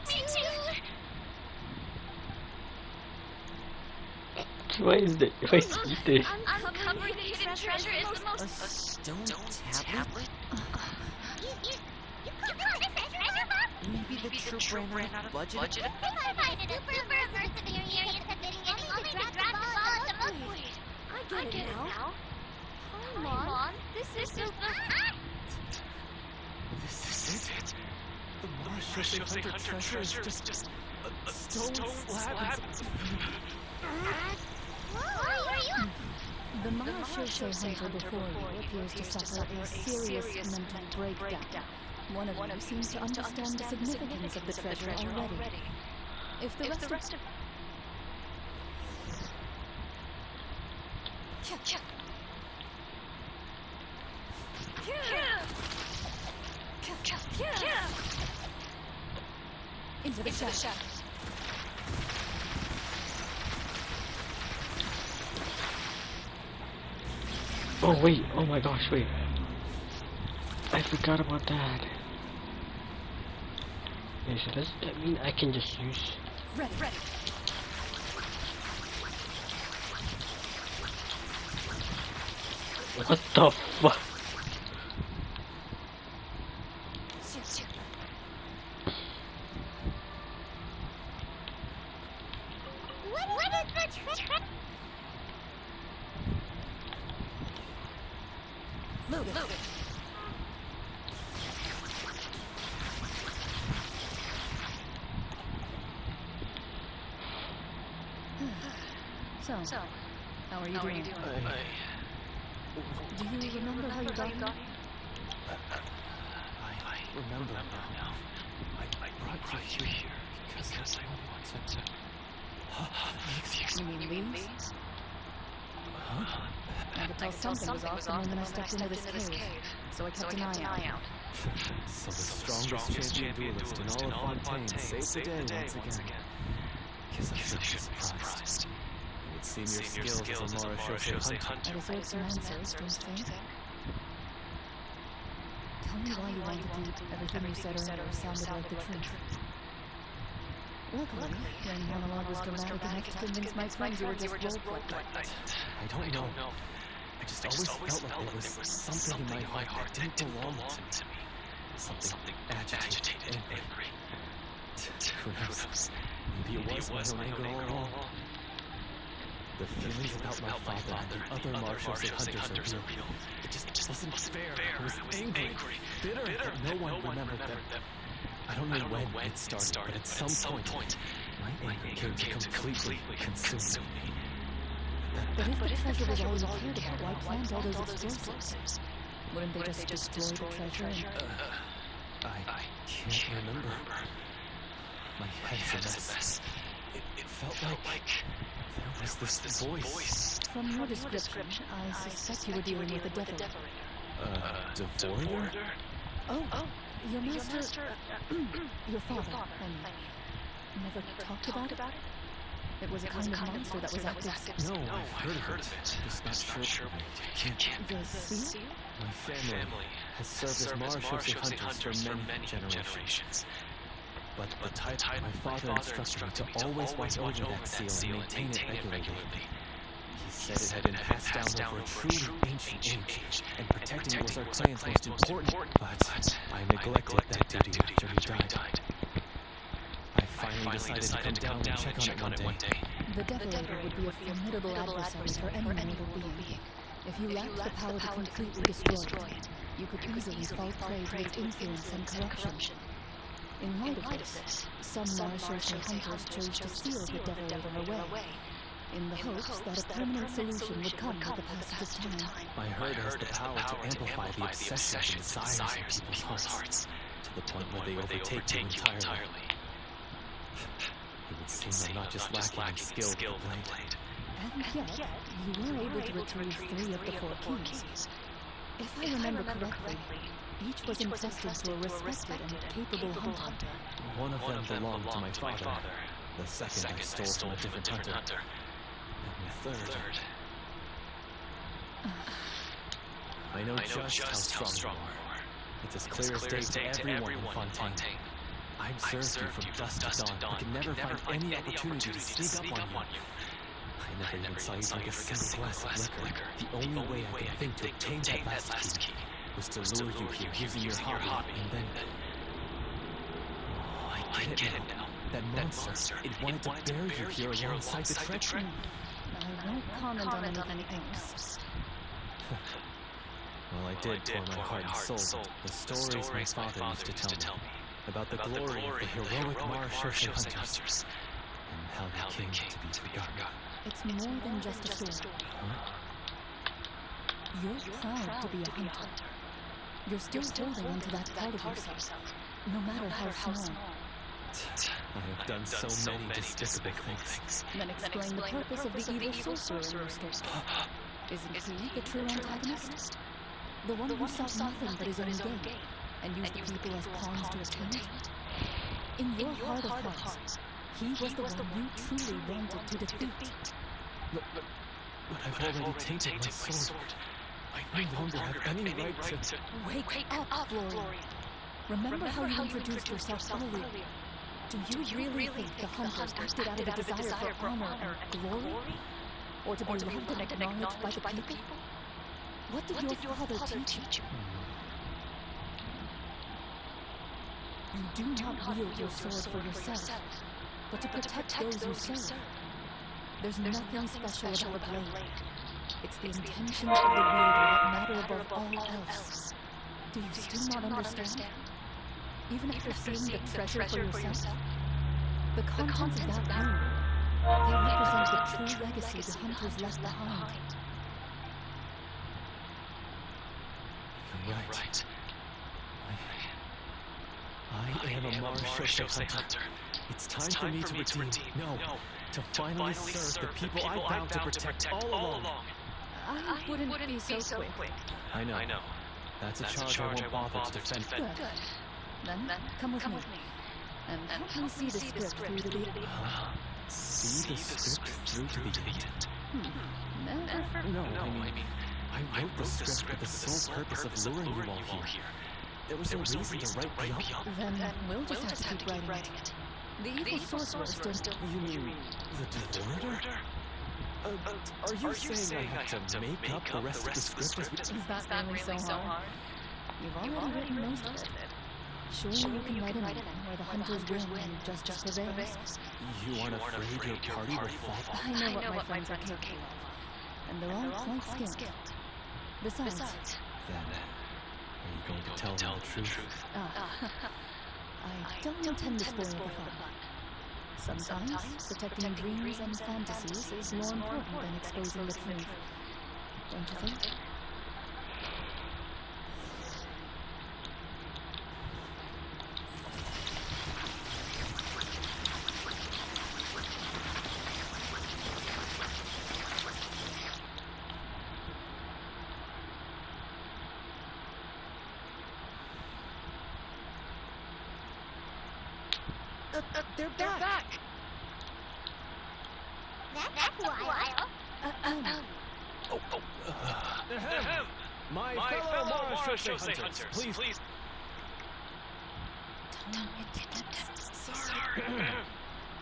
too! Why is that? Why is this? Uncovering the hidden treasure is the most... A stone tablet? You call this a treasure box? Maybe the troop ran out of budget? If I find it a super perseverance of getting only to drop the ball at the most. I get it now. Paimon, this is the... This is it? The Marshal hunter treasure is just a stone slab. Who are you? The Marashosei hunter before you appears to suffer a serious mental breakdown. One of you seems to understand the significance of the treasure already. If the rest of... Into the shadows. Oh wait, oh my gosh, wait. I forgot about that. Okay, so does that mean I can just use... Ready. What the fuck? What is the trick? Load it. So, how are you doing? Do you remember how you got here? I remember now. I brought you here because I wanted to... You mean leaves? I could tell something was off the moment I stepped into this cave, so I kept an eye out. So the strongest champion duelist in all of Fontaine saved the day once again. Guess I should be surprised. It would seem your skills as a Marashosei hunter. I deserve some answers, don't you think? Tell me why you wanted to do everything you said earlier sounded like the truth. Luckily, your monologue was dramatic enough to convince my friends you were just role-playing. I don't know. I just always felt like there was something in my heart that didn't belong to me. Something agitated and angry. Who knows? Maybe it was my own anger all along. The feelings about my father and the other Marshosei hunters are real. It just wasn't fair. I was angry, bitter that no one remembered them. I don't know when it started, but at some point, my anger came to completely consume me. But if the treasure was all you cared about, why plant all those explosives? Wouldn't they just destroy the treasure and... I can't remember. My head's a mess. It felt like there was this voice. From your description, I suspect you were dealing with a devil. Devoider? Oh, your master... your father, I mean. Never talked about it? It was a kind of monster that was active. No, I've heard of it. Just not sure. I can't. The seal? My family has served as Marashosei hunters for many generations. But the type my father instructed me to always watch over that seal and maintain it regularly. He said it had been passed down over a truly ancient age, and protecting it was our clan's most important, but I neglected that duty after he died. I finally decided to come down and check on it one day. The Devilator would be a formidable adversary for any mortal being. If you lacked the power to completely destroy it, you could easily fall prey to its influence and corruption. In light of this, some Marshals and hunters chose to seal the Devilator away, in the hopes that a permanent solution would come with the passage of time. I heard it has the power to amplify the obsessions and desires in people's hearts, to the point where they overtake them entirely. It would seem I'm not just lacking in skill with the blade. And yet, you were able to retrieve 3 of the 4 keys. If I remember correctly, each was entrusted to a respected and capable hunter. One of them belonged to my father. The second I stole from a different hunter. And the third... I know just how strong you are. It's as clear as day to everyone in Fontaine. I've served you from dusk to dawn, but could never find any opportunity to sneak up on you. I never even saw you drink a single glass of liquor. The only way I could think to obtain that last key was to lure you here using your hobby, and then... Oh, I get it now. That monster, it wanted to bury you here alongside the treasure. I won't comment on anything else. Well, I did pour my heart and soul. The stories my father used to tell me about the glory of the heroic Marshals and hunters, and how they came to be forgotten. It's more than just a story. Huh? You're proud to be a hunter. You're still holding onto that part of yourself, no matter how small. I have done so many despicable things. Then explain the purpose of the evil sorcerer in your story. Isn't he the true antagonist? The one who sought nothing but his own gain, and used the people as pawns to attain it? In your heart of hearts, he was the one you truly wanted to defeat. But I've already tainted my sword. I no longer have any right to... Wake up, Florian. Remember how you introduced yourself earlier. Do you really think the hunters acted out of a desire for honor and glory? Or to be loved and acknowledged by the people? What did your father teach you? You do not wield your sword for yourself, but to protect those you serve. There's nothing special about a blade. It's the intentions of the wielder that matter above all else. Do you still not understand? Even after seeing the treasure for yourself? The contents of that room, they represent the true legacy the hunters left behind. You're right. I am a Marshal hunter. It's time for me to redeem. No, to finally serve the people I vowed to protect all along. I wouldn't be so quick. I know. That's a charge I won't bother to defend. Good. Then come with me. And help me see the script through to the end. See the script through to the end? Never. No, I mean, I wrote the script with the sole purpose of luring you all here. There was no reason to write beyond. Then we'll just have to keep writing it. The evil sorcerer still... You mean the Devorator? Are you saying I have to make up the rest of the script? Is that really so hard? You've already written most of it. Surely you can write an ending where the hunters win and justice prevails. You aren't afraid your party will fall? I know what my friends are capable of. And they're all quite skilled. Besides... Then, are you going to tell them the truth? I don't intend to spoil the fun. Sometimes, protecting dreams and fantasies is more important than exposing the truth. Don't you think? They're back! That's wild. My fellow Marshal hunters, please.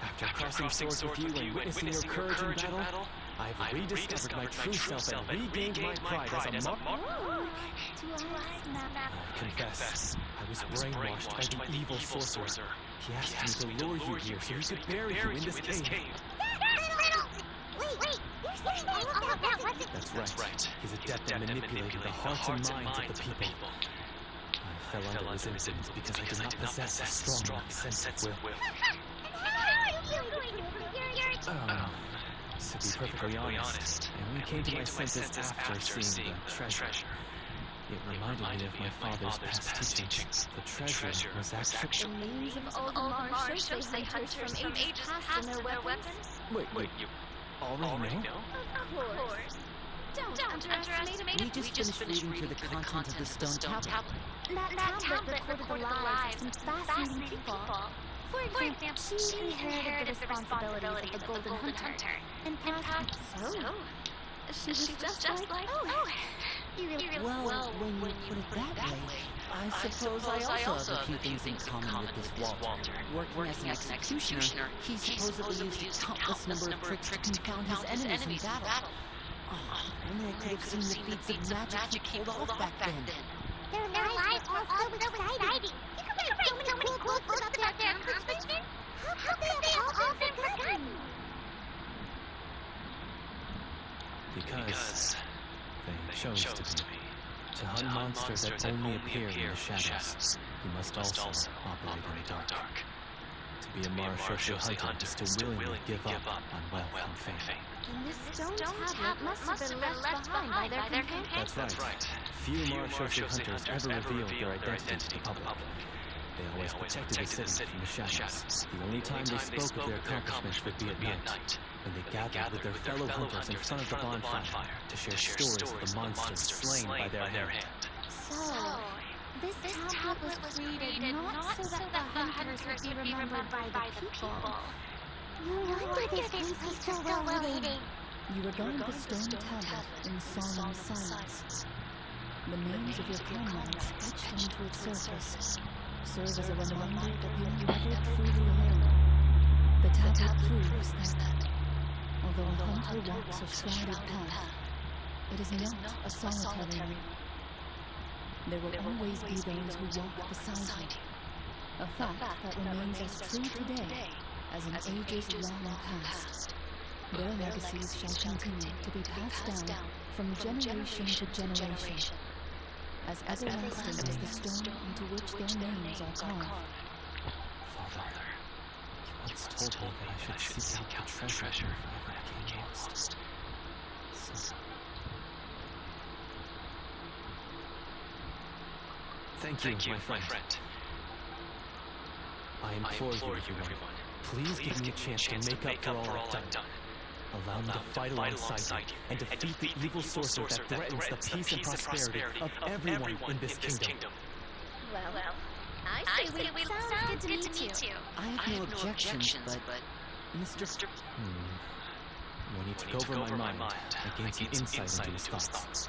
After crossing swords with you and witnessing your courage in battle, I've rediscovered my true self and regained my pride as a monk. I confess, I was brainwashed by the evil sorcerer. He asked me to lure you here so he could bury you in this cave. That's right. He's adept at manipulating the hearts and minds of the people. I fell under his influence because I did not possess a strong enough sense of will. To be perfectly honest, I only came to my senses after seeing the treasure. It reminded me of my father's past teachings. The treasure was actually... The names of all the marshals they hunters from ages past and their weapons? Wait, you already know? Of course. Don't underestimate We just finished reading through the content of the stone tablet. That tablet recorded the lives of some fascinating people. For example, she inherited the responsibilities of the Golden Hunter. And passed... So? She was just like... Oh, you really... Well, when you put it that way, I suppose I also have a few things in common with this Walter. Working as an executioner, he supposedly used a countless number of tricks to confound his enemies in battle. Only I could have seen the feats of magic he pulled off back then. Their lives were all so exciting. You could write so many cool books about their accomplishments. How could they have all been forgotten? Because they chose to be. To hunt monsters that only appear in the shadows, you must also operate in the dark. To be a marshal hunter is to willingly give up on wealth and fame. And this stone tablet must have been left behind by their companions. That's right. Few marshal hunters ever revealed their identity to the public. They always protected the city from the shadows. The only time they spoke of their accomplishments would be at night, when they gathered with their fellow hunters in front of the bonfire to share stories of the monsters slain by their hand. So, this tablet was created not so that the hunters would be remembered by the people. No wonder this place was so well hidden. You regard the stone tablet in solemn silence. The names of your comrades etched onto its surface serve as a reminder that you are never truly alone. The tablet proves that, although a hunter walks a shrouded path, it is not a solitary one. There will always be those who walk beside you, a fact that remains as true today as in ages-long past. Their legacies shall continue to be passed down from generation to generation, as everlasting as the stone into which their names are carved. Father, you once told me that I should seek out the treasure if I ever became lost. So... Thank you, my friend. I implore you, everyone. Please give me a chance to make up for all I've done. Allow me to fight alongside you and defeat the evil sorcerer that threatens the peace and prosperity of everyone in this kingdom. Well, I say we sounds good to meet you. I have no objections, but Mr. When he took over my mind, I gained some insight into his thoughts.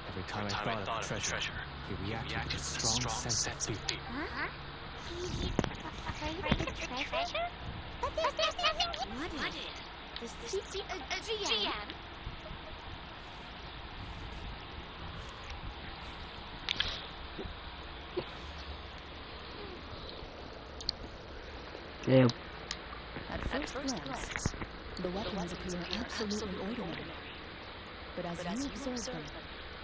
Every time I thought of the treasure, he reacted with a strong sense of fear. Huh? He's afraid of the treasure? But there's nothing... What is? The secret GM? Yeah. At first glance, the weapons appear absolutely ordinary. But as you observe them,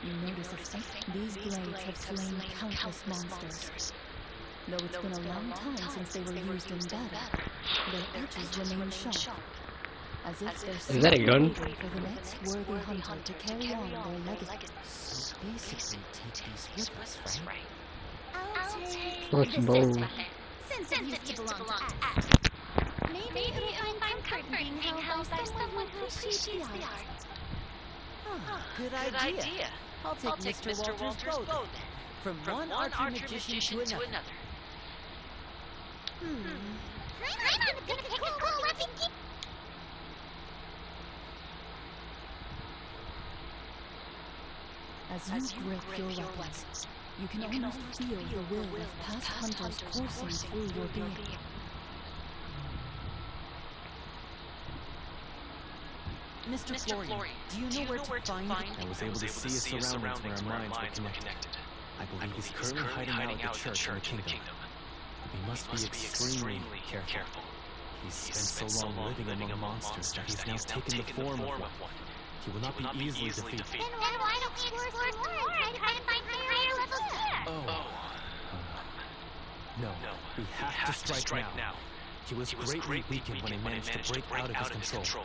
you notice a fact. These blades have slain countless monsters. Though it's been a long time since they were used in battle, their edges remain sharp, as if they're Is that a gun? waiting for the next worthy hunter to carry on their legacy. So basically, take these with us, right? I'll take Let's this bow. weapon, since it used to belong to us. Maybe it'll find comfort in being held by someone who appreciates the art. Good idea. I'll take Mr. Walter's bow then. From one archer magician to another. I'm gonna pick a cool weapon. As you grip your weapons, you can almost feel the will of past hunters coursing through your being. Mr. Florian, do you know where to find him? I was able to see his surroundings when our minds were connected. I believe he's currently hiding out at the church in the kingdom. We must be extremely careful. He's spent so long living among monsters that he's now taken the form of one. He will not be easily defeated. Then why don't we explore some more and try to find some higher level gear? No, we have to strike now. He was greatly weakened when he managed to break out of his control.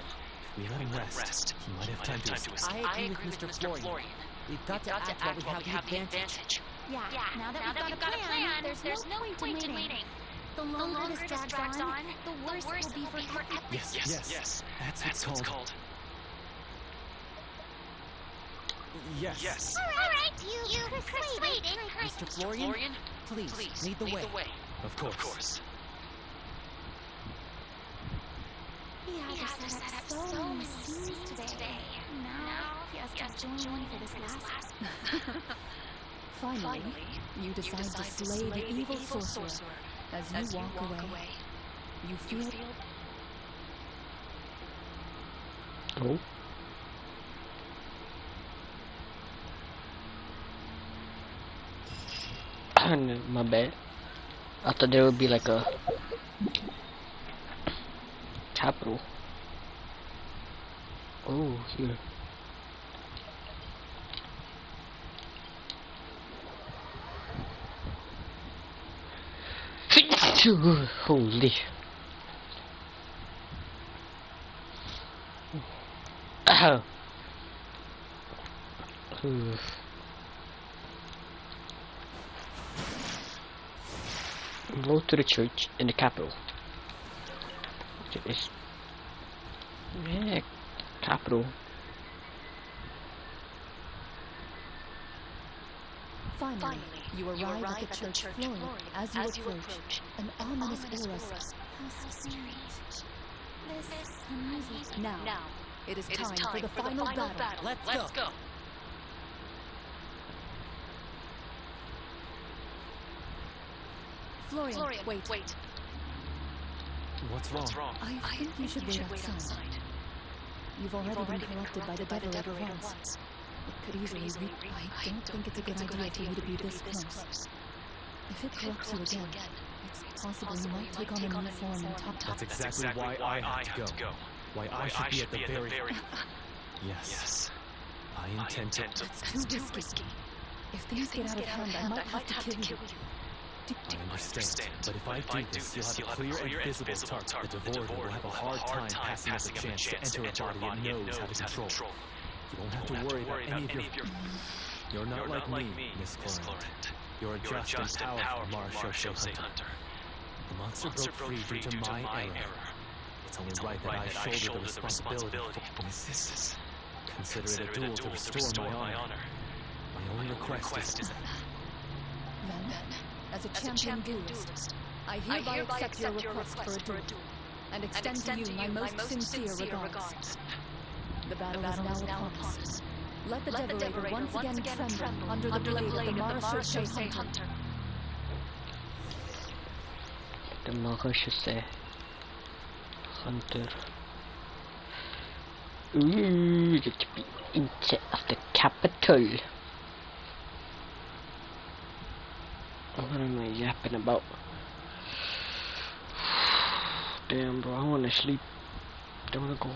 If we let him rest, he might have time to escape. I agree with Mr. Florian. We've got to act while we have the advantage. Yeah, now that we've got a plan, there's no point in waiting. The longer this drags on, the worse it will be for everyone. Yes. That's what's called. Yes. All right, you persuaded. Mr. Florian, please lead the way. Of course. He had set up so many scenes today. Now he has to join for this last. Finally, you decide to slay the evil sorcerer. As you walk away, you feel... Oh. My bad. I thought there would be like a capital. Oh, here. Holy. Ow. Go to the church in the capital. It's capital. Finally, you arrive at the church floor. As you approach, an ominous aura. How strange. This uneasy. Now, it is time for the final battle. Let's go. Florian, wait. What's wrong? I think you should wait outside. You've already been corrupted by the devil over once. It could easily reap. I don't think it's a good idea for you to be this close. If it corrupts you again, it's possible you might take on a new form and top. That's exactly why I have to go. Why I should be at the very... Yes. I intend to... That's too risky. If things get out of hand, I might have to kill you. I understand, but if I do this, you'll have a clear and visible target. The Devourer will have a hard time passing up a chance to enter a body it knows how to control. You won't have to worry about any of your... You're not like me, Miss Clorant. You're a just and powerful Marshosei hunter. The monster broke free due to my error. It's only right that I shoulder the responsibility for this. Consider it a duel to restore my honor. My only request is... Then, as a champion duelist, I hereby accept your request for a duel, and extend to you my most sincere regards. The battle is now upon us. Let the Devourer once again tremble under the blade of the Marshosei hunter. The Marshosei hunter. Ooh, get to be inside of the capital. What am I yapping about? Damn, bro, I wanna sleep. I wanna go.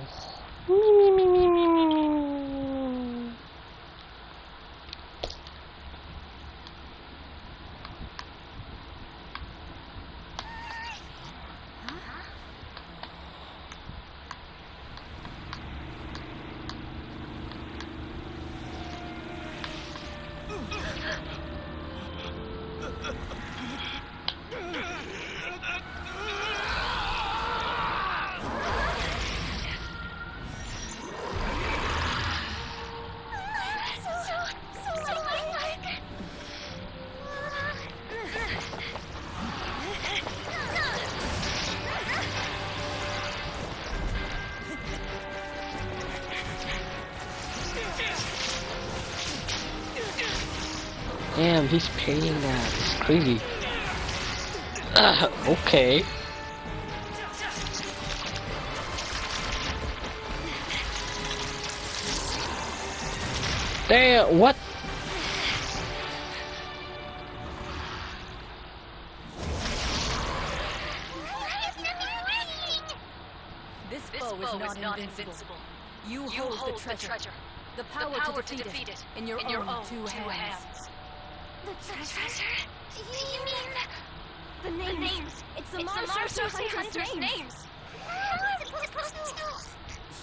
Damn, he's paying that. It's crazy. Okay. Damn, what? This foe is not invincible. You hold the treasure. The power to defeat it in your own two hands. The treasure? You mean... The names. It's the Mars Hunter's names. How is it supposed to?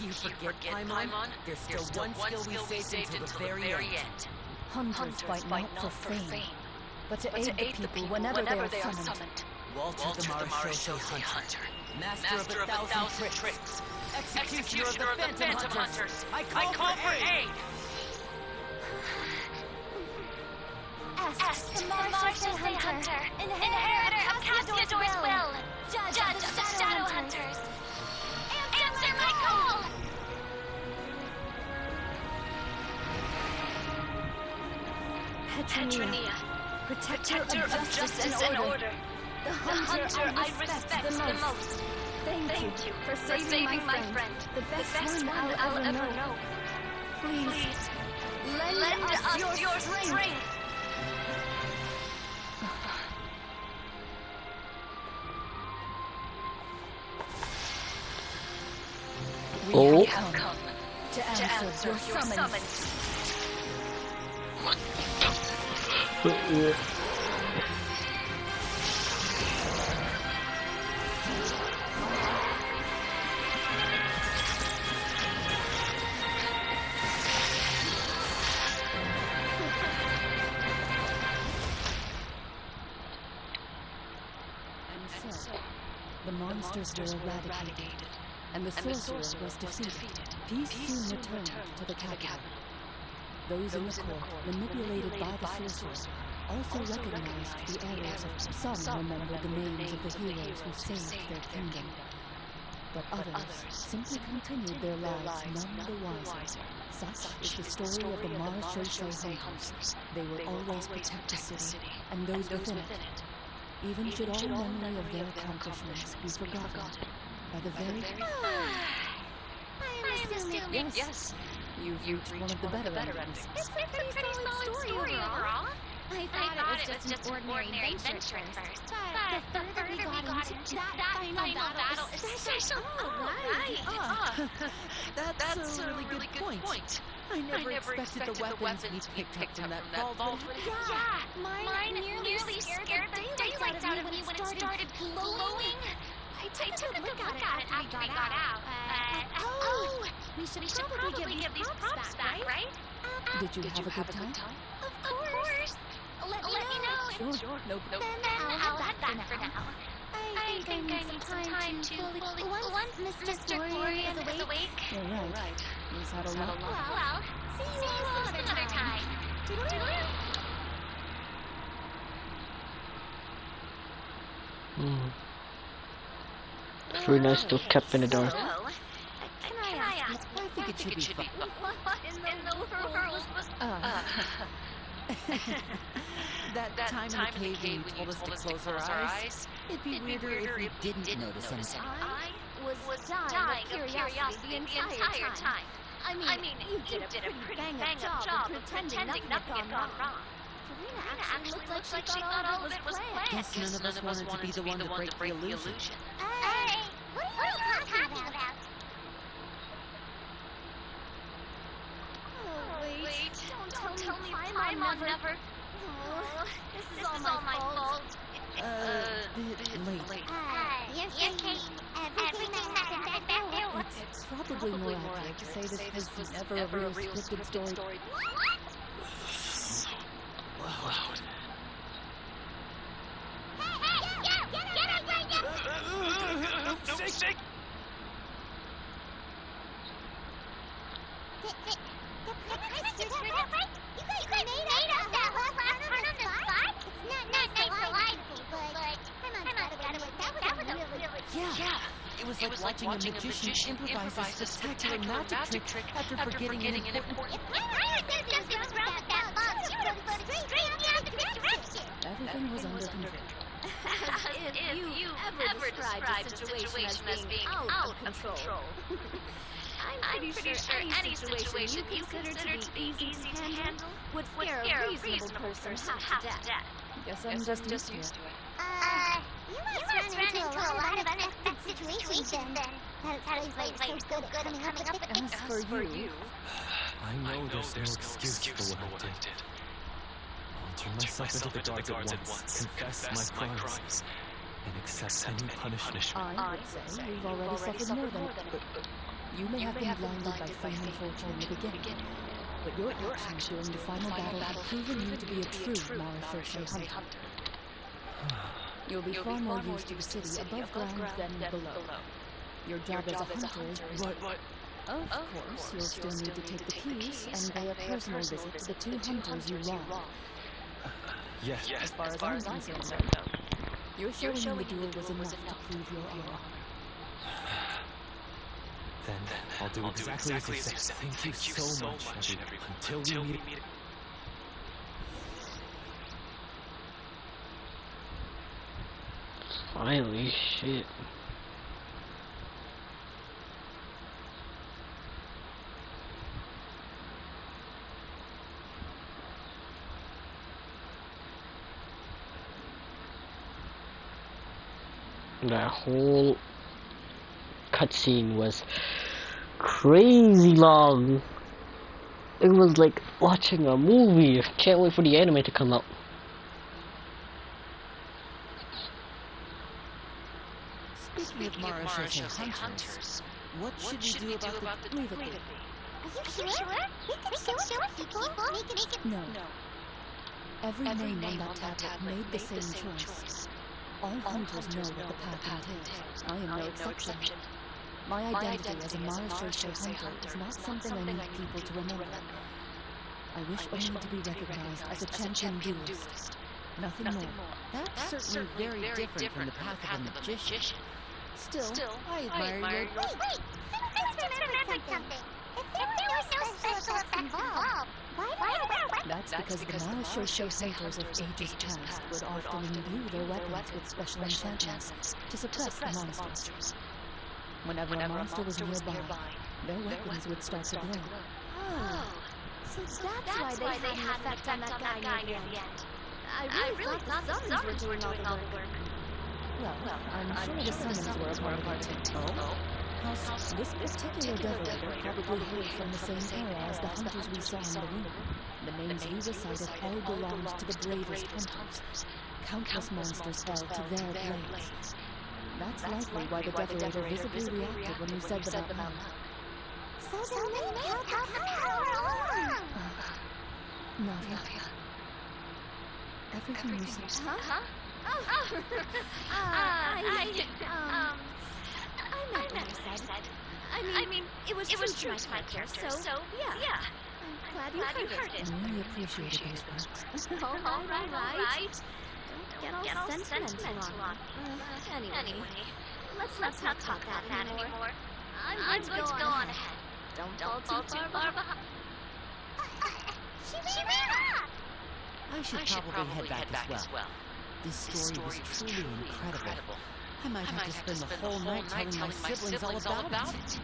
You forget, Paimon? There's still one skill we saved until the very end. Hunters fight not for fame, but to aid the people whenever they are summoned. Walter the Marshal Hunter, master of a thousand tricks, executioner of the Phantom Hunters. I call for aid! Ask the Mars Hunter, inheritor of Cassiodor's will, judge of the Shadow Hunters. Answer my call! Petronia, protector of justice and order. The hunter I respect the most. Thank you for saving my friend, the best one I'll ever know. Please, lend us your strength. We have come to answer your summons. And so, the monsters were eradicated, and the sorcerer was defeated. Peace soon returned to the capital. Those in the court, manipulated by the sorcerer, also recognized the errors of some remembered the names of the heroes who saved their kingdom. But others simply continued their lives none the wiser. Such is the story of the Mars Hunters. They will always protect the city, and those within it. Even should all memory of their accomplishments be forgotten by the very... I am assuming... Yes. You've reached one of the better endings. It's a pretty solid story overall. I thought it was just an ordinary adventure at first. But the further we got into that final battle is special. Oh, right. That's a really good point. I never expected the weapons we picked up from that vault. Yeah, mine nearly scared the daylights out of me when it started glowing. I took a look at it after we got out. We should probably give these props back, right? Did you have a good time? Of course. Let me know. Sure, no problem. Then I'll head back for now. I think I need some time to fully... Once Mr. Florian is awake... You're right. He's had a lot. Well, see you all some other time. Toodaloo. Very nice still kept in the dark. Can I ask? I think it should be fun. What in the world was... That time in the cave when you told us to close our eyes, it'd be weirder if we didn't notice anything. I was dying of curiosity the entire time. I mean, you did a pretty bang-up job of pretending nothing had gone wrong. Karina actually looked like she thought all of it was planned. Guess none of us wanted to be the one to break the illusion. Hey, what are you talking about? Oh, wait. Don't tell me Paimon never... Oh, this is all my fault. Bit late. Yes, Kate. Everything happened back there. It's probably more accurate to say this was never a real scripted story. Loud. Get up right now! Shake! Did I hear that right? You guys made up that whole last part on the spot? It's not nice to lie to me, but Paimon's got it. That was a really... Yeah. It was like watching a magician improvise a spectacular magic trick after forgetting an important... If I heard something was wrong with that box, you would have floated straight in the opposite direction. Everything was under control. If you ever described a situation as being out of control. I'm pretty sure any situation you consider to be easy to handle would scare a reasonable person half to death. Guess I'm just used to it. You must run into a lot of unexpected situations then. That explains why you're so good at coming up with As for you, I know there's no excuse for what I did. I'll turn myself into the guards at once, confess my crimes, and accept any punishment. I would say you've already suffered more than it. You may have been blinded by fame and fortune in the beginning, but your actions during the final battle have proven you to be a true Mara Shosei hunter. You'll be far more used to the city above ground than below. Your job as a hunter is... But... Of course, you'll still need to take the keys and pay a personal visit to the two hunters you wronged. Yes. As far as I'm concerned, though, your showing in the duel was enough to prove your honor. Then I'll do exactly as you said. Thank you so much, everyone. Until we meet... Finally, shit. That whole cutscene was crazy long. It was like watching a movie. Can't wait for the anime to come out. Speaking of Mara Shosei hunters, what should we do about the... Leave it be. Are you sure? We can show people? Make it... No. Every name on that tablet made the same choice. All hunters know what the path entails. I am no exception. My identity as a Mara Shosei hunter is not something I need people to remember. I wish only to be recognized as a champion duelist. Nothing more. That's certainly very different from the path of a magician. Still, I admire your... Wait! I just remembered something. If there were no special effects involved, why? That's because the Mara Shosei hunters of ages past would often imbue their weapons with special enchantments to suppress the monsters. Whenever a monster was nearby, their weapons would start to glow. Oh, so that's why they had an effect on that guy near the end. I really thought the summons were doing all the work. Well, I'm sure the summons were a part of it too. Plus, this particular devil probably hailed from the same era as the hunters we saw in the room. The names you recited all belonged to the bravest hunters. Countless monsters fell to their blades. That's likely why the Decorator visibly reacted when you said about them. So the men held the power all along. Nadia. Everything you said... Huh? I meant what I said. I mean, it was true to my character, so yeah. I'm glad you heard it. I really appreciated those words. All right. Don't get all sentimental on me. Anyway, let's not talk about that anymore. I'm going to go on ahead. Don't fall too far behind. She ran off! I should probably head back as well. This story was truly incredible. I might have to spend the whole night telling my siblings all about it.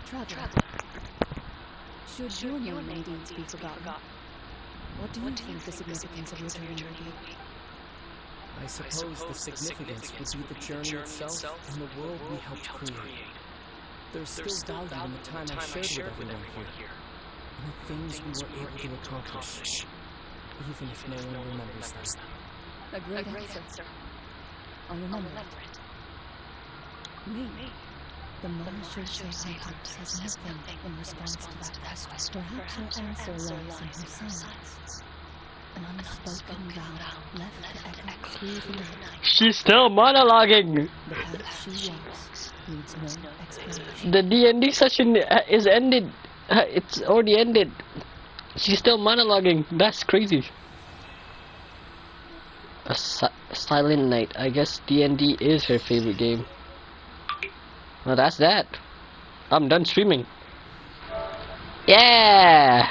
Traveler, should your name indeed be forgotten, what do you think the significance of your journey will be? I suppose the significance would be the journey itself and the world we helped create. There's still value in the time I shared with everyone here, and the things we were able to accomplish, even if no one remembers them. A great answer. I'll remember it. Me, the Mara Shosei hunter, says nothing in response to that request. Perhaps her answer lies in her silence. An unspoken vow left to echo through the night. She's still monologuing. The path she walks needs no explanation. The D&D session is ended. It's already ended. She's still monologuing. That's crazy. A silent night. I guess D&D is her favorite game. Well, that's that. I'm done streaming. Yeah.